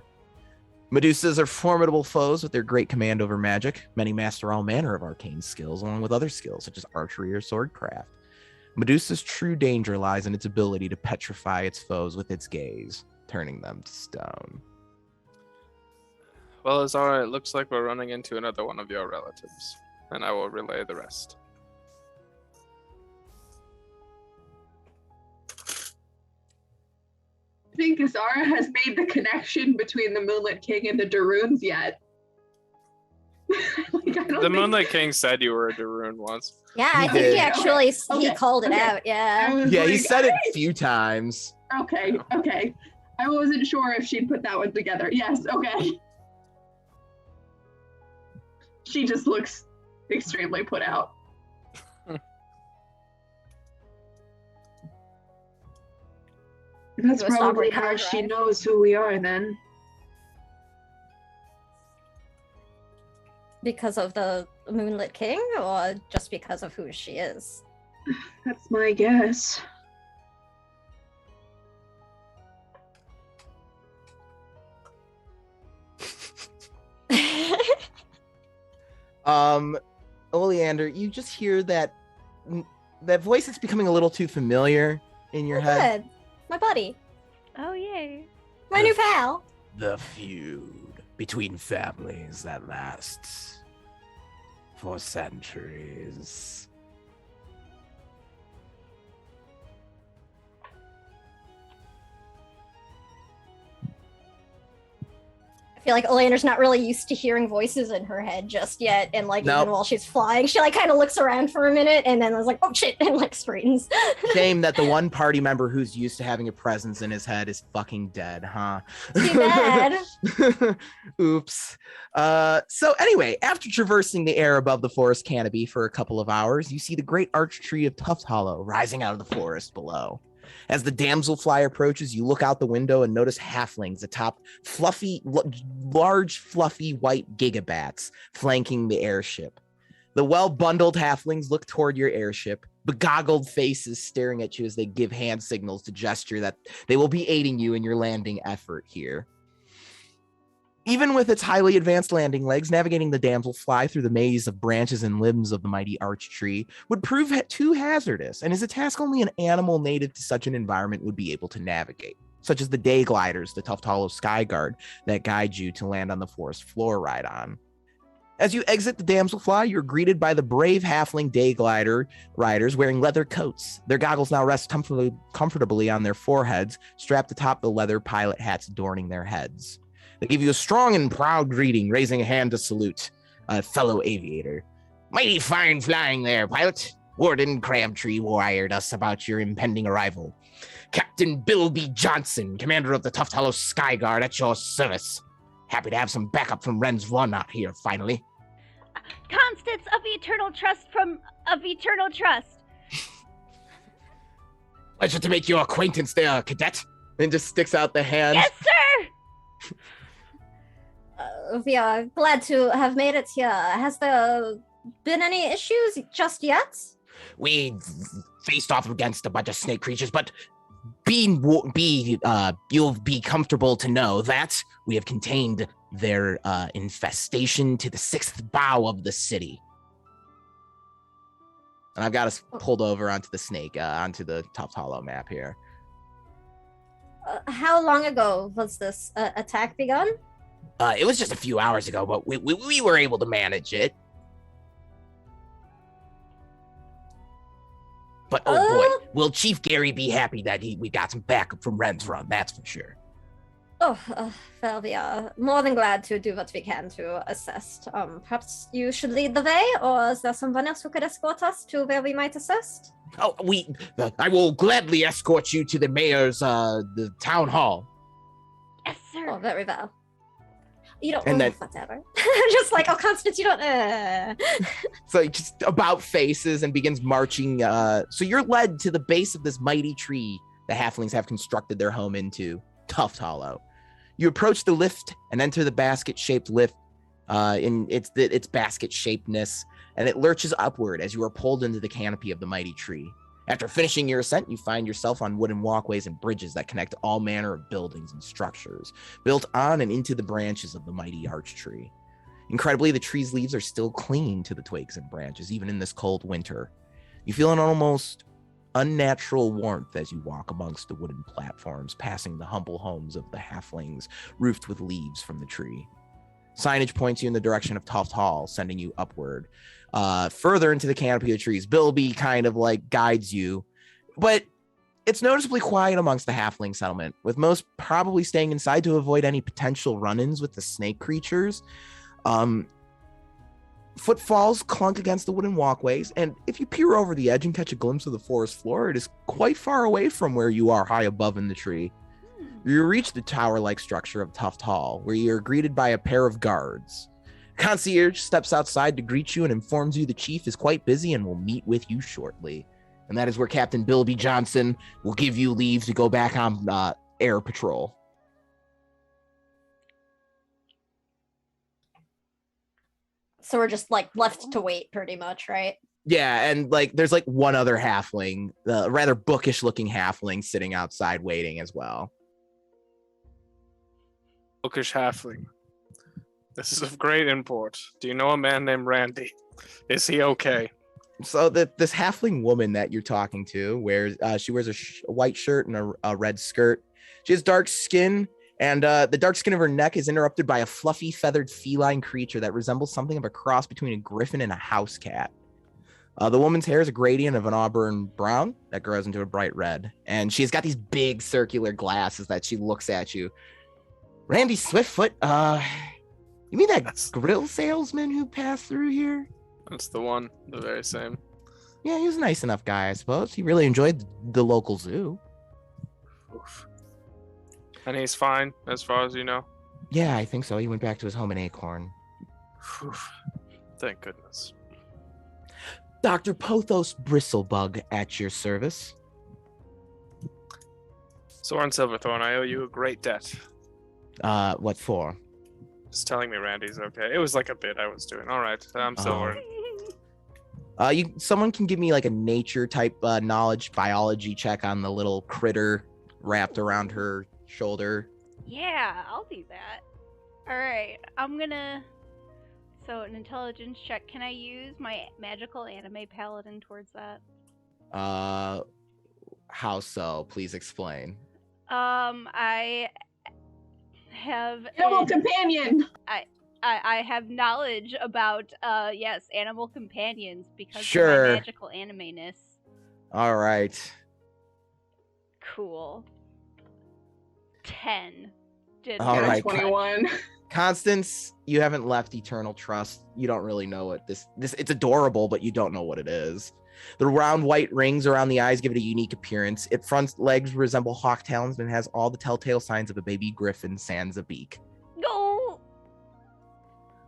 Medusas are formidable foes with their great command over magic. Many master all manner of arcane skills, along with other skills such as archery or swordcraft. Medusa's true danger lies in its ability to petrify its foes with its gaze, turning them to stone. Well, Azara, it looks like we're running into another one of your relatives, and I will relay the rest. I think Azara has made the connection between the Moonlit King and the Darunes yet. Like, I don't The Moonlight King said you were a Darun once. Yeah, He I think did. he actually he Okay, called it okay. out. Yeah. Yeah, he like, said it a few times. Okay. I wasn't sure if she'd put that one together. Yes, okay. She just looks extremely put out. That's It was probably awkward, how she right? knows who we are then. Because of the Moonlit King, or just because of who she is? That's my guess. Oleander, you just hear that voice that's becoming a little too familiar in your head. Good. My buddy. Oh, yay. My new pal. The feud between families that lasts for centuries. I feel like Oleander's not really used to hearing voices in her head just yet, and like Nope. even while she's flying, she like kind of looks around for a minute and then was like, "Oh shit!" and like screams. Shame that the one party member who's used to having a presence in his head is fucking dead, huh? Too bad. Oops. So anyway, after traversing the air above the forest canopy for a couple of hours, you see the great arch tree of Tuft Hollow rising out of the forest below. As the damselfly approaches, you look out the window and notice halflings atop large, fluffy white gigabats flanking the airship. The well-bundled halflings look toward your airship, begoggled faces staring at you as they give hand signals to gesture that they will be aiding you in your landing effort here. Even with its highly advanced landing legs, navigating the damselfly through the maze of branches and limbs of the mighty arch tree would prove too hazardous, and is a task only an animal native to such an environment would be able to navigate, such as the day gliders, the Tuft Hollow Skyguard, that guide you to land on the forest floor ride on. As you exit the damselfly, you're greeted by the brave halfling day glider riders wearing leather coats. Their goggles now rest comfortably on their foreheads, strapped atop the leather pilot hats adorning their heads. They give you a strong and proud greeting, raising a hand to salute a fellow aviator. Mighty fine flying there, pilot. Warden Crabtree wired us about your impending arrival. Captain Bill B. Johnson, commander of the Tuft Hollow Skyguard, at your service. Happy to have some backup from Ren's Run out here, finally. Constance of Eternal Trust of Eternal Trust. Pleasure to make your acquaintance there, cadet. And just sticks out the hand. Yes, sir! We are glad to have made it here. Has there been any issues just yet? We faced off against a bunch of snake creatures, but you'll be comfortable to know that we have contained their infestation to the 6th bow of the city. And I've got us pulled over onto the snake, onto the Tuft Hollow map here. How long ago was this attack begun? It was just a few hours ago, but we were able to manage it. But oh boy, will Chief Gary be happy that we got some backup from Ren's Run, that's for sure. Well, we are more than glad to do what we can to assist. Perhaps you should lead the way, or is there someone else who could escort us to where we might assist? Oh, I will gladly escort you to the mayor's, the town hall. Yes, sir. Oh, very well. You don't. And then, whatever. Just like, oh, Constance, you don't. so he just about faces and begins marching. So you're led to the base of this mighty tree the halflings have constructed their home into, Tuft Hollow. You approach the lift and enter the basket-shaped lift in its basket-shapedness, and it lurches upward as you are pulled into the canopy of the mighty tree. After finishing your ascent, you find yourself on wooden walkways and bridges that connect all manner of buildings and structures, built on and into the branches of the mighty arch tree. Incredibly, the tree's leaves are still clinging to the twigs and branches, even in this cold winter. You feel an almost unnatural warmth as you walk amongst the wooden platforms, passing the humble homes of the halflings, roofed with leaves from the tree. Signage points you in the direction of Tuft Hall, sending you upward, further into the canopy of trees. Bilby kind of like guides you, but it's noticeably quiet amongst the halfling settlement, with most probably staying inside to avoid any potential run-ins with the snake creatures. Footfalls clunk against the wooden walkways, and if you peer over the edge and catch a glimpse of the forest floor, it is quite far away from where you are high above in the tree. You reach the tower-like structure of Tuft Hall, where you are greeted by a pair of guards. Concierge steps outside to greet you and informs you the chief is quite busy and will meet with you shortly. And that is where Captain Bilby Johnson will give you leave to go back on air patrol. So we're just like left to wait, pretty much, right? Yeah, and like there's like one other halfling, rather bookish-looking halfling, sitting outside waiting as well. Bookish halfling. This is of great import. Do you know a man named Randy? Is he okay? So this halfling woman that you're talking to wears she wears a white shirt and a red skirt. She has dark skin, and the dark skin of her neck is interrupted by a fluffy feathered feline creature that resembles something of a cross between a griffin and a house cat. The woman's hair is a gradient of an auburn brown that grows into a bright red, and she's got these big circular glasses that she looks at you. Randy Swiftfoot, you mean that grill salesman who passed through here? That's the one, the very same. Yeah, he was a nice enough guy, I suppose. He really enjoyed the local zoo. Oof. And he's fine, as far as you know? Yeah, I think so. He went back to his home in Acorn. Oof. Thank goodness. Dr. Pothos Bristlebug at your service. Soren Silverthorn, I owe you a great debt. What for? Just telling me Randy's okay. It was like a bit I was doing. All right, I'm Silver. Someone can give me like a nature type knowledge biology check on the little critter wrapped around her shoulder. Yeah, I'll do that. Alright, I'm gonna... So, an intelligence check. Can I use my magical anime paladin towards that? How so? Please explain. I have... Animal companion! I have knowledge about, yes, animal companions because of my magical anime-ness. All right. Cool. 10. All right. 21. Constance, you haven't left Eternal Trust. You don't really know what this it's adorable, but you don't know what it is. The round white rings around the eyes give it a unique appearance. Its front legs resemble hawk talons and has all the telltale signs of a baby griffin sans a beak. Go!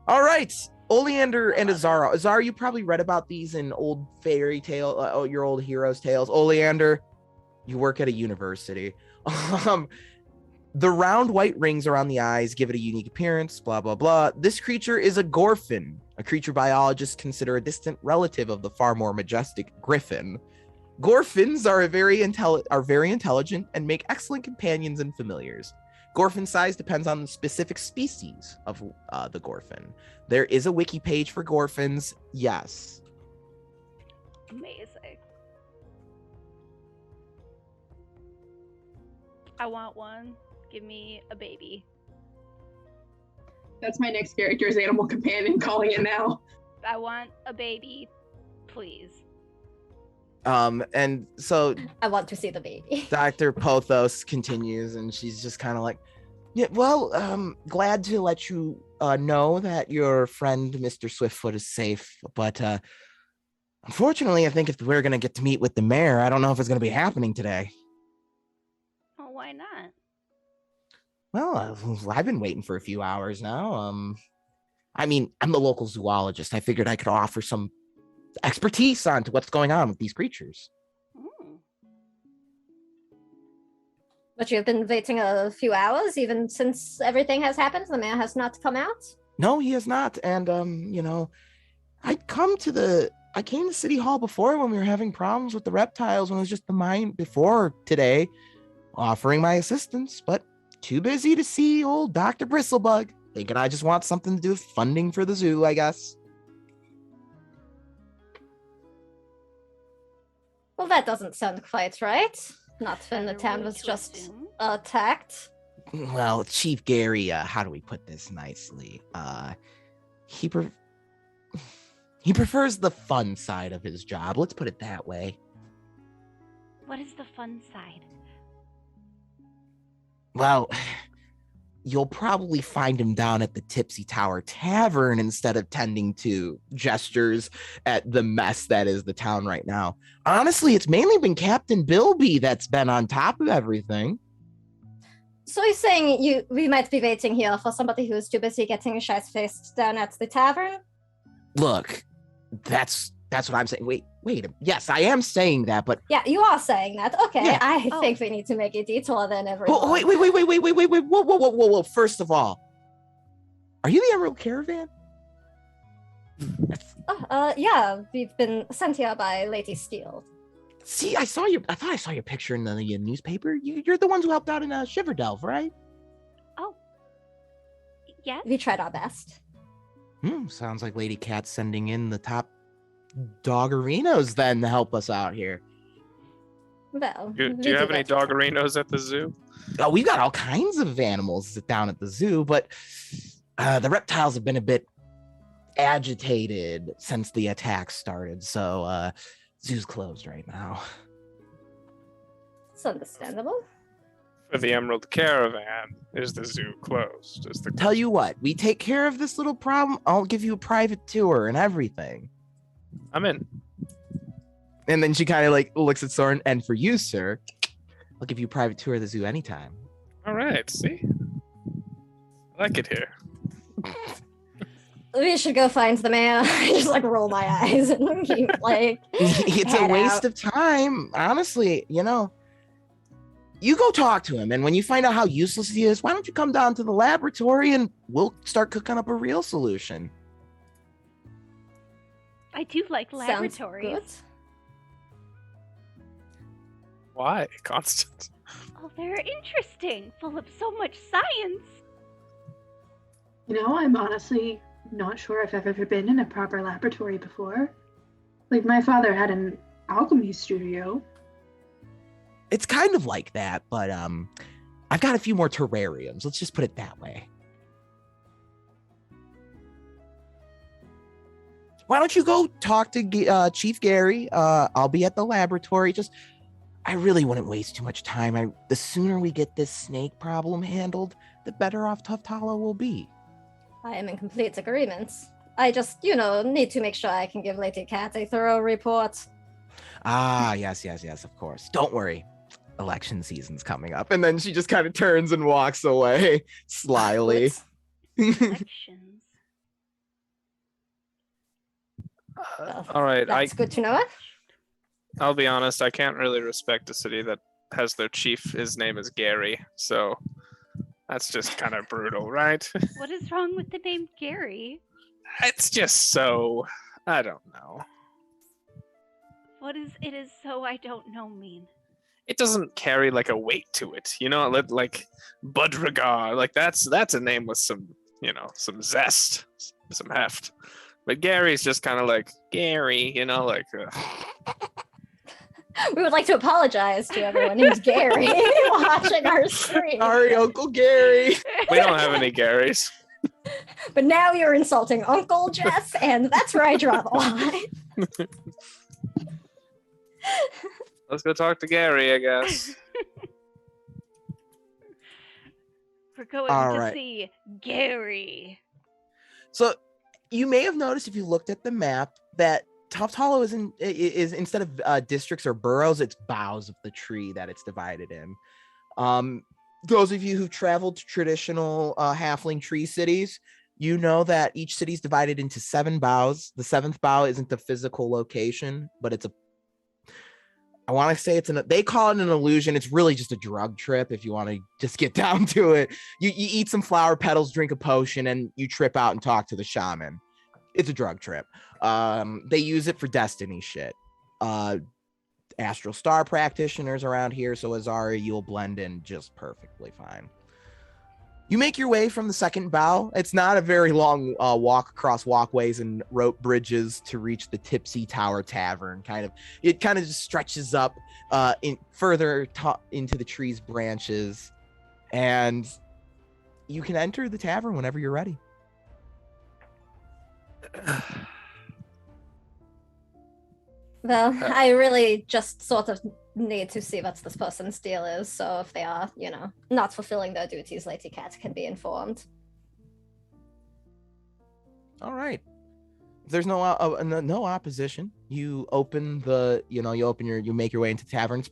All right. Oleander and Azara. Azara, you probably read about these in old fairy tale, your old heroes' tales. Oleander, you work at a university. The round white rings around the eyes give it a unique appearance, blah, blah, blah. This creature is a gorfin, a creature biologists consider a distant relative of the far more majestic griffin. Gorfins are very intelligent and make excellent companions and familiars. Gorfin size depends on the specific species of the gorfin. There is a wiki page for gorfins, yes. Amazing. I want one. Give me a baby. That's my next character's animal companion, calling it now. I want a baby, please. And so I want to see the baby. Dr. Pothos continues, and she's just kind of like, yeah, well, glad to let you know that your friend, Mr. Swiftfoot, is safe. But unfortunately, I think if we're going to get to meet with the mayor, I don't know if it's going to be happening today. Oh, why not? Well, I've been waiting for a few hours now. I mean, I'm the local zoologist. I figured I could offer some expertise onto what's going on with these creatures. Hmm. But you've been waiting a few hours, even since everything has happened. The mayor has not come out. No, he has not. And I came to City Hall before when we were having problems with the reptiles when it was just the mine before today, offering my assistance, but too busy to see old Dr. Bristlebug. Thinking I just want something to do with funding for the zoo, I guess. Well, that doesn't sound quite right. Not when the town was just attacked. Well, Chief Gary, how do we put this nicely? He prefers the fun side of his job. Let's put it that way. What is the fun side? Well, you'll probably find him down at the Tipsy Tower Tavern instead of tending to gestures at the mess that is the town right now. Honestly, it's mainly been Captain Bilby that's been on top of everything. So you're saying we might be waiting here for somebody who's too busy getting shite-faced down at the tavern? Look, that's what I'm saying. Wait. Yes, I am saying that, but yeah, you are saying that. Okay, yeah. I think we need to make a detour then, everyone. Oh, wait. Whoa. First of all, are you the Emerald Caravan? Yeah, we've been sent here by Lady Steele. See, I thought I saw your picture in the newspaper. You're the ones who helped out in Shiverdelve, right? Oh. Yes? We tried our best. Sounds like Lady Cat's sending in the top doggerinos then to help us out here. Well, do you have any doggerinos at the zoo? Oh, we've got all kinds of animals down at the zoo, but the reptiles have been a bit agitated since the attack started, so zoo's closed right now. It's understandable. For the Emerald Caravan, is the zoo closed? Tell you what, we take care of this little problem. I'll give you a private tour and everything. I'm in. And then she kind of like looks at Soren, and for you, sir, I'll give you a private tour of the zoo anytime. All right, see? I like it here. We should go find the mayor. I just like roll my eyes and keep like it's a waste of time. Honestly, you go talk to him, and when you find out how useless he is, why don't you come down to the laboratory and we'll start cooking up a real solution. I do like laboratories. Why, Constance? Oh, they're interesting, full of so much science. I'm honestly not sure if I've ever been in a proper laboratory before. Like, my father had an alchemy studio. It's kind of like that, but I've got a few more terrariums. Let's just put it that way. Why don't you go talk to Chief Gary? I'll be at the laboratory. I really wouldn't waste too much time. The sooner we get this snake problem handled, the better off Tuft Hollow will be. I am in complete agreement. I just, need to make sure I can give Lady Cat a thorough report. Ah, yes, of course. Don't worry. Election season's coming up. And then she just kind of turns and walks away slyly. Elections. All right, That's good to know. I'll be honest, I can't really respect a city that has their chief, his name is Gary, so that's just kind of brutal, right? What is wrong with the name Gary? It's just so, I don't know. What is it is so I don't know mean? It doesn't carry like a weight to it, like Budregar, like that's a name with some, some zest, some heft. But Gary's just kind of like Gary, like. We would like to apologize to everyone who's Gary watching our stream. Sorry, Uncle Gary. We don't have any Garys. But now you're insulting Uncle Jess, and that's where I draw the line. Let's go talk to Gary, I guess. We're going to see Gary. So you may have noticed if you looked at the map that Tuft Hollow is instead of districts or boroughs, it's boughs of the tree that it's divided in. those of you who traveled to traditional halfling tree cities, you know that each city is divided into 7 bows. The 7th bow isn't the physical location, but I want to say they call it an illusion. It's really just a drug trip if you want to just get down to it. You eat some flower petals, drink a potion, and you trip out and talk to the shaman. It's a drug trip. They use it for destiny shit. Astral star practitioners around here, so Azari, you'll blend in just perfectly fine. You make your way from the 2nd bow. It's not a very long walk across walkways and rope bridges to reach the Tipsy Tower Tavern. It kind of just stretches up further into the tree's branches, and you can enter the tavern whenever you're ready. Well, I really just sort of need to see what this person's deal is, so if they are, not fulfilling their duties, Lady Cat can be informed. All right. If there's no opposition, you open you make your way into taverns.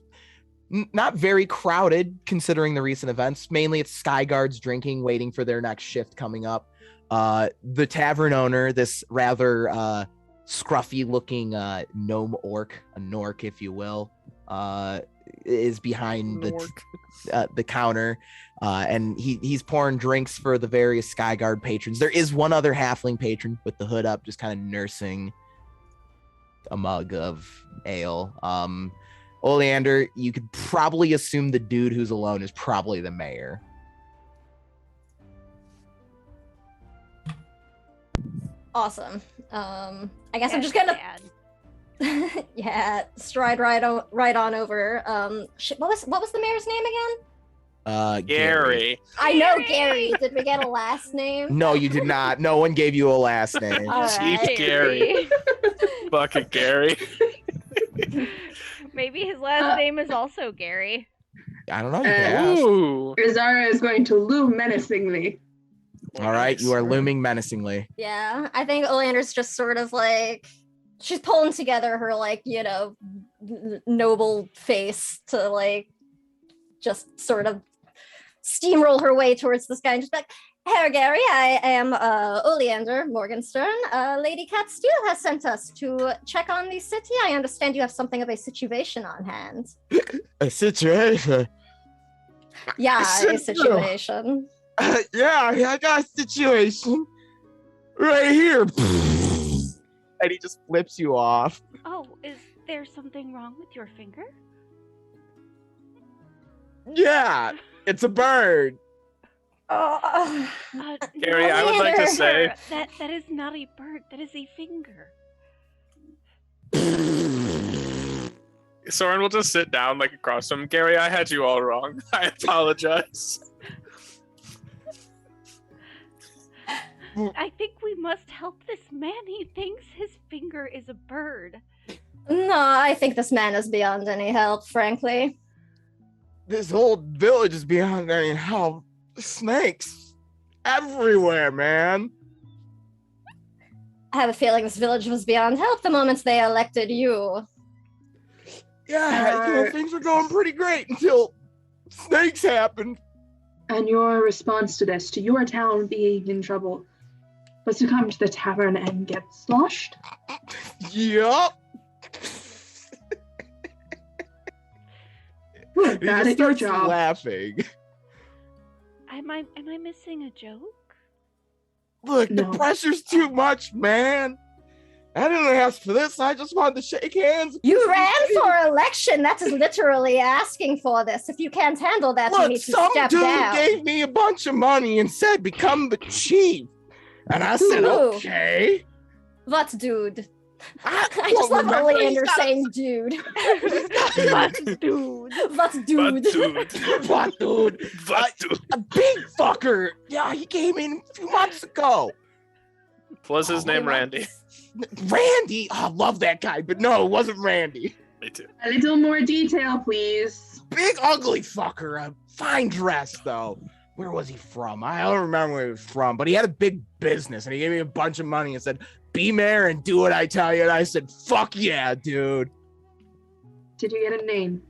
Not very crowded considering the recent events. Mainly it's sky guards drinking, waiting for their next shift coming up. The tavern owner, this rather scruffy looking gnome orc, a Nork if you will, is behind the counter, and he's pouring drinks for the various Skyguard patrons. There is one other halfling patron with the hood up, just kind of nursing a mug of ale. Oleander, you could probably assume the dude who's alone is probably the mayor. Awesome. I guess I'm just gonna stride right on over. What was the mayor's name again? Gary. I know Gary. Did we get a last name? No, you did not. No one gave you a last name. Chief Gary. Bucket Gary. Maybe his last name is also Gary. I don't know. You can ask. Ooh. Rizara is going to loom menacingly. All right, you are looming menacingly. Yeah, I think Oleander's just sort of like, she's pulling together her noble face to just sort of steamroll her way towards this guy and just be like, Herr Gary, I am Oleander Morgenstern. Lady Cat Steele has sent us to check on the city. I understand you have something of a situation on hand. A situation? Yeah, a situation. Yeah, I got a situation right here. And he just flips you off. Oh, is there something wrong with your finger? Yeah, it's a bird. Gary, I would like to say that is not a bird. That is a finger. Soren will just sit down across from him. Gary, I had you all wrong. I apologize. I think we must help this man. He thinks his finger is a bird. No, I think this man is beyond any help, frankly. This whole village is beyond any help. Snakes everywhere, man. I have a feeling this village was beyond help the moment they elected you. Yeah, things were going pretty great until snakes happened. And your response to this, to your town being in trouble, was to come to the tavern and get sloshed? Yup. You're bad at your job. Laughing. Am I missing a joke? Look, No. the pressure's too much, man. I didn't ask for this. I just wanted to shake hands. You ran for election. That is literally asking for this. If you can't handle that, you Look, need to some step dude down. gave me a bunch of money and said, become the chief. And I said, Ooh. okay. What dude? I I just love remember Oleander he's got a- saying dude. What dude? What dude? What dude? What dude? A big fucker. Yeah, he came in a few months ago. Was his name Randy? Randy? Oh, I love that guy, but no, it wasn't Randy. Me too. A little more detail, please. Big ugly fucker. A fine dress, though. Where was he from? I don't remember where he was from, but he had a big business and he gave me a bunch of money and said, be mayor and do what I tell you. And I said, fuck yeah, dude. Did you get a name?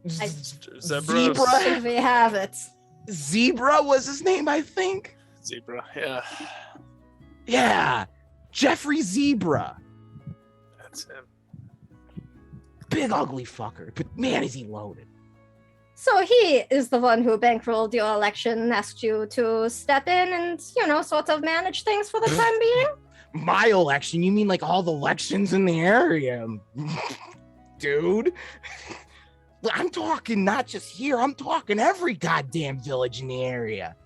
Zebra. Zebra. Should we have it? Zebra was his name, I think. Zebra, yeah. Yeah, Jeffrey Zebra. That's him. Big ugly fucker, but man, is he loaded. So he is the one who bankrolled your election and asked you to step in and, sort of manage things for the time being? My election? You mean like all the elections in the area? Dude. I'm talking not just here, I'm talking every goddamn village in the area.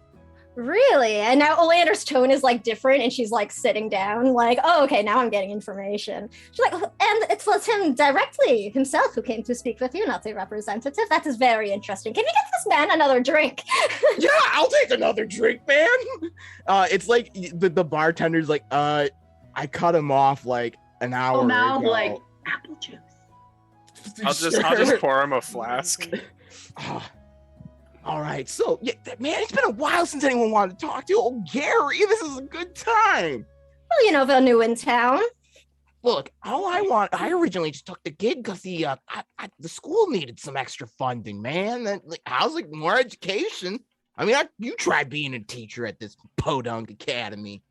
Really? And now Olander's tone is like different and she's like sitting down like, oh, okay, now I'm getting information. She's like, and it was him directly himself who came to speak with you, not the representative. That is very interesting. Can you get this man another drink? Yeah, I'll take another drink, man. It's like the bartender's like, I cut him off like an hour now ago. like apple juice. I'll just pour him a flask. All right, so yeah, man, it's been a while since anyone wanted to talk to you. Oh, Gary, this is a good time. Well, they're new in town. Look, I originally just took the gig because the school needed some extra funding, man. And I was like, more education. I mean, you tried being a teacher at this podunk academy.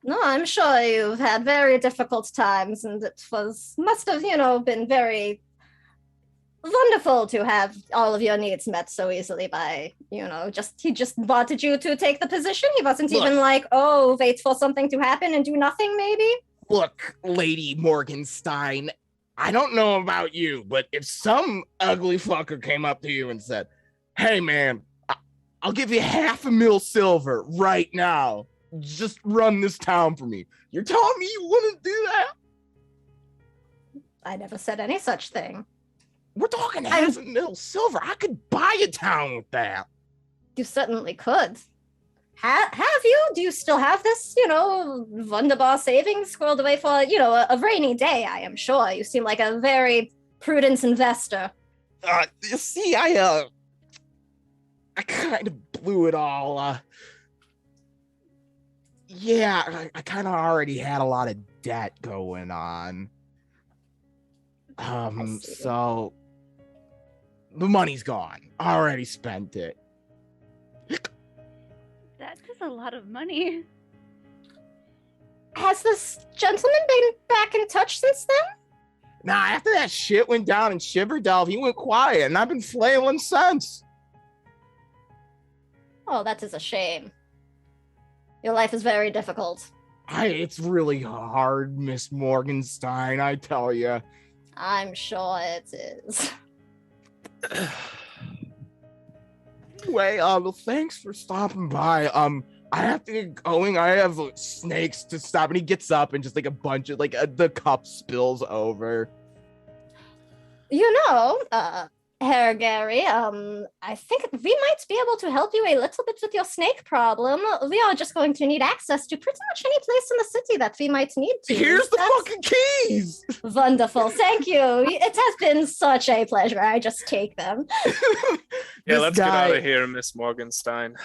No, I'm sure you've had very difficult times, and it must have, been very wonderful to have all of your needs met so easily by, he just wanted you to take the position. He wasn't even like, oh, wait for something to happen and do nothing, maybe. Look, Lady Morgenstein, I don't know about you, but if some ugly fucker came up to you and said, hey, man, I'll give you $500,000 silver right now. Just run this town for me. You're telling me you wouldn't do that? I never said any such thing. We're talking $500,000 silver. I could buy a town with that. You certainly could. Have you? Do you still have this, wunderbar savings squirreled away for, a rainy day, I am sure. You seem like a very prudent investor. You see, I kind of blew it all. I kind of already had a lot of debt going on. So the money's gone. I already spent it. That is a lot of money. Has this gentleman been back in touch since then? Nah, after that shit went down in Shiverdelve, he went quiet, and I've been flailing since. Oh, that is a shame. Your life is very difficult. It's really hard, Miss Morgenstein, I tell you. I'm sure it is. Anyway, well, thanks for stopping by. I have to get going. I have snakes to stop. And he gets up and just like a bunch of the cup spills over. Herr Gary, I think we might be able to help you a little bit with your snake problem. We are just going to need access to pretty much any place in the city that we might need to. Here's the fucking keys! Wonderful, thank you. It has been such a pleasure. I just take them. Yeah, let's get out of here, Miss Morgenstein.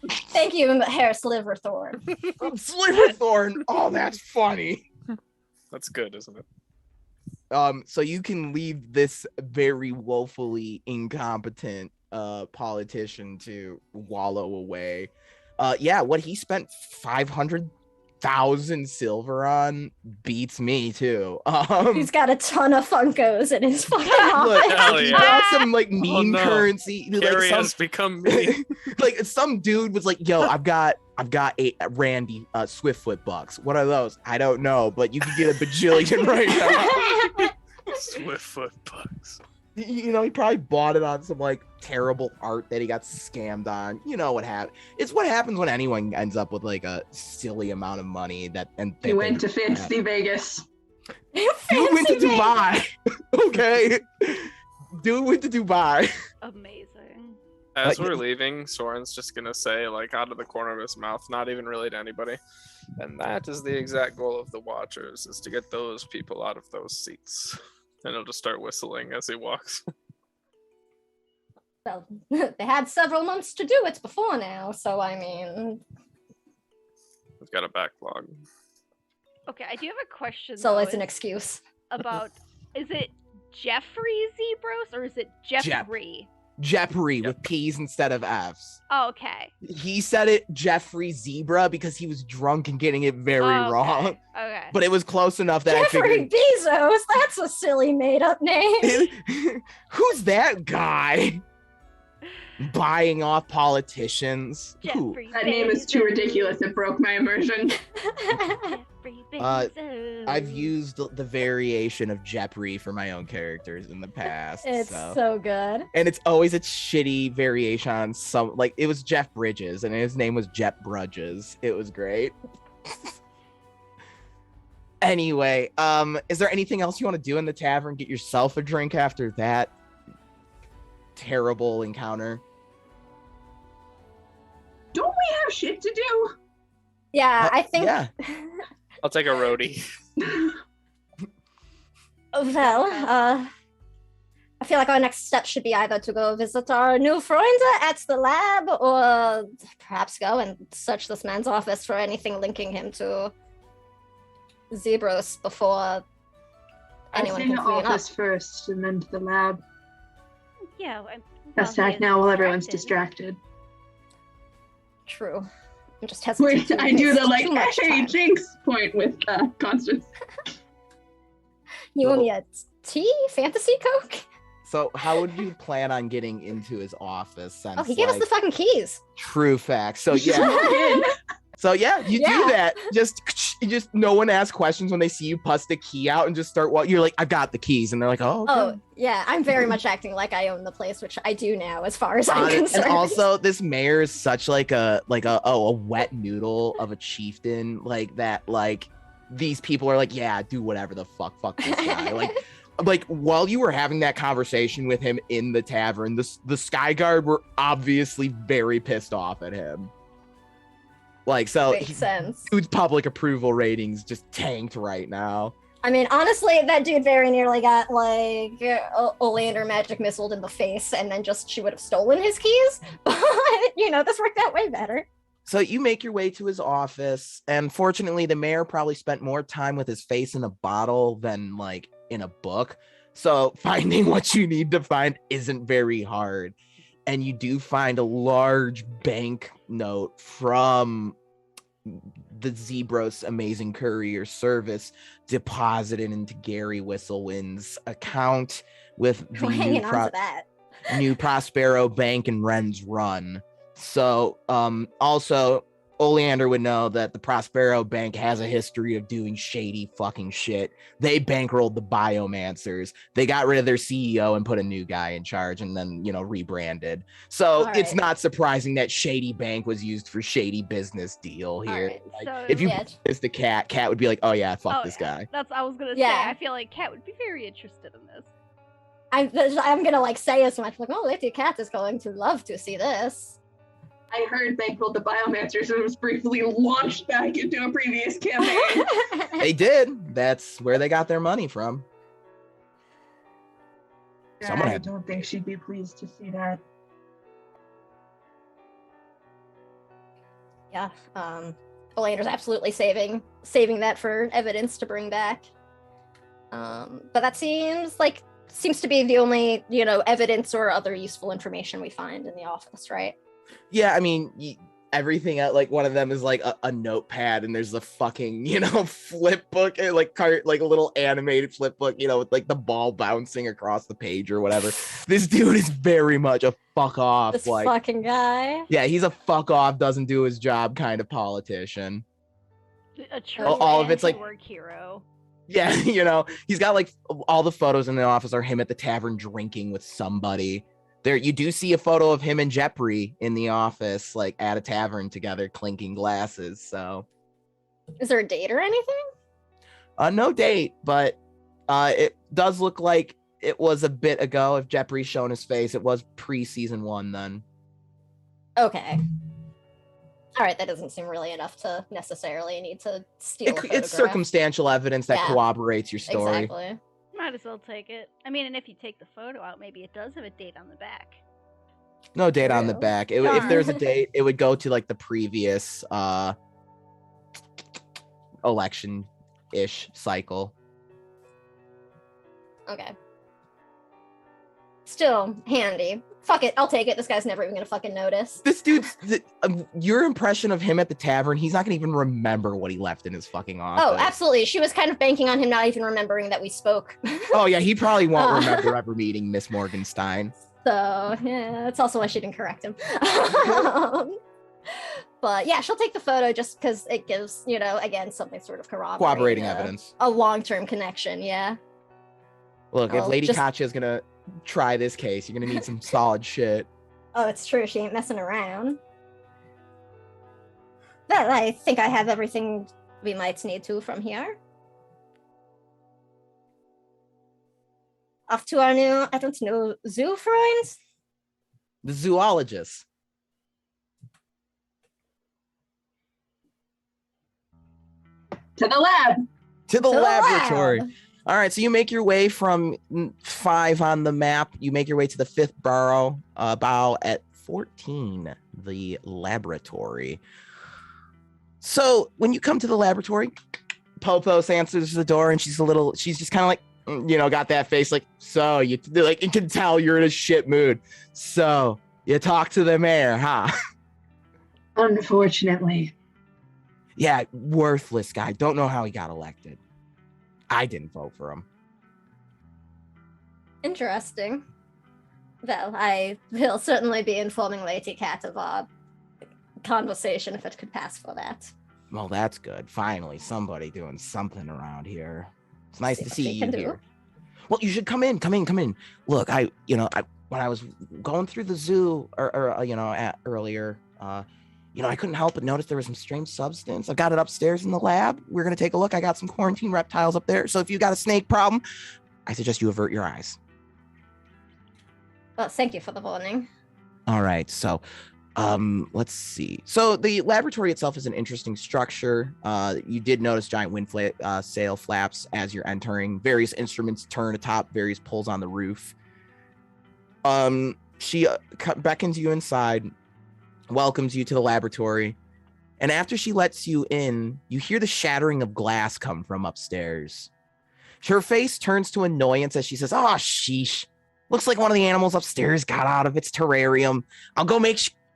Thank you, Herr Sliverthorn. Sliverthorn! Oh, that's funny. That's good, isn't it? So you can leave this very woefully incompetent politician to wallow away. What he spent 500,000 silver on beats me too. He's got a ton of Funkos in his fucking look, office. he bought some meme currency. Gary has become me. Some dude was like, "Yo, I've got a Randy Swiftfoot bucks. What are those? I don't know, but you can get a bajillion right now." Swiftfoot bucks. He probably bought it on some terrible art that he got scammed on. You know what happened? It's what happens when anyone ends up with a silly amount of money he went to fancy Vegas. Dude went to Dubai. Okay. Dude went to Dubai. Amazing. As we're leaving, Soren's just gonna say, out of the corner of his mouth, not even really to anybody, and that is the exact goal of the Watchers, is to get those people out of those seats. And he'll just start whistling as he walks. Well, they had several months to do it before now, so I mean... We've got a backlog. Okay, I do have a question, So it's an excuse. about, is it Jeffrey Zebros, or is it Jeffrey? Jeffrey with P's instead of F's. Okay. He said it Jeffrey Zebra because he was drunk and getting it very wrong. Okay. But it was close enough that Jeffrey I figured. Bezos. That's a silly made-up name. Who's that guy? Buying off politicians. Who? Jeffrey That name is too ridiculous. It broke my immersion. Jeffrey Bezos. I've used the variation of Jeffrey for my own characters in the past. It's so good. And it's always a shitty variation on some, like, it was Jeff Bridges and his name was Jeff Brudges. It was great. Anyway, is there anything else you want to do in the tavern? Get yourself a drink after that terrible encounter? Don't we have shit to do? Yeah, I think. Yeah. I'll take a roadie. Well, I feel like our next step should be either to go visit our new friend at the lab, or perhaps go and search this man's office for anything linking him to Zebros before I anyone say can the clean up. office first and then to the lab. Yeah. Best he act is now while everyone's distracted. True. I'm just hesitant. Wait, to I do the waste like, too much hey, time. Jinx point with Constance. You want me a tea? Fantasy Coke? So how would you plan on getting into his office? Since, Oh, he gave us the fucking keys. true facts. So yeah. So yeah, you do that. Just no one asks questions when they see you bust the key out and just start. Well, you're like, I got the keys, and they're like, oh. Okay. Oh, yeah. I'm very much acting like I own the place, which I do now, as far as I'm concerned. And also, this mayor is such like a wet noodle of a chieftain, like that. Like these people are like, yeah, do whatever the fuck this guy. Like while you were having that conversation with him in the tavern, the Sky Guard were obviously very pissed off at him. Like, so Makes sense. dude's public approval ratings just tanked right now. I mean, honestly, that dude very nearly got, like, Oleander magic missiled in the face, and then she would have stolen his keys. But, this worked out way better. So you make your way to his office, and fortunately, the mayor probably spent more time with his face in a bottle than, like, in a book. So finding what you need to find isn't very hard. And you do find a large bank note from the Zebros Amazing Courier Service deposited into Gary Whistlewind's account with the Hanging on to that. new Prospero Bank in Wren's Run. So also Oleander would know that the Prospero Bank has a history of doing shady fucking shit. They bankrolled the Biomancers. They got rid of their CEO and put a new guy in charge and then, rebranded. So it's not surprising that Shady Bank was used for shady business deal here. Right. Like, So, if you it's the Cat would be like, oh yeah, fuck this guy. That's I was gonna say. Yeah. I feel like Cat would be very interested in this. I'm gonna, like, say as much, like, oh, Lady Cat is going to love to see this. I heard bankrolled the Biomancers and was briefly launched back into a previous campaign. They did. That's where they got their money from. Someone I had don't think she'd be pleased to see that. Yeah, Oleander's absolutely saving that for evidence to bring back. But that seems to be the only, evidence or other useful information we find in the office, right? Yeah, I mean, everything else, like one of them is like a notepad, and there's the fucking, flip book, and like a little animated flip book, with like the ball bouncing across the page or whatever. This dude is very much a fuck off, This fucking guy. Yeah, he's a fuck off, doesn't do his job kind of politician. A true all of it's like work hero. Yeah, he's got like all the photos in the office are him at the tavern drinking with somebody. There, you do see a photo of him and Jeffrey in the office, like at a tavern together, clinking glasses. So, is there a date or anything? No date, but it does look like it was a bit ago. If Jeffrey's shown his face, it was pre-season 1 then. Okay. All right, that doesn't seem really enough to necessarily need to steal a photograph. It's circumstantial evidence that corroborates your story. Exactly. Might as well take it. I mean, and if you take the photo out, maybe it does have a date on the back. No date on the back. If there's a date, it would go to like the previous election-ish cycle. Okay. still handy. Fuck it, I'll take it. This guy's never even gonna fucking notice. This dude's your impression of him at the tavern, he's not gonna even remember what he left in his fucking office. Oh, absolutely. She was kind of banking on him not even remembering that we spoke. Oh yeah, he probably won't remember ever meeting Miss Morgenstein. So yeah, that's also why she didn't correct him. But yeah, she'll take the photo just because it gives, again, something sort of corroborating evidence. A long-term connection, yeah. Look, if Lady Katya is gonna try this case, you're gonna need some solid shit. Oh, it's true. She ain't messing around. Well, I think I have everything we might need to from here. Off to our new, I don't know, zoo friends? The zoologist. To the lab. To the laboratory. All right, so you make your way from 5 on the map. You make your way to the 5th bow at 14, the laboratory. So when you come to the laboratory, Pothos answers the door, and she's just kind of like, got that face like, so you can tell you're in a shit mood. So you talk to the mayor, huh? Unfortunately. Yeah, worthless guy. Don't know how he got elected. I didn't vote for him. Interesting. Well, I will certainly be informing Lady Cat of our conversation if it could pass for that. Well, that's good. Finally, somebody doing something around here. It's nice to see you here. Well, you should come in. Look, when I was going through the zoo earlier, I couldn't help but notice there was some strange substance. I got it upstairs in the lab. We're going to take a look. I got some quarantine reptiles up there. So if you got a snake problem, I suggest you avert your eyes. Well, thank you for the warning. All right. So let's see. So the laboratory itself is an interesting structure. You did notice giant wind sail flaps as you're entering. Various instruments turn atop various poles on the roof. She beckons you inside, welcomes you to the laboratory, and after she lets you in, you hear the shattering of glass come from upstairs. Her face turns to annoyance as she says, "Oh, sheesh. Looks like one of the animals upstairs got out of its terrarium. I'll go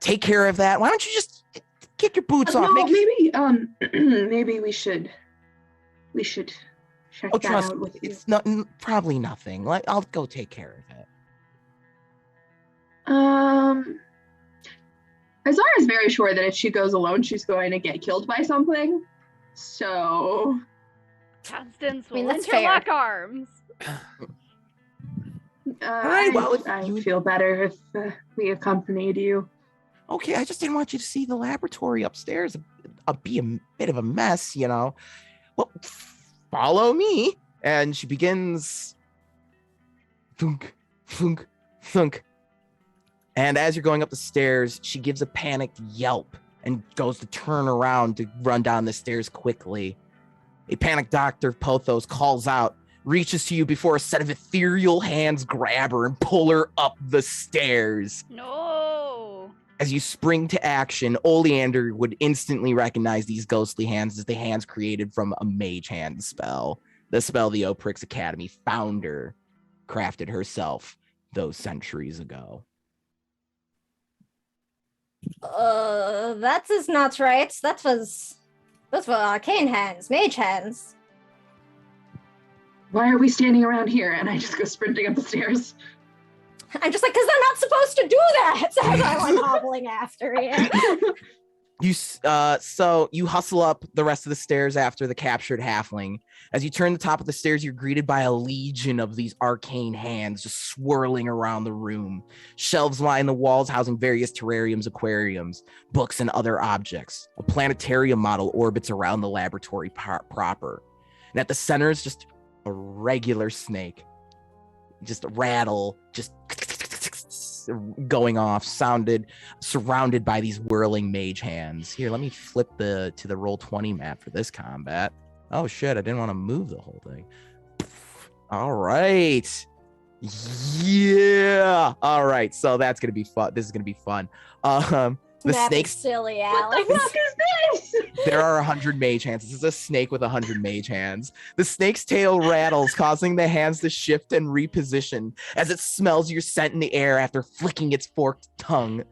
take care of that. Why don't you just kick your boots off?" No, maybe we should check that out with you. It's probably nothing. I'll go take care of it. Azara is very sure that if she goes alone, she's going to get killed by something. So, Constance will that's interlock fair. arms. All right, well, I feel better if we accompanied you. Okay, I just didn't want you to see the laboratory upstairs be a bit of a mess, Well, follow me. And she begins thunk, thunk, thunk. And as you're going up the stairs, she gives a panicked yelp and goes to turn around to run down the stairs quickly. A panicked Dr. Pothos calls out, reaches to you before a set of ethereal hands grab her and pull her up the stairs. No. As you spring to action, Oleander would instantly recognize these ghostly hands as the hands created from a mage hand spell. The spell the Oprix Academy founder crafted herself those centuries ago. That is not right. Those were arcane hands, mage hands. Why are we standing around here? And I just go sprinting up the stairs. I'm just like, because they're not supposed to do that. So I'm hobbling after you. So you hustle up the rest of the stairs after the captured halfling. As you turn the top of the stairs, you're greeted by a legion of these arcane hands just swirling around the room. Shelves line the walls housing various terrariums, aquariums, books, and other objects. A planetarium model orbits around the laboratory proper. And at the center is just a regular snake. Just a rattle, just going off, surrounded by these whirling mage hands. Here, let me flip to the Roll20 map for this combat. Oh shit, I didn't want to move the whole thing. All right. Yeah. All right, so that's gonna be fun. This is gonna be fun. The Snap is snakes. silly, What Alex. the fuck is this? There are 100 mage hands. This is a snake with 100 mage hands. The snake's tail rattles, causing the hands to shift and reposition as it smells your scent in the air after flicking its forked tongue.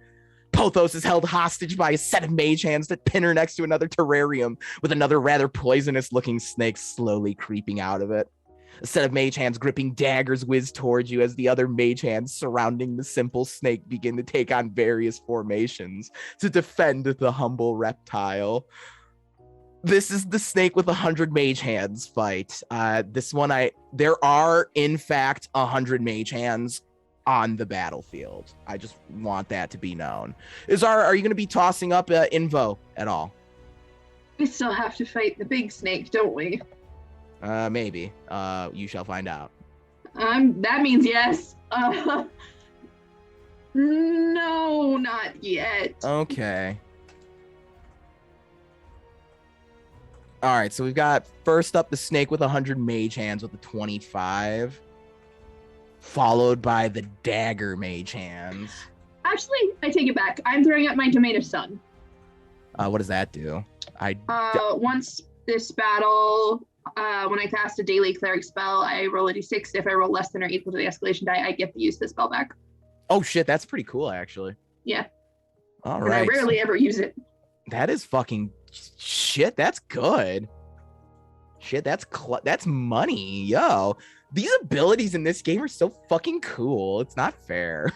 Pothos is held hostage by a set of mage hands that pin her next to another terrarium with another rather poisonous-looking snake slowly creeping out of it. A set of mage hands gripping daggers whiz towards you as the other mage hands surrounding the simple snake begin to take on various formations to defend the humble reptile. This is the snake with 100 mage hands fight. There are, in fact, 100 mage hands on the battlefield. I just want that to be known. Are you going to be tossing up Invo at all? We still have to fight the big snake, don't we? Maybe. You shall find out. That means yes. No, not yet. Okay. All right, so we've got first up the snake with 100 mage hands with a 25, followed by the dagger mage hands. Actually, I take it back. I'm throwing up my Domain of Sun. What does that do? Once this battle, when I cast a daily cleric spell, I roll a d6. If I roll less than or equal to the escalation die, I get to use the spell back. Oh shit, that's pretty cool, actually. Yeah. All And right. I rarely ever use it. That is fucking shit. That's good. Shit, that's money, yo. These abilities in this game are so fucking cool. It's not fair.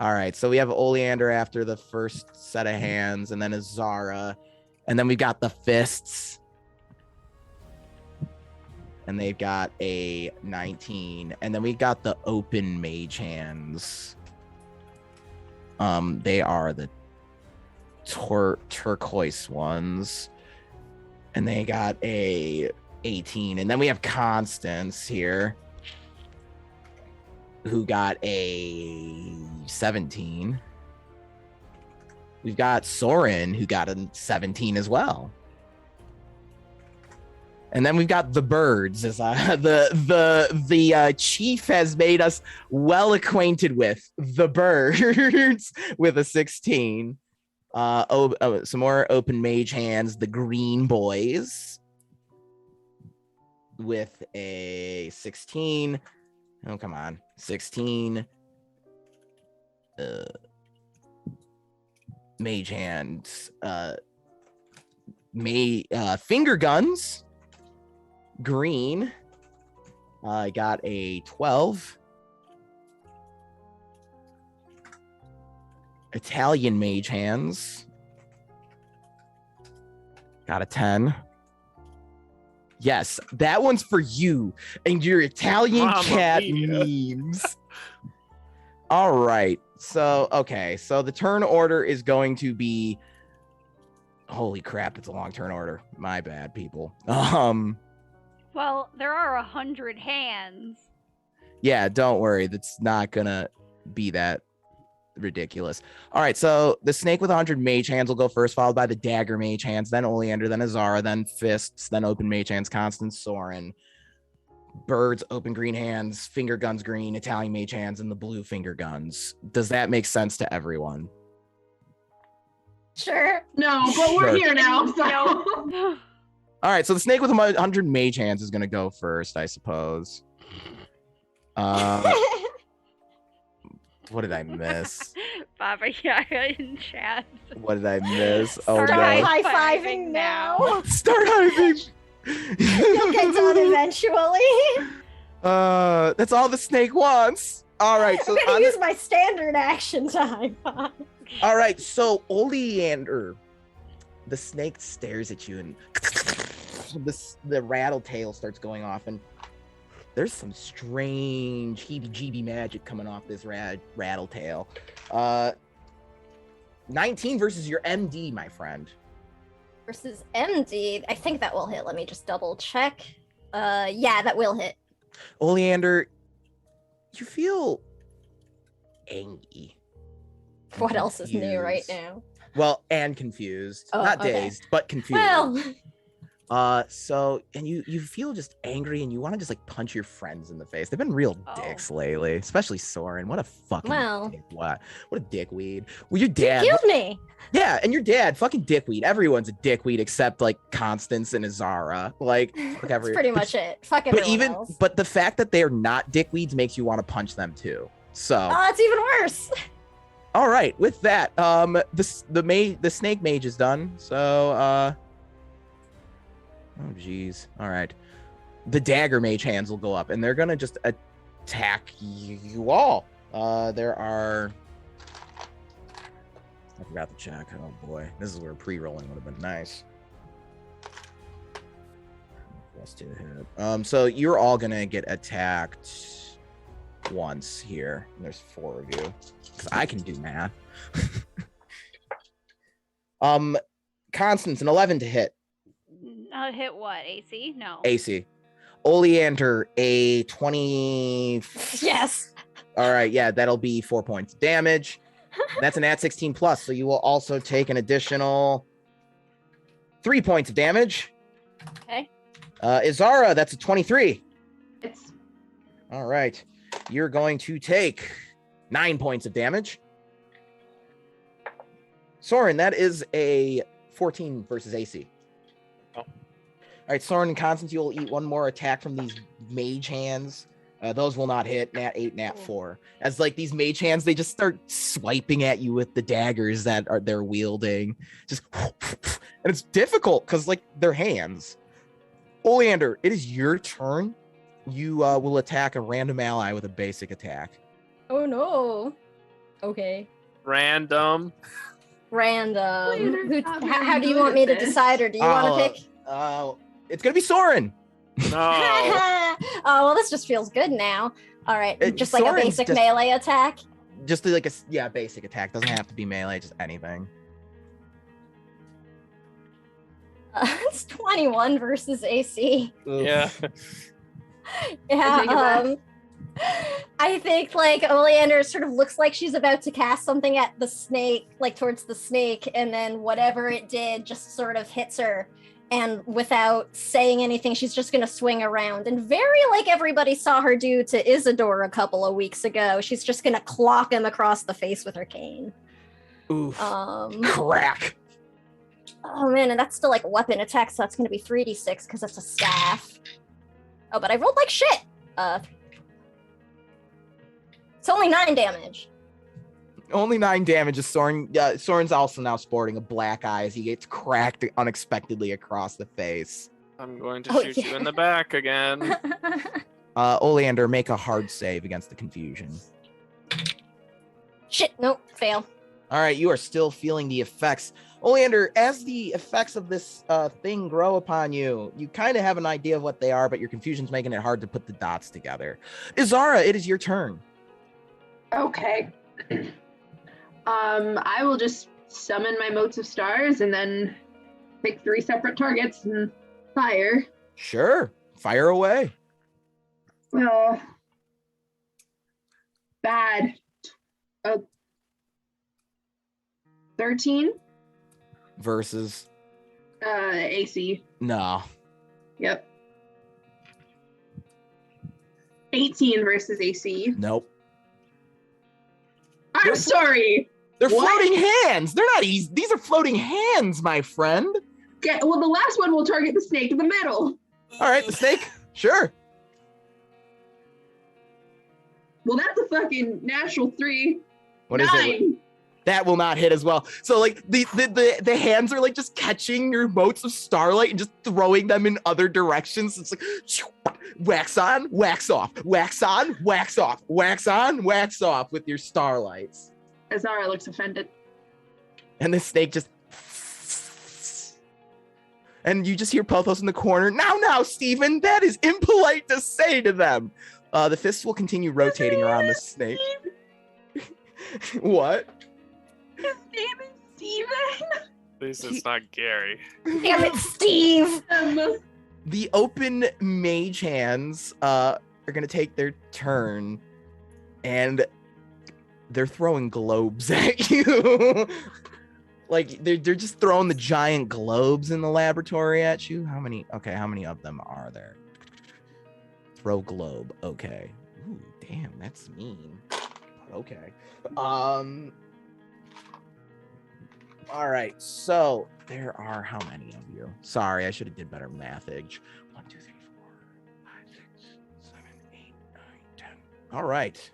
All right, so we have Oleander after the first set of hands, and then Azara, and then we've got the fists, and they've got a 19, and then we got the open mage hands. They are the turquoise ones, and they got a 18, and then we have Constance here who got a 17. We've got Soren who got a 17 as well. And then we've got the birds, as the chief has made us well acquainted with the birds with a 16. Some more open mage hands, the green boys with a 16. Oh, come on. 16. Mage hands. Finger guns. Green. I got a 12. Italian mage hands. Got a 10. Yes, that one's for you and your Italian Mamma cat mia. memes. All right. So the turn order is going to be, holy crap, it's a long turn order. My bad, people. Well, there are 100 hands. Yeah, don't worry. That's not gonna be that ridiculous. All right, so the snake with 100 mage hands will go first, followed by the dagger mage hands, then Oleander, then Azara, then fists, then open mage hands, Constance, Soren. Birds, open green hands, finger guns green, Italian mage hands, and the blue finger guns. Does that make sense to everyone? Sure. No, but we're Sure. here now. So. No. All right, so the snake with 100 mage hands is going to go first, I suppose. What did I miss? Baba Yaga in chat. What did I miss? Oh, Start no. high-fiving now. Start hiving. You'll get done eventually. That's all the snake wants. All right, so I'm gonna use my standard action to high five. all right, so Oleander, the snake stares at you, and the rattle tail starts going off, and there's some strange heebie-jeebie magic coming off this rattle tail. 19 versus your MD, my friend. Versus MD, I think that will hit. Let me just double check. Yeah, that will hit. Oleander, you feel angry. What else is new right Confused. now? Well, and confused. Oh, Not okay. dazed, but confused. Well, And you feel just angry and you want to just like punch your friends in the face. They've been real dicks lately, especially Soren. What a fucking dick, what a dickweed. Well, your dad You killed me. Yeah, and your dad, fucking dickweed. Everyone's a dickweed except like Constance and Azara. Like, That's pretty much it. Fuck everyone else. But the fact that they're not dickweeds makes you want to punch them too. So it's even worse. All right, with that, the snake mage is done. So oh geez. All right. The dagger mage hands will go up and they're gonna just attack you all. There are I forgot to check. Oh boy. This is where pre-rolling would have been nice. Plus 2 hit. So you're all gonna get attacked once here. There's 4 of you. Because I can do math. Constance, an 11 to hit. Hit what? AC? No. AC. Oleander, a 20. Yes. All right, yeah, that'll be 4 points of damage. That's an at 16 plus, so you will also take an additional 3 points of damage. Okay. Izara, that's a 23. It's All right. You're going to take 9 points of damage. Soren, that is a 14 versus AC. Oh. All right, Soren and Constance, you'll eat one more attack from these mage hands. Those will not hit. Nat 8, Nat 4. As like these mage hands, they just start swiping at you with the daggers that they're wielding. Just and it's difficult because like they're hands. Oleander, it is your turn. You will attack a random ally with a basic attack. Oh no. Okay. Random. How do you want me to decide, or do you want to pick? It's gonna be Soren. No. Oh well, this just feels good now. All right, just like Soren's a basic just- melee attack. Just like a basic attack. Doesn't have to be melee, just anything. It's 21 versus AC. Yeah. Yeah. I think like Oleander sort of looks like she's about to cast something at the snake, like towards the snake, and then whatever it did just sort of hits her. And without saying anything, she's just going to swing around. And very like everybody saw her do to Isidore a couple of weeks ago, she's just going to clock him across the face with her cane. Oof. Crack. Oh man, and that's still like a weapon attack, so that's going to be 3d6 because it's a staff. Oh, but I rolled like shit. It's only 9 damage. Only 9 damage is Soren. Soren's also now sporting a black eye as he gets cracked unexpectedly across the face. I'm going to shoot you in the back again. Oleander, make a hard save against the confusion. Shit, nope, fail. All right, you are still feeling the effects. Oleander, as the effects of this thing grow upon you, you kind of have an idea of what they are, but your confusion's making it hard to put the dots together. Izara, it is your turn. okay. I will just summon my motes of stars and then pick 3 separate targets and fire. Sure, fire away. Bad. 13 Versus AC. no. Yep. 18 versus AC. Nope. I'm sorry. They're What? floating hands. They're not easy. These are floating hands, my friend. Well, the last one will target the snake in the middle. All right, the snake. Sure. Well, that's a fucking natural 3. What is 9. it? That will not hit as well. So like the hands are like just catching your motes of starlight and just throwing them in other directions. It's like wax on, wax off, wax on, wax off, wax on, wax off with your starlights. Azara looks offended. And the snake just and you just hear Pelthos in the corner. Now, Stephen, that is impolite to say to them. The fists will continue rotating around the snake. What? His name is Steven. Please, it's not Gary. Damn it, Steve! The open mage hands are going to take their turn, and they're throwing globes at you. Like they're just throwing the giant globes in the laboratory at you. How many of them are there? Throw globe. Okay. Ooh, damn, that's mean. Okay. All right. So there are how many of you? Sorry, I should have did better math. 1, 2, 3, 4, 5, 6, 7, 8, 9, 10. All right.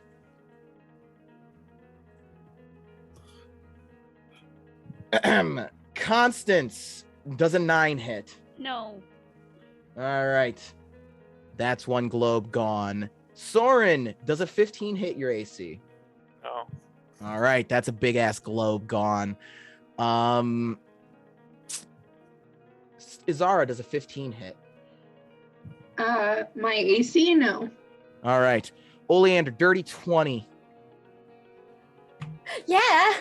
Constance, does a 9 hit? No. All right. That's one globe gone. Soren, does a 15 hit your AC? No. All right, that's a big ass globe gone. Izara, does a 15 hit? My AC, no. All right. Oleander, dirty 20. Yeah.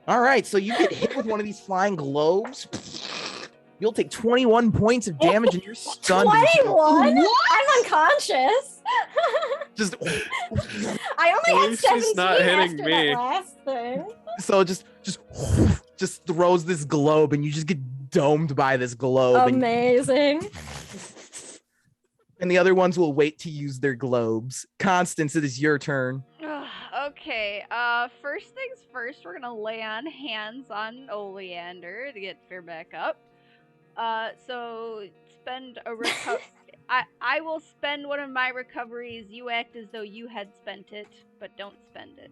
All right, so you get hit with one of these flying globes. You'll take 21 points of damage and you're stunned. 21? What? I'm unconscious. Just I only At had least she's 17 not hitting after me. that last thing. so just throws this globe and you just get domed by this globe. Amazing. And the other ones will wait to use their globes. Constance, it is your turn. Okay, first things first, we're gonna lay on hands on Oleander to get fear back up. So spend a I will spend one of my recoveries. You act as though you had spent it, but don't spend it.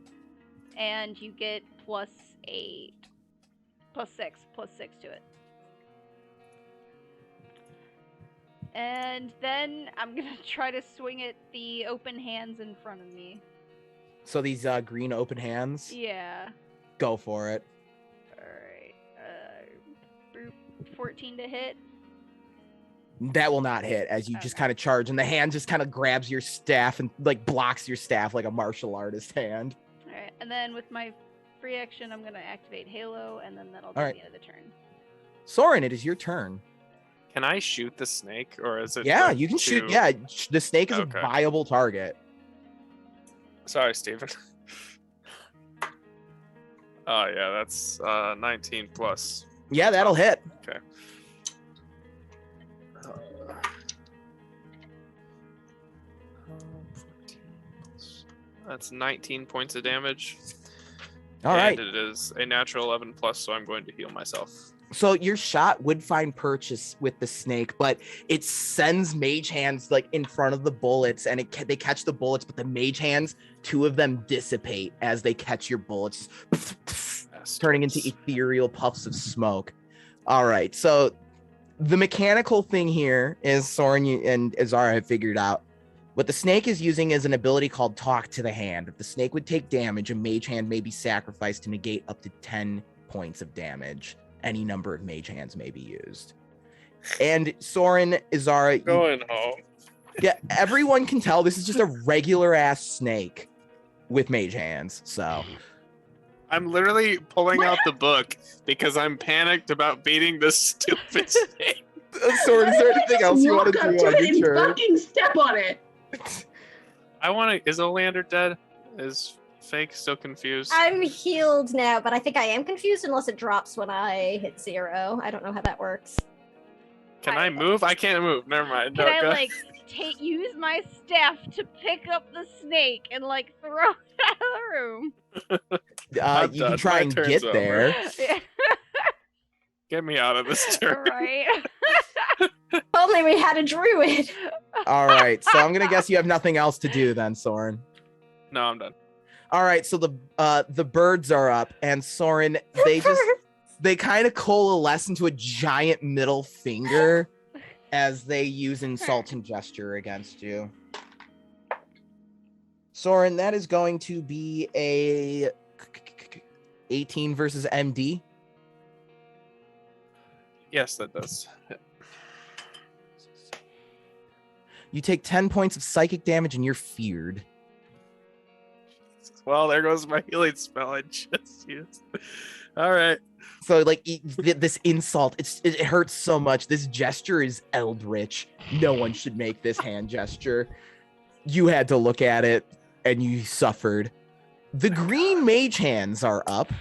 And you get +6 to it. And then I'm gonna try to swing at the open hands in front of me. So these green open hands, Yeah. go for it. Alright. 14 to hit. That will not hit as you just kind of charge, and the hand just kind of grabs your staff and like blocks your staff like a martial artist hand. Alright, and then with my free action, I'm gonna activate Halo, and then that'll be Alright. the end of the turn. Soren, it is your turn. Can I shoot the snake, or is it? Yeah, like you can shoot. too- Yeah, the snake is Okay. a viable target. Sorry, Steven. Oh yeah, that's 19 plus. Yeah, that'll hit. Okay. That's 19 points of damage. All right. And it is a natural 11 plus, so I'm going to heal myself. So your shot would find purchase with the snake, but it sends mage hands like in front of the bullets, and they catch the bullets, but the mage hands, 2 of them dissipate as they catch your bullets, turning into ethereal puffs of smoke. All right, so the mechanical thing here is Soren and Izara have figured out what the snake is using is an ability called Talk to the Hand. If the snake would take damage, a mage hand may be sacrificed to negate up to 10 points of damage. Any number of mage hands may be used. And Soren, Izara, Going home. yeah, everyone can tell this is just a regular ass snake with mage hands. So I'm literally pulling out the book because I'm panicked about beating this stupid snake. Soren, is there anything else you want to Walk up do on it and your turn? fucking step on it. I want to. Is Oleander dead? Is Fake still confused? I'm healed now, but I think I am confused unless it drops when I hit 0. I don't know how that works. Can I move? I can't move. Never mind. Can No, I go- like use my staff to pick up the snake and like throw it out of the room? I'm You can done. try My and turn's get over. there. Yeah, Get me out of this turn. right. If only we had a druid. All right, so I'm gonna guess you have nothing else to do then, Soren. No, I'm done. All right, so the birds are up, and Soren, they kind of coalesce into a giant middle finger as they use insulting gesture against you. Soren, that is going to be a 18 versus MD. Yes, that does. You take 10 points of psychic damage and you're feared. Well, there goes my healing spell I just used. All right. So like this insult, it hurts so much. This gesture is eldritch. No one should make this hand gesture. You had to look at it and you suffered. The green mage hands are up.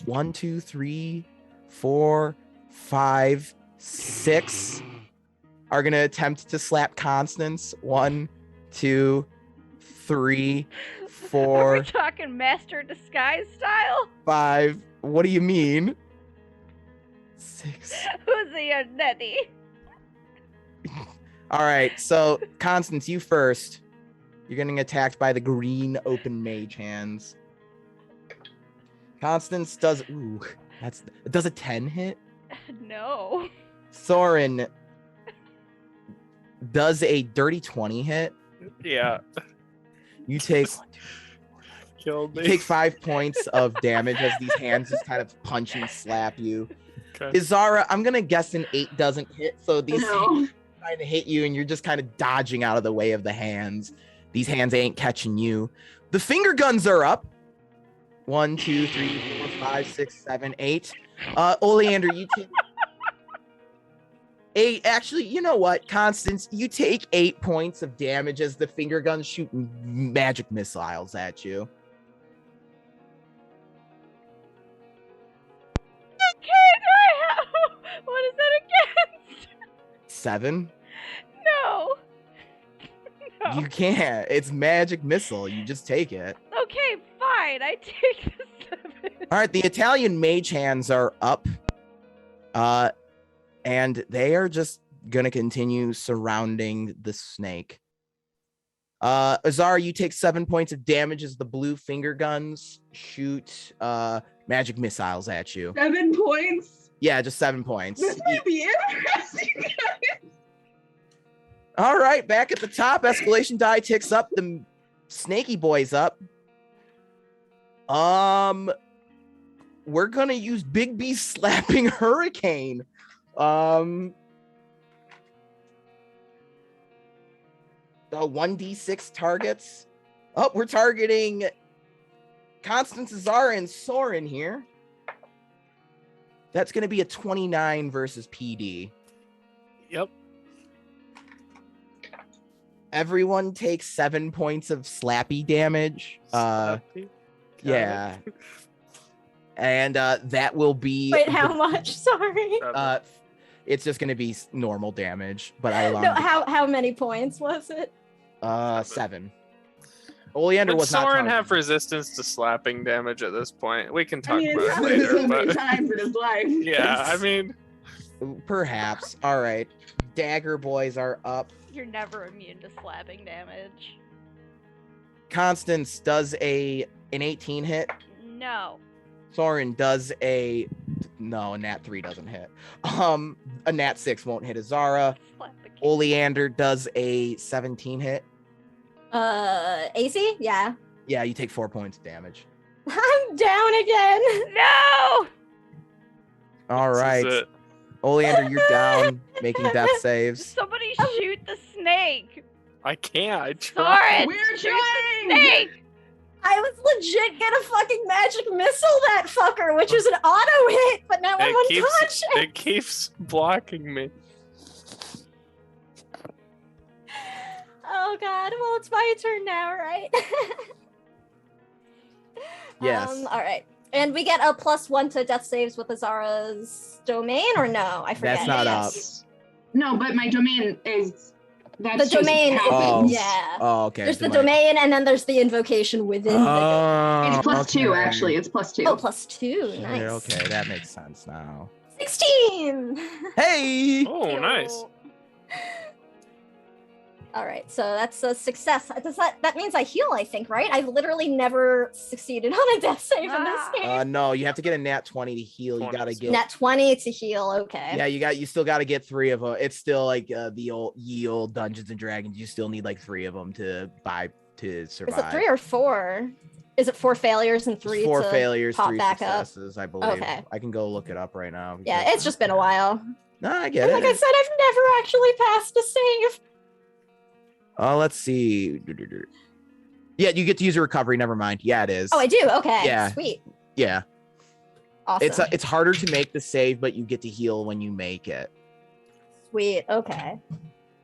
1, 2, 3, 4, 5, 6 are gonna attempt to slap Constance. 1, 2, 3, Are 4, we talking Master Disguise style? 5. What do you mean? 6. Who's the Nettie? All right, so Constance, you first. You're getting attacked by the green open mage hands. Constance does does a 10 hit? No. Soren does a dirty 20 hit. Yeah. You take Killed me. 5 points of damage as these hands just kind of punch and slap you. Okay. Izara, I'm gonna guess an 8 doesn't hit, so these No. hands trying to hit you and you're just kind of dodging out of the way of the hands. These hands ain't catching you. The finger guns are up. 1, 2, 3, 4, 5, 6, 7, 8. Oleander, you take 8. Actually, you know what, Constance, you take 8 points of damage as the finger guns shoot magic missiles at you. What is it against? 7. No. No. You can't. It's magic missile. You just take it. Okay, fine. I take the 7. All right, the Italian mage hands are up. And they are just gonna continue surrounding the snake. Azar, you take 7 points of damage as the blue finger guns shoot magic missiles at you. 7 points. Yeah, just 7 points. This might be interesting. All right, back at the top, escalation die ticks up. The snaky boy's up. We're gonna use Big B slapping hurricane. The 1d6 targets. Oh, we're targeting Constance, Azara, and Soren here. That's gonna be a 29 versus PD. Yep. Everyone takes 7 points of slappy damage. Slappy? Yeah. And that will be Wait, how much? Sorry. it's just gonna be normal damage, but I No, how many points was it? 7. Oleander Would was not Soren targeted. have resistance to slapping damage at this point? We can I talk mean, it's about happened it so later, many but times in his life. yeah, I mean, Perhaps. All right. Dagger boys are up. You're never immune to slapping damage. Constance does an 18 hit. No. Soren does a nat 3 doesn't hit. A nat 6 won't hit Azara. Slap the kid. Oleander does a 17 hit. AC? Yeah. Yeah, you take 4 points of damage. I'm down again. No! All this is right. it. Oleander, you're down, making death saves. Somebody shoot the snake! I can't. I tried. Soren, We're shoot trying! the snake! I was legit gonna fucking magic missile that fucker, which is an auto hit, but now I'm unconscious. It keeps blocking me. Oh god, well it's my turn now, right? Yes. All right. And we get a +1 to death saves with Azara's domain, or no? I forget. That's not up. No, but my domain is. That's The just domain is- happens. yeah. Oh, okay. There's the domain, and then there's the invocation within the domain. It's +2, okay. actually. It's +2. Oh, +2. Nice. Okay, that makes sense now. 16! Hey! Oh, nice. Ew. All right, so that's a success. That means I heal, I think, right? I've literally never succeeded on a death save in this Ah. game. No, you have to get a nat 20 to heal. You gotta get. Nat 20 to heal, okay. Yeah, you still got to get 3 of them. It's still like the old Dungeons and Dragons. You still need like 3 of them to survive. Is it 3 or 4? Is it 4 failures and 3 4 to failures, pop 3 back up? successes, I believe. Okay. I can go look it up right now. Yeah, because- it's just been a while. No, I get And like I it. said, I've never actually passed a save. Let's see. Yeah, you get to use a recovery. Never mind. Yeah, it is. Oh, I do? Okay, Yeah. sweet. Yeah, Awesome. it's harder to make the save, but you get to heal when you make it. Sweet, okay.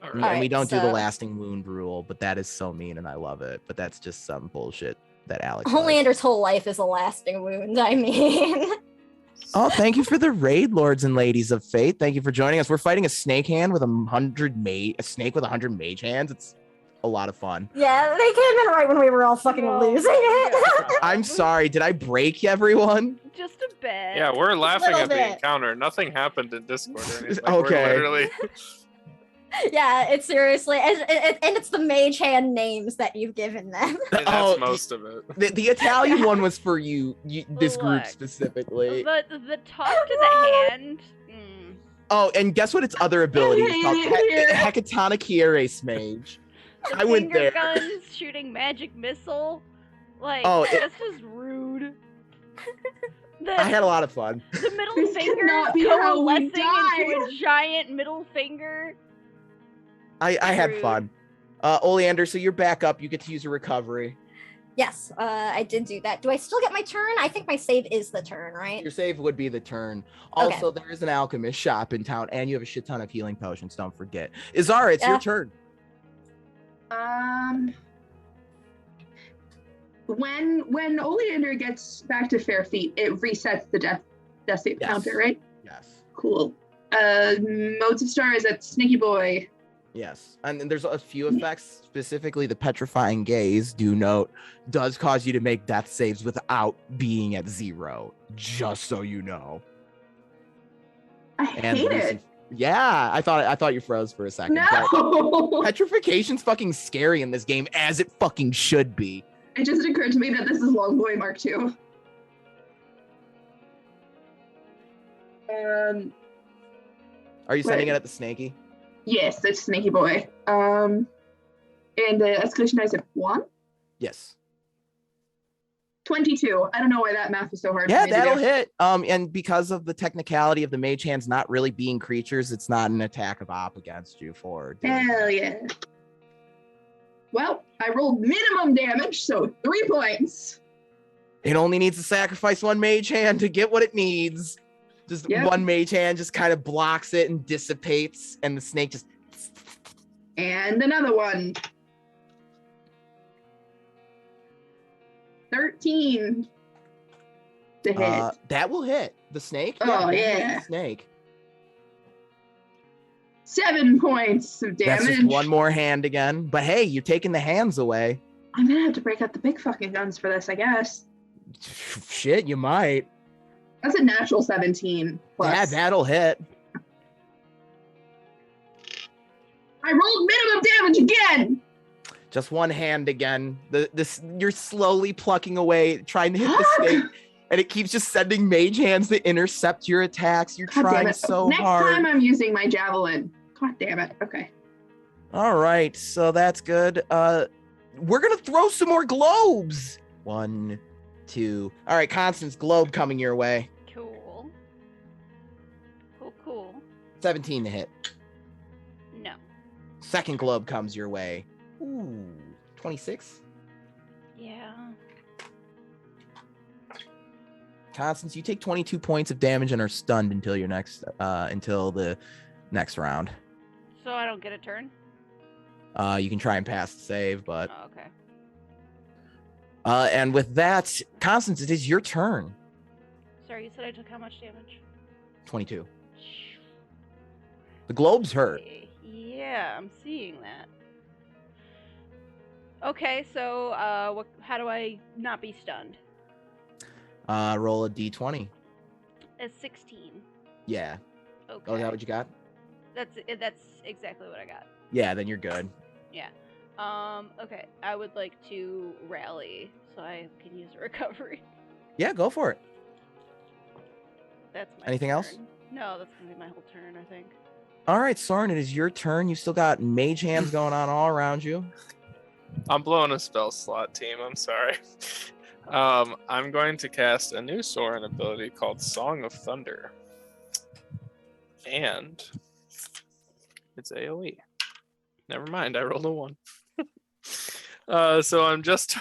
And Alright, we don't do the so- lasting wound rule, but that is so mean and I love it. But that's just some bullshit that Alex likes. Homelander's whole life is a lasting wound, I mean. Oh, thank you for the raid, lords and ladies of faith. Thank you for joining us. We're fighting a snake hand with a snake with 100 mage hands. It's a lot of fun. Yeah, they came in right when we were all fucking losing it. I'm sorry. Did I break everyone? Just a bit. Yeah, we're laughing at the bit. encounter. Nothing happened in Discord or anything. Okay. We're literally... Yeah, it's seriously, and it's the mage hand names that you've given them. That's most of it. The Italian one was for you this group Look, specifically. The talk to the hand. Oh, and guess what its other ability is called? Hecatonic Hieres Mage. I went Finger there. guns, shooting magic missile. Like, Oh, this is rude. I had a lot of fun. The middle This finger cannot be how we coalescing into die. a giant middle finger. I had Rude. fun. Oleander, so you're back up. You get to use a recovery. Yes, I did do that. Do I still get my turn? I think my save is the turn, right? Your save would be the turn. Also, there is an alchemist shop in town, and you have a shit ton of healing potions. Don't forget. Izara, it's your turn. When Oleander gets back to fair feet, it resets the death save counter, right? Yes. Cool. Modes of Star is at Sneaky Boy. Yes. And then there's a few effects, specifically the Petrifying Gaze, do note, does cause you to make death saves without being at 0, just so you know. I hate it. Yeah, I thought you froze for a second. No! Petrification's fucking scary in this game, as it fucking should be. It just occurred to me that this is Long Boy Mark II. Are you sending it at the Snaky? Yes, it's Snaky Boy. And the escalation dice at 1? Yes. 22. I don't know why that math is so hard. Yeah, for me that'll to do. hit. And because of the technicality of the mage hands not really being creatures, it's not an attack of op against you for doing Hell that. yeah. Well, I rolled minimum damage, so 3 points. It only needs to sacrifice one mage hand to get what it needs. Just one mage hand just kind of blocks it and dissipates, and the snake just... And another one. 13 to hit. That will hit. The snake? Oh, that yeah. hits the snake. 7 points of damage. That's just one more hand again. But hey, you're taking the hands away. I'm gonna have to break out the big fucking guns for this, I guess. Shit, you might. That's a natural 17 plus. Yeah, that'll hit. I rolled minimum damage again. Just one hand again. You're slowly plucking away, trying to hit the snake, and it keeps just sending mage hands to intercept your attacks. You're God damn trying it. so Next hard. time I'm using my javelin. God damn it. Okay. All right, so that's good. We're gonna throw some more globes. 1, 2. All right, Constance, globe coming your way. Cool. Cool. 17 to hit. No. Second globe comes your way. Ooh, 26. Yeah. Constance, you take 22 points of damage and are stunned until until the next round. So I don't get a turn? You can try and pass the save, but Oh, okay. and with that, Constance, it is your turn. Sorry, you said I took how much damage? 22. The globe's hurt. Yeah, I'm seeing that. Okay, so how do I not be stunned? Roll a d20. A 16. Yeah. Okay. Oh, is that what you got? That's exactly what I got. Yeah, then you're good. Yeah. Okay. I would like to rally so I can use a recovery. Yeah, go for it. That's my Anything turn. else? No, that's gonna be my whole turn, I think. All right, Soren, it is your turn. You still got mage hands going on all around you. I'm blowing a spell slot, team. I'm sorry. I'm going to cast a new Soren ability called Song of Thunder. And it's AoE. Never mind, I rolled a 1. So I'm just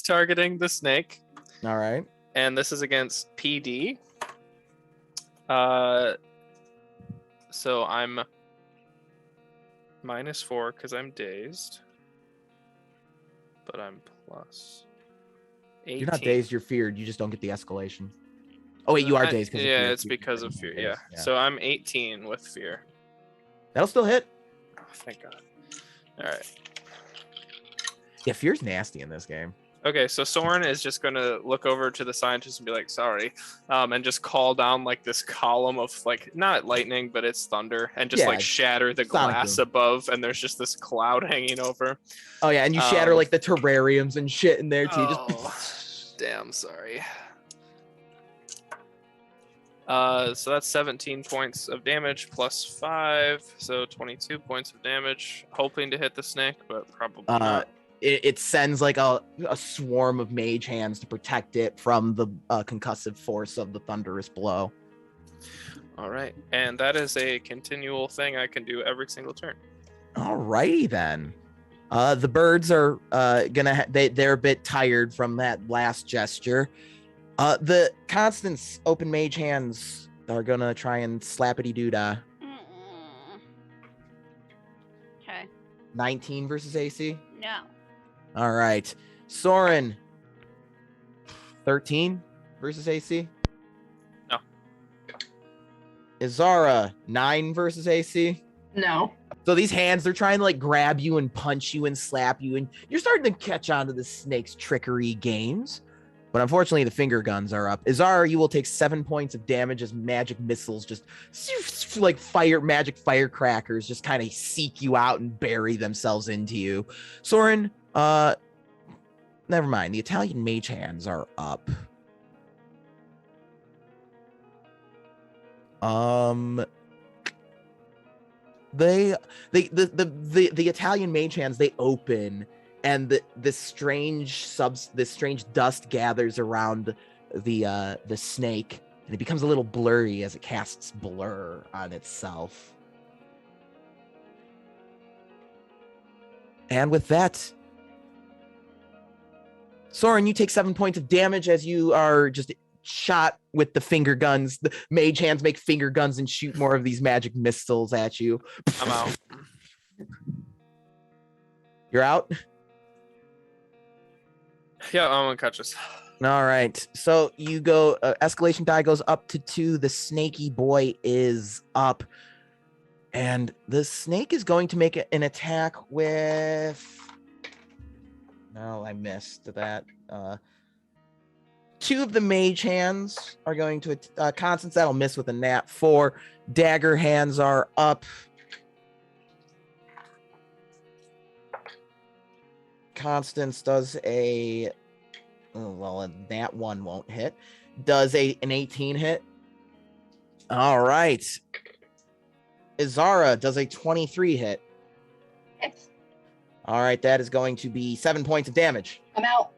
targeting the snake. All right. And this is against PD. So I'm -4 because I'm dazed. But I'm plus 18. You're not dazed, you're feared. You just don't get the escalation. Oh wait, you are dazed because yeah, it's because of fear. Yeah. So I'm 18 with fear. That'll still hit. Oh, thank God. All right. Yeah, fear's nasty in this game. Okay, so Soren is just gonna look over to the scientist and be like, "Sorry," and just call down like this column of like not lightning, but it's thunder, and just like shatter the glass above, and there's just this cloud hanging over. Oh yeah, and you shatter like the terrariums and shit in there too. Oh, damn, sorry. So that's 17 points of damage plus 5, so 22 points of damage. Hoping to hit the snake, but probably not. It sends like a swarm of mage hands to protect it from the concussive force of the thunderous blow. All right, and that is a continual thing I can do every single turn. Alrighty then. The birds are they're a bit tired from that last gesture. The Constance open mage hands are gonna try and slappity doo-dah. Okay. 19 versus AC? No. All right. Soren, 13 versus AC? No. Izara, 9 versus AC? No. So these hands, they're trying to like grab you and punch you and slap you, and you're starting to catch on to the snake's trickery games. But unfortunately, the finger guns are up. Izara, you will take 7 points of damage as magic missiles just like magic firecrackers just kind of seek you out and bury themselves into you. Soren, never mind. The Italian mage hands are up. The Italian mage hands, they open, and this strange dust gathers around the snake, and it becomes a little blurry as it casts blur on itself. And with that, Soren, you take 7 points of damage as you are just shot with the finger guns. The mage hands make finger guns and shoot more of these magic missiles at you. I'm out. You're out? Yeah, I'm unconscious. All right. So you go, escalation die goes up to 2. The snaky boy is up. And the snake is going to make an attack with... No, I missed that. 2 of the mage hands are going to... Constance, that'll miss with a nat 4. Dagger hands are up. Constance does a... Well, that one won't hit. Does an 18 hit? All right. Izara does a 23 hit. Yes. All right, that is going to be 7 points of damage. I'm out.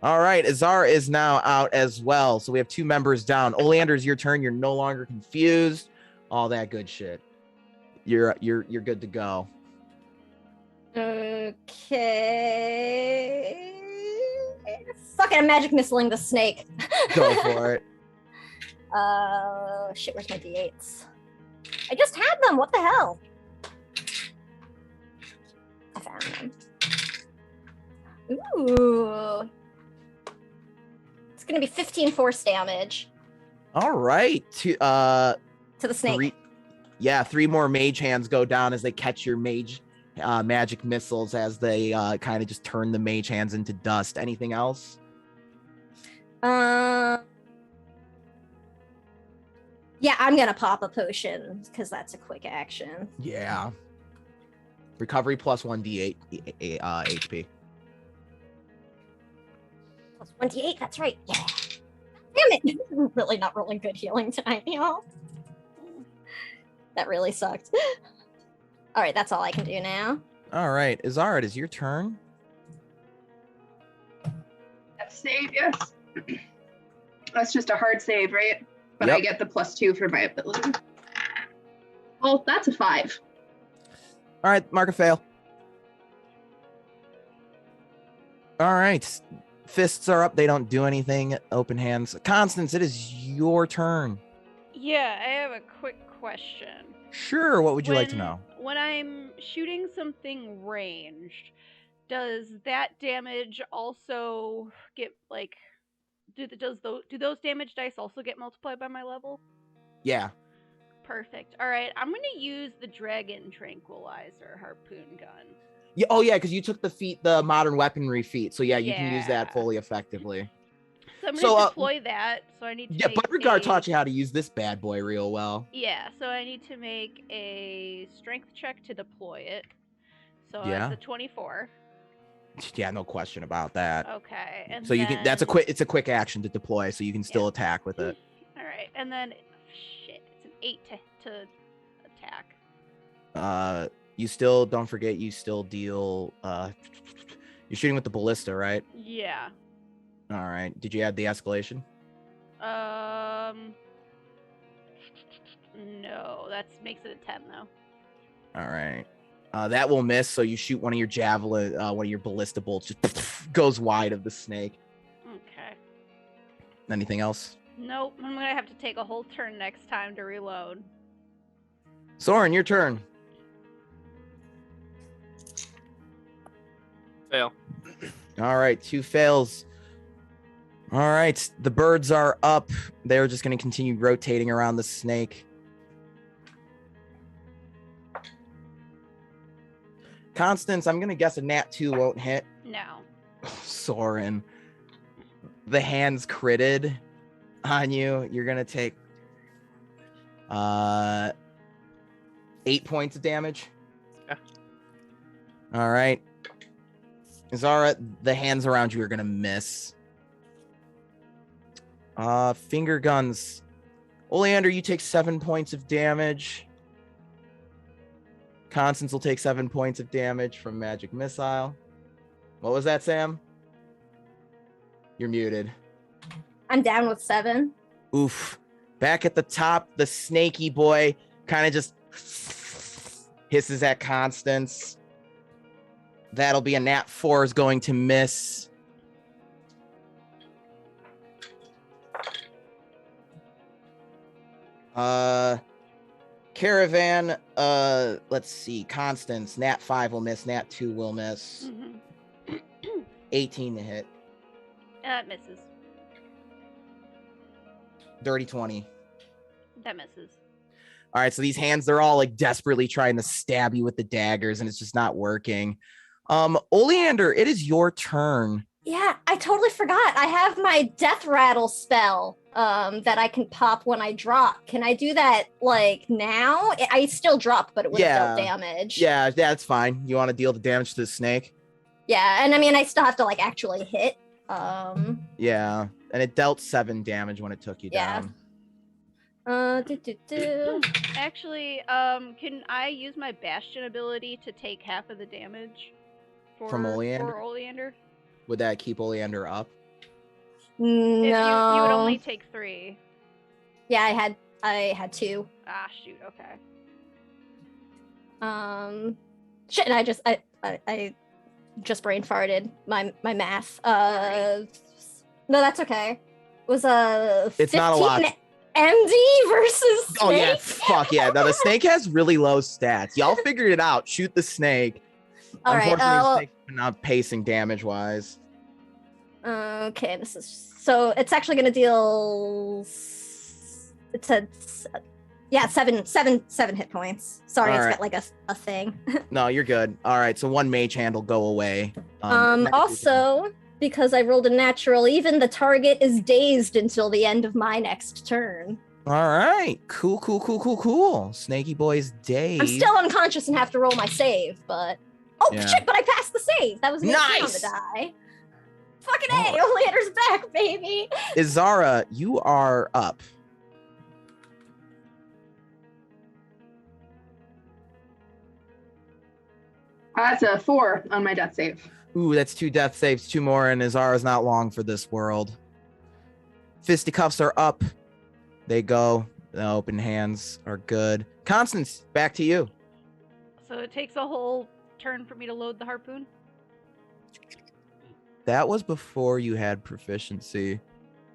All right, Izara is now out as well. So we have 2 members down. Oleander, it's your turn. You're no longer confused. All that good shit. You're good to go. Okay. Fuck it, I'm magic missiling the snake. Go for it. Shit, where's my d8s? I just had them, what the hell? I found them. Ooh. It's gonna be 15 force damage. All right. To the snake. 3 more mage hands go down as they catch your magic missiles as they kind of just turn the mage hands into dust. Anything else? Yeah, I'm gonna pop a potion because that's a quick action. Yeah. Recovery plus 1d8 HP. Plus 1d8, that's right. Yeah. Damn it! I'm really not rolling good healing tonight, y'all. That really sucked. All right, that's all I can do now. All right, Izara, it is your turn. That's save, yes. That's just a hard save, right? But Yep. I get the +2 for my ability. Oh, that's a 5. All right, mark a fail. All right, fists are up. They don't do anything. Open hands. Constance, it is your turn. Yeah, I have a quick question. Sure, what would you like to know? When I'm shooting something ranged, Does that damage also get like? Do those damage dice also get multiplied by my level? Yeah. Perfect. All right, I'm gonna use the Dragon Tranquilizer harpoon gun. Yeah. Oh, yeah, because you took the modern weaponry feat. So, yeah, you can use that Yeah. fully effectively. So I'm gonna So, deploy that. So I need to yeah, make Butterguard taught you how to use this bad boy real well. Yeah, so I need to make a strength check to deploy it. So Yeah. it's a 24. Yeah, no question about that. Okay, and So you then... can it's a quick action to deploy, so you can still attack with it. All right, and then shit, it's an 8 to attack. You still don't forget you still deal you're shooting with the ballista, right? Yeah. All right. Did you add the escalation? No, that makes it a 10 though. All right. That will miss, so you shoot one of your javelin, one of your ballista bolts just goes wide of the snake. Okay. Anything else? Nope, I'm gonna have to take a whole turn next time to reload. Soren, your turn. Fail. All right, 2 fails. All right, the birds are up. They're just going to continue rotating around the snake. Constance, I'm going to guess a nat 2 won't hit. No. Soren. The hands critted on you. You're going to take 8 points of damage. Yeah. All right. Zara, the hands around you are going to miss. Finger guns. Oleander, you take 7 points of damage. Constance will take 7 points of damage from magic missile. What was that, Sam? You're muted. I'm down with 7. Oof. Back at the top, the snaky boy kind of just hisses at Constance. That'll be a nat 4 is going to miss. Caravan, let's see. Constance, nat 5 will miss, nat 2 will miss. 18 to hit. That misses. Dirty 20. That misses. All right, so these hands, they're all like desperately trying to stab you with the daggers, and it's just not working. Oleander, it is your turn. Yeah, I totally forgot. I have my death rattle spell that I can pop when I drop. Can I do that like now? I still drop, but it would have dealt damage. Yeah, that's fine. You want to deal the damage to the snake? Yeah, and I mean I still have to like actually hit. Yeah, and it dealt 7 damage when it took you down. Actually, can I use my Bastion ability to take half of the damage from Oleander? For Oleander? Would that keep Oleander up? No. If you would only take 3. Yeah, I had 2. Ah, shoot. Okay. Shit. I just brain farted my math. No, that's okay. It was a. It's not a lot. MD versus snake? Oh yeah, fuck yeah. Now the snake has really low stats. Y'all figured it out. Shoot the snake. All right. Unfortunately, the snake's not pacing damage wise. Okay, this is so it's actually gonna deal. It said, yeah, seven hit points. Sorry, All it's right. got like a thing. No, you're good. All right, so 1 mage hand will go away. Also, because I rolled a natural, even the target is dazed until the end of my next turn. All right, cool. Snaky boy's dazed. I'm still unconscious and have to roll my save, but shit! But I passed the save. That was an 18 on the die. Fucking A, Oleander's back, baby. Izara, you are up. That's a 4 on my death save. Ooh, that's 2 death saves, 2 more, and Izara's not long for this world. Fisticuffs are up. They go. The open hands are good. Constance, back to you. So it takes a whole turn for me to load the harpoon? That was before you had proficiency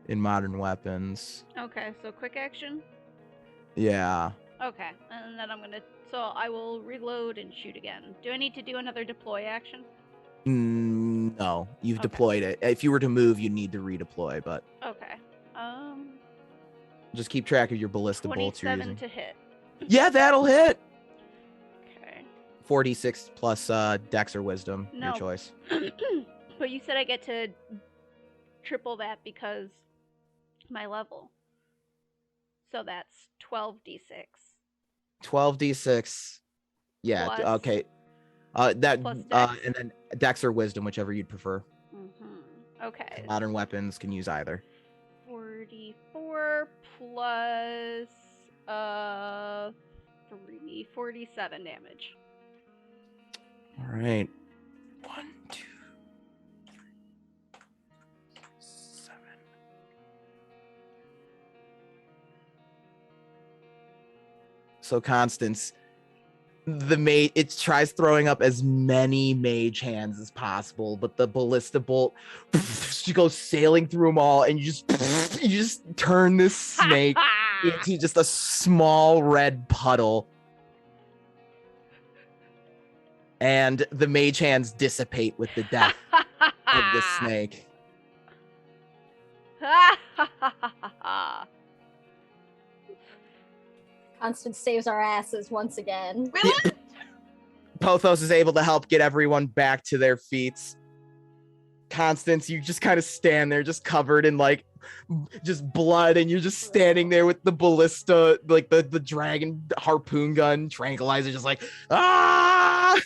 in modern weapons. Okay, so quick action? Yeah. Okay, and then so I will reload and shoot again. Do I need to do another deploy action? No, you've Okay. deployed it. If you were to move, you'd need to redeploy, but Okay. just keep track of your ballista bolts you're 27 using. to hit. Yeah, that'll hit. Okay. 4d6 plus dex or wisdom, your No. choice. But you said I get to triple that because my level. So that's 12d6. 12d6. Yeah, Plus- okay. plus dex. And then dex or wisdom, whichever you'd prefer. Okay. Modern weapons can use either. 44 plus 47 damage. All right. 1, 2, 3, 7. So Constance, it tries throwing up as many mage hands as possible, but the ballista bolt she goes sailing through them all, and you just turn this snake into just a small red puddle. And the mage hands dissipate with the death of the snake. Constance saves our asses once again. Pothos is able to help get everyone back to their feet. Constance, you just kind of stand there, just covered in like just blood, and you're just standing there with the ballista, like the dragon harpoon gun tranquilizer, just like ah.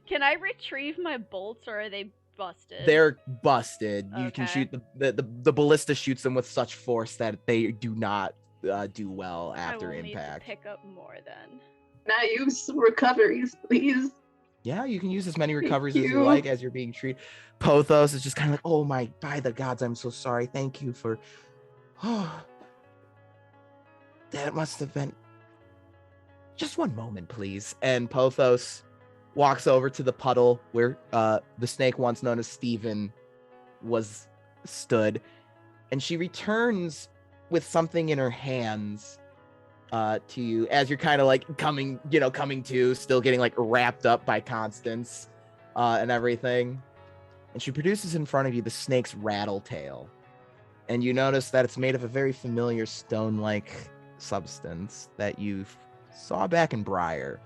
Can I retrieve my bolts, or are they busted? They're busted. You can Okay. shoot the ballista shoots them with such force that they do not do well after I will impact. need to pick up more then. Now use some recoveries, please. Yeah, you can use as many recoveries Thank as you you. like as you're being treated. Pothos is just kind of like, oh my, by the gods, I'm so sorry. Thank you for. Oh, that must have been. Just one moment, please. And Pothos walks over to the puddle where the snake once known as Steven was stood, and she returns with something in her hands to you as you're kind of like coming to, still getting like wrapped up by Constance and everything. And she produces in front of you the snake's rattle tail. And you notice that it's made of a very familiar stone-like substance that you saw back in Briar.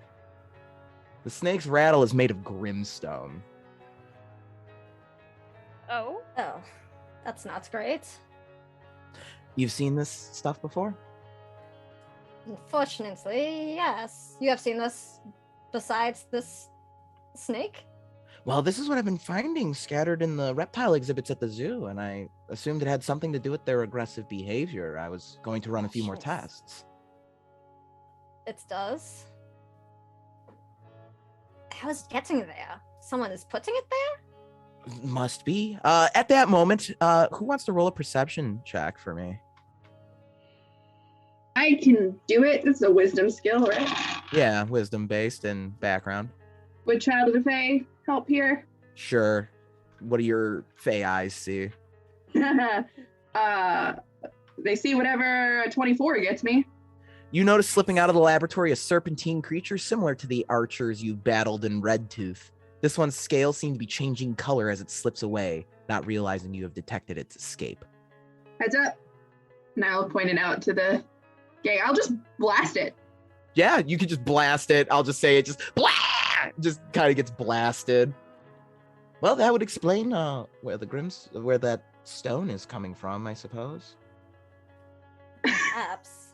The snake's rattle is made of grimstone. Oh? Oh, that's not great. You've seen this stuff before? Unfortunately, yes. You have seen this besides this snake? Well, this is what I've been finding scattered in the reptile exhibits at the zoo, and I assumed it had something to do with their aggressive behavior. I was going to run a few more Yes. tests. It does. How is it getting there? Someone is putting it there? Must be. At that moment, who wants to roll a perception check for me? I can do it. This is a wisdom skill, right? Yeah, wisdom-based and background. Would Child of the Fae help here? Sure. What do your Fey eyes see? They see whatever a 24 gets me. You notice slipping out of the laboratory a serpentine creature similar to the archers you battled in Redtooth. This one's scales seem to be changing color as it slips away, not realizing you have detected its escape. Heads up. Now pointing out to the gay. I'll just blast it. Yeah, you could just blast it. I'll just say it just just kind of gets blasted. Well, that would explain where that stone is coming from, I suppose. Perhaps.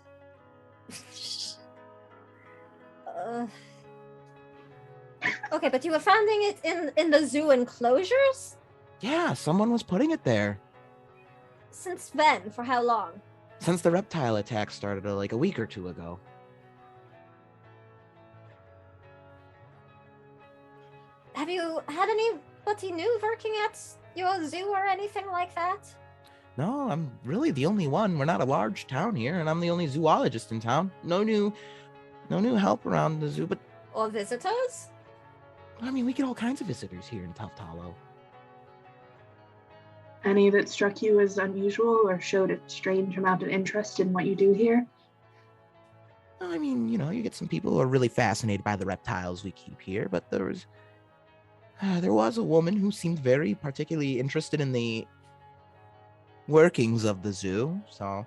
Okay, but you were finding it in the zoo enclosures? Yeah, someone was putting it there. Since when? For how long? Since the reptile attack started like a week or two ago. Have you had anybody new working at your zoo or anything like that? No, I'm really the only one. We're not a large town here, and I'm the only zoologist in town. No new help around the zoo, but Or visitors? I mean, we get all kinds of visitors here in Tuft Hollow. Any that struck you as unusual or showed a strange amount of interest in what you do here? I mean, you get some people who are really fascinated by the reptiles we keep here, but there was There was a woman who seemed very particularly interested in the workings of the zoo, so I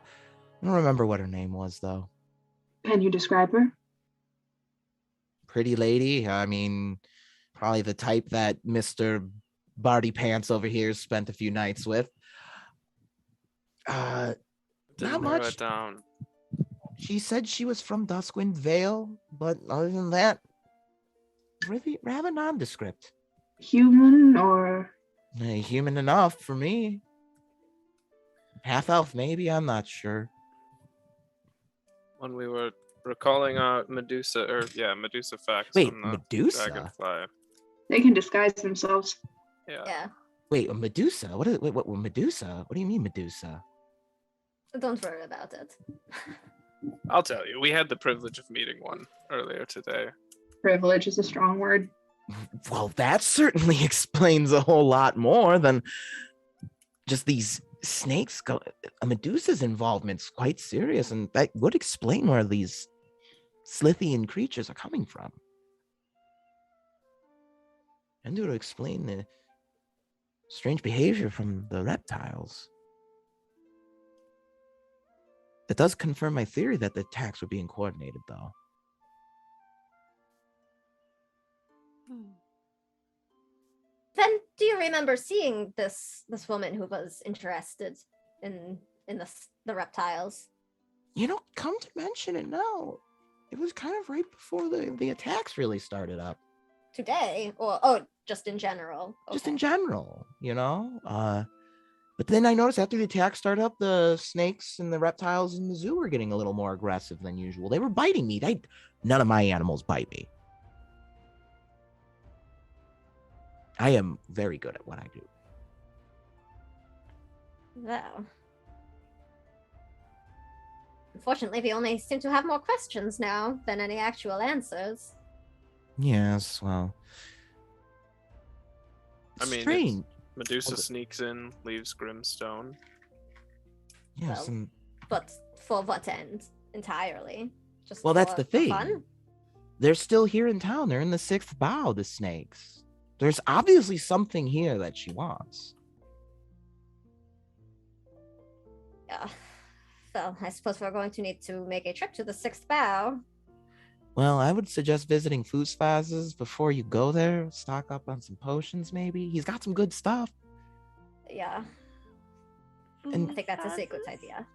don't remember what her name was, though. Can you describe her? Pretty lady. I mean, probably the type that Mr. Barty Pants over here spent a few nights with. Didn't Not narrow much. it down. She said she was from Duskwind Vale, but other than that, really rather nondescript. Human or Human enough for me. Half elf, maybe. I'm not sure. When we were recalling Medusa facts Wait, on the Medusa? dragonfly. they can disguise themselves. Yeah. Wait, a Medusa? What Medusa? What do you mean Medusa? Don't worry about it. I'll tell you, we had the privilege of meeting one earlier today. Privilege is a strong word. Well, that certainly explains a whole lot more than just these snakes. A Medusa's involvement's quite serious, and that would explain where these Slithian creatures are coming from. And it would explain the strange behavior from the reptiles. It does confirm my theory that the attacks were being coordinated, though. Then, do you remember seeing this woman who was interested in the reptiles? Come to mention it now, it was kind of right before the attacks really started up. Today, or just in general? Just Okay. in general, But then I noticed after the attack started up, the snakes and the reptiles in the zoo were getting a little more aggressive than usual. They were biting me. None of my animals bite me. I am very good at what I do. Well, unfortunately, we only seem to have more questions now than any actual answers. Yes, well. I mean, strange. Medusa sneaks in, leaves Grimstone. Yes, Well, but for what end entirely? Just that's for- the for thing. fun? They're still here in town. They're in the 6th bow, the snakes. There's obviously something here that she wants. Yeah. Well, I suppose we're going to need to make a trip to the 6th bow. Well, I would suggest visiting Foosfaz's before you go there. Stock up on some potions, maybe. He's got some good stuff. Yeah, And- I think that's a good idea.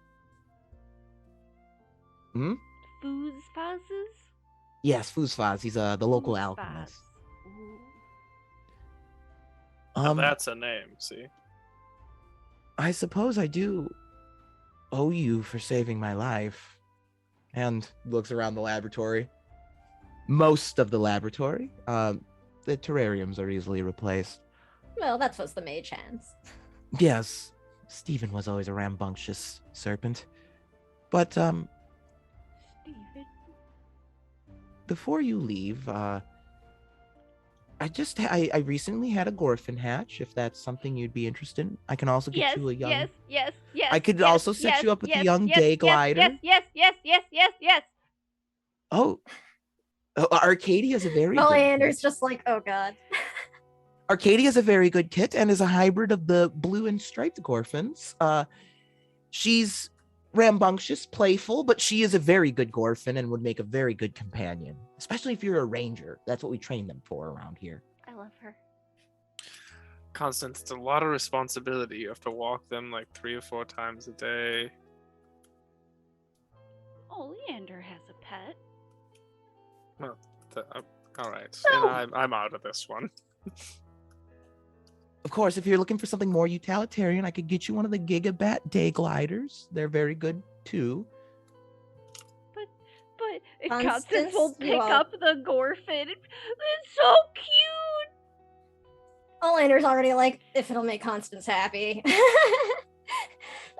Hmm? Foosfazes? Yes, Foosfaz. He's the local Foosfaz. alchemist. Ooh. Now that's a name, see? I suppose I do owe you for saving my life. And looks around the laboratory. Most of the laboratory. The terrariums are easily replaced. Well, that was the mage hands. Yes, Stephen was always a rambunctious serpent. But Steven. before you leave, I recently had a Gorfin hatch. If that's something you'd be interested in, I can also get Yes, you a young. yes. I could also set you up with a young yes, day glider. Yes. Oh, Arcadia's a very good Oleander's kit. just like, oh god. Arcadia's a very good kit and is a hybrid of the blue and striped Gorfins. She's rambunctious, playful, but she is a very good Gorfin and would make a very good companion, especially if you're a ranger. That's what we train them for around here. I love her. Constance, it's a lot of responsibility. You have to walk them like 3 or 4 times a day. Oleander has a pet. All right, No. and I'm out of this one. Of course, if you're looking for something more utilitarian, I could get you one of the Gigabat day gliders. They're very good too. But Constance, Constance will you pick are- up the Gorfin. It's so cute. Oleander's already like, if it'll make Constance happy.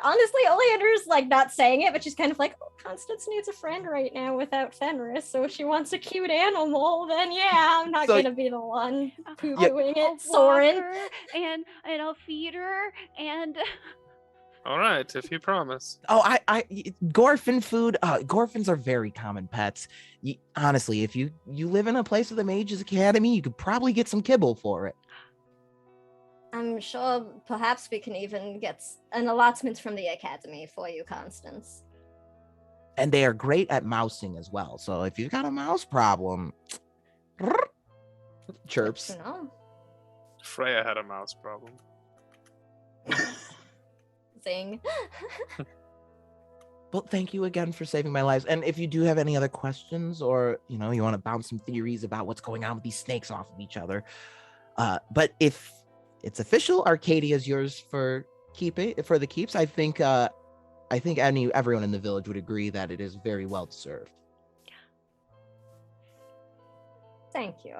Honestly, Oleander's like not saying it, but she's kind of like, oh, Constance needs a friend right now without Fenris, so if she wants a cute animal, then yeah, I'm not So- gonna be the one poo-pooing I'll it, walk Soren. her and I'll feed her and All right, if you promise. Oh, Gorfin food. Gorfins are very common pets. Honestly, if you live in a place with a Mages Academy, you could probably get some kibble for it. I'm sure perhaps we can even get an allotment from the academy for you, Constance. And they are great at mousing as well. So if you've got a mouse problem, chirps. No. Freya had a mouse problem. Zing. Well, thank you again for saving my lives. And if you do have any other questions, or you want to bounce some theories about what's going on with these snakes off of each other, but if it's official, Arcadia is yours for the keeps. I think everyone in the village would agree that it is very well deserved. Thank you.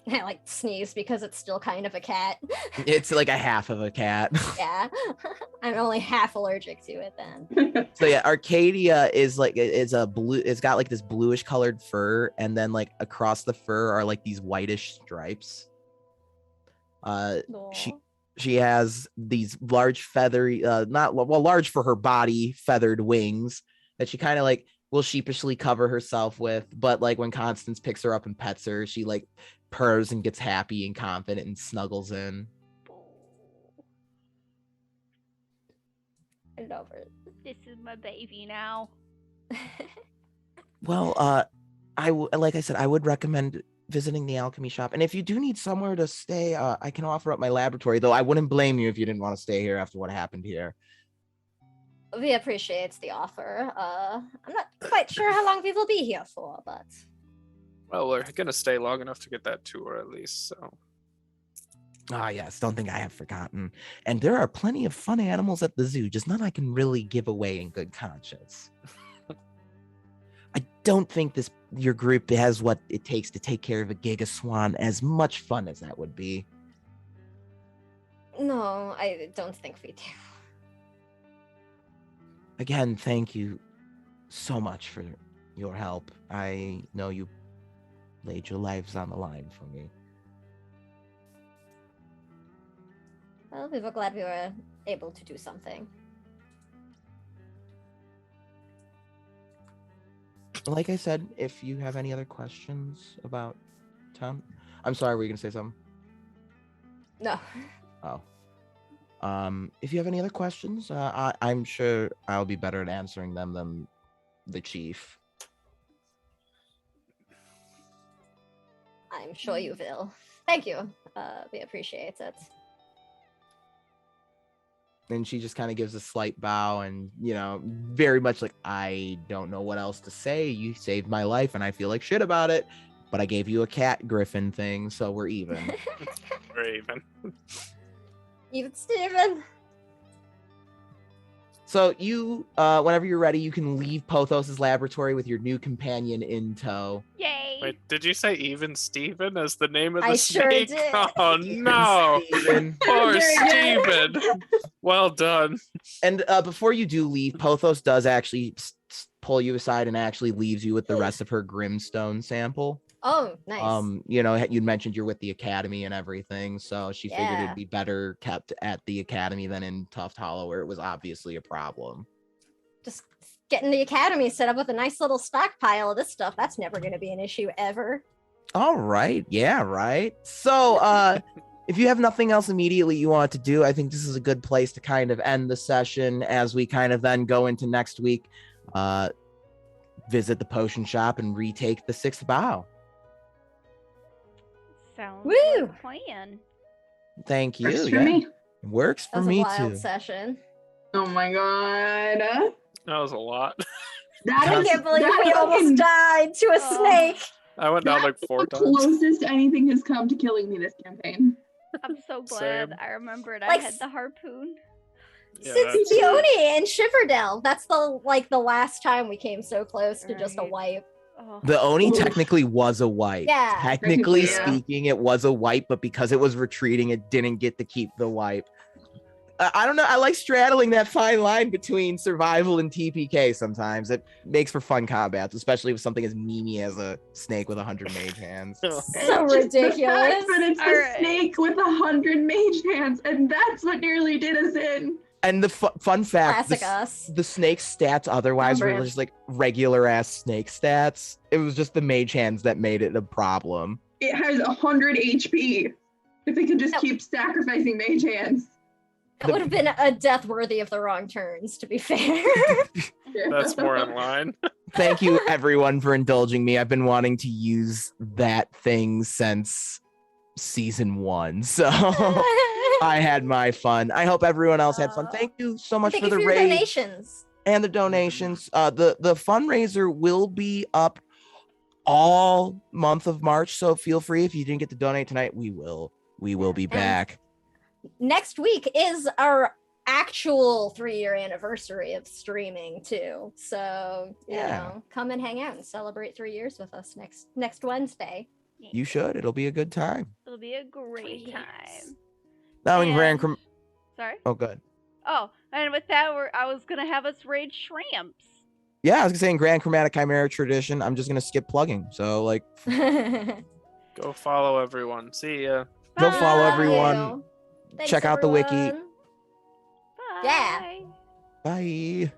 I sneeze because it's still kind of a cat. It's like a half of a cat. Yeah. I'm only half allergic to it then. So yeah, Arcadia is a blue. It's got this bluish colored fur, and then across the fur are these whitish stripes. She has these large feathery, large for her body, feathered wings that she kind of will sheepishly cover herself with. But when Constance picks her up and pets her, she purrs and gets happy and confident and snuggles in. I love it. This is my baby now. Well, like I said, I would recommend visiting the alchemy shop. And if you do need somewhere to stay, I can offer up my laboratory, though I wouldn't blame you if you didn't want to stay here after what happened here. We appreciate the offer. I'm not quite sure how long we will be here for, but... Well, we're gonna stay long enough to get that tour at least, so... Ah, yes, don't think I have forgotten. And there are plenty of fun animals at the zoo, just none I can really give away in good conscience. I don't think your group has what it takes to take care of a Giga Swan, as much fun as that would be. No, I don't think we do. Again, thank you so much for your help. I know you laid your lives on the line for me. Well, we were glad we were able to do something. Like I said, if you have any other questions about town... I'm sorry, were you going to say something? No. Oh. If you have any other questions, I'm sure I'll be better at answering them than the chief. I'm sure you will. Thank you. We appreciate it. And she just kind of gives a slight bow and, very much I don't know what else to say. You saved my life and I feel like shit about it, but I gave you a cat griffin thing, so we're even. We're even. Even Steven. So you, whenever you're ready, you can leave Pothos' laboratory with your new companion in tow. Yay! Wait, did you say even Steven as the name of the I snake? sure did. Oh no! Steven. Poor Very Steven. Well done. And before you do leave, Pothos does actually pull you aside and actually leaves you with the rest of her Grimstone sample. Oh, nice. You'd mentioned you're with the academy and everything, so she figured Yeah. it'd be better kept at the academy than in Tuft Hollow, where it was obviously a problem. Just getting the academy set up with a nice little stockpile of this stuff. That's never going to be an issue ever. All right. Yeah, right. So, if you have nothing else immediately you want to do, I think this is a good place to kind of end the session as we kind of then go into next week, visit the potion shop and retake the sixth bow. Sounds Woo! like a plan. Thank you. Works for Yeah. me. Works That for was me a wild too. session. Oh my god. That was a lot. That I is can't believe that we almost fucking- died to a Oh. snake. I went down That's 4 the times. closest anything has come to killing me this campaign. I'm so glad Same. I remembered Like I had the harpoon. Yeah, Since that's- the Oni and Shiverdell. That's the last time we came so close to just a Right. wipe. Oh. The Oni Oof. technically was a wipe. Yeah. Technically Yeah. speaking, it was a wipe, but because it was retreating, it didn't get to keep the wipe. I don't know. I like straddling that fine line between survival and TPK sometimes. It makes for fun combats, especially with something as memey as a snake with 100 mage hands. So It's just the ridiculous. fact that it's the Alright. snake with 100 mage hands, and that's what nearly did us in. And the fun fact, Classic us. the snake stats otherwise were Brand. just like regular ass snake stats. It was just the mage hands that made it a problem. It has 100 HP. If they could just keep sacrificing mage hands. That would have been a death worthy of the wrong turns, to be fair. That's more in line. Thank you, everyone, for indulging me. I've been wanting to use that thing since season 1, so I had my fun. I hope everyone else had fun. Thank you so much Thank for you the for your raid donations. and the donations. The fundraiser will be up all month of March, so feel free. If you didn't get to donate tonight, we will be back. Next week is our actual 3-year anniversary of streaming too, so you know, come and hang out and celebrate 3 years with us next Wednesday. You should. It'll be a good time. It'll be a great time. Now in And- Grand Sorry? Oh, good. Oh, and with that, I was going to have us raid Shramps. Yeah, I was gonna say in Grand Chromatic Chimera tradition, I'm just gonna skip plugging. So like, Go follow everyone. See ya. go follow Love everyone. you. Thanks, Check out the wiki. everyone. Bye. Yeah. Bye.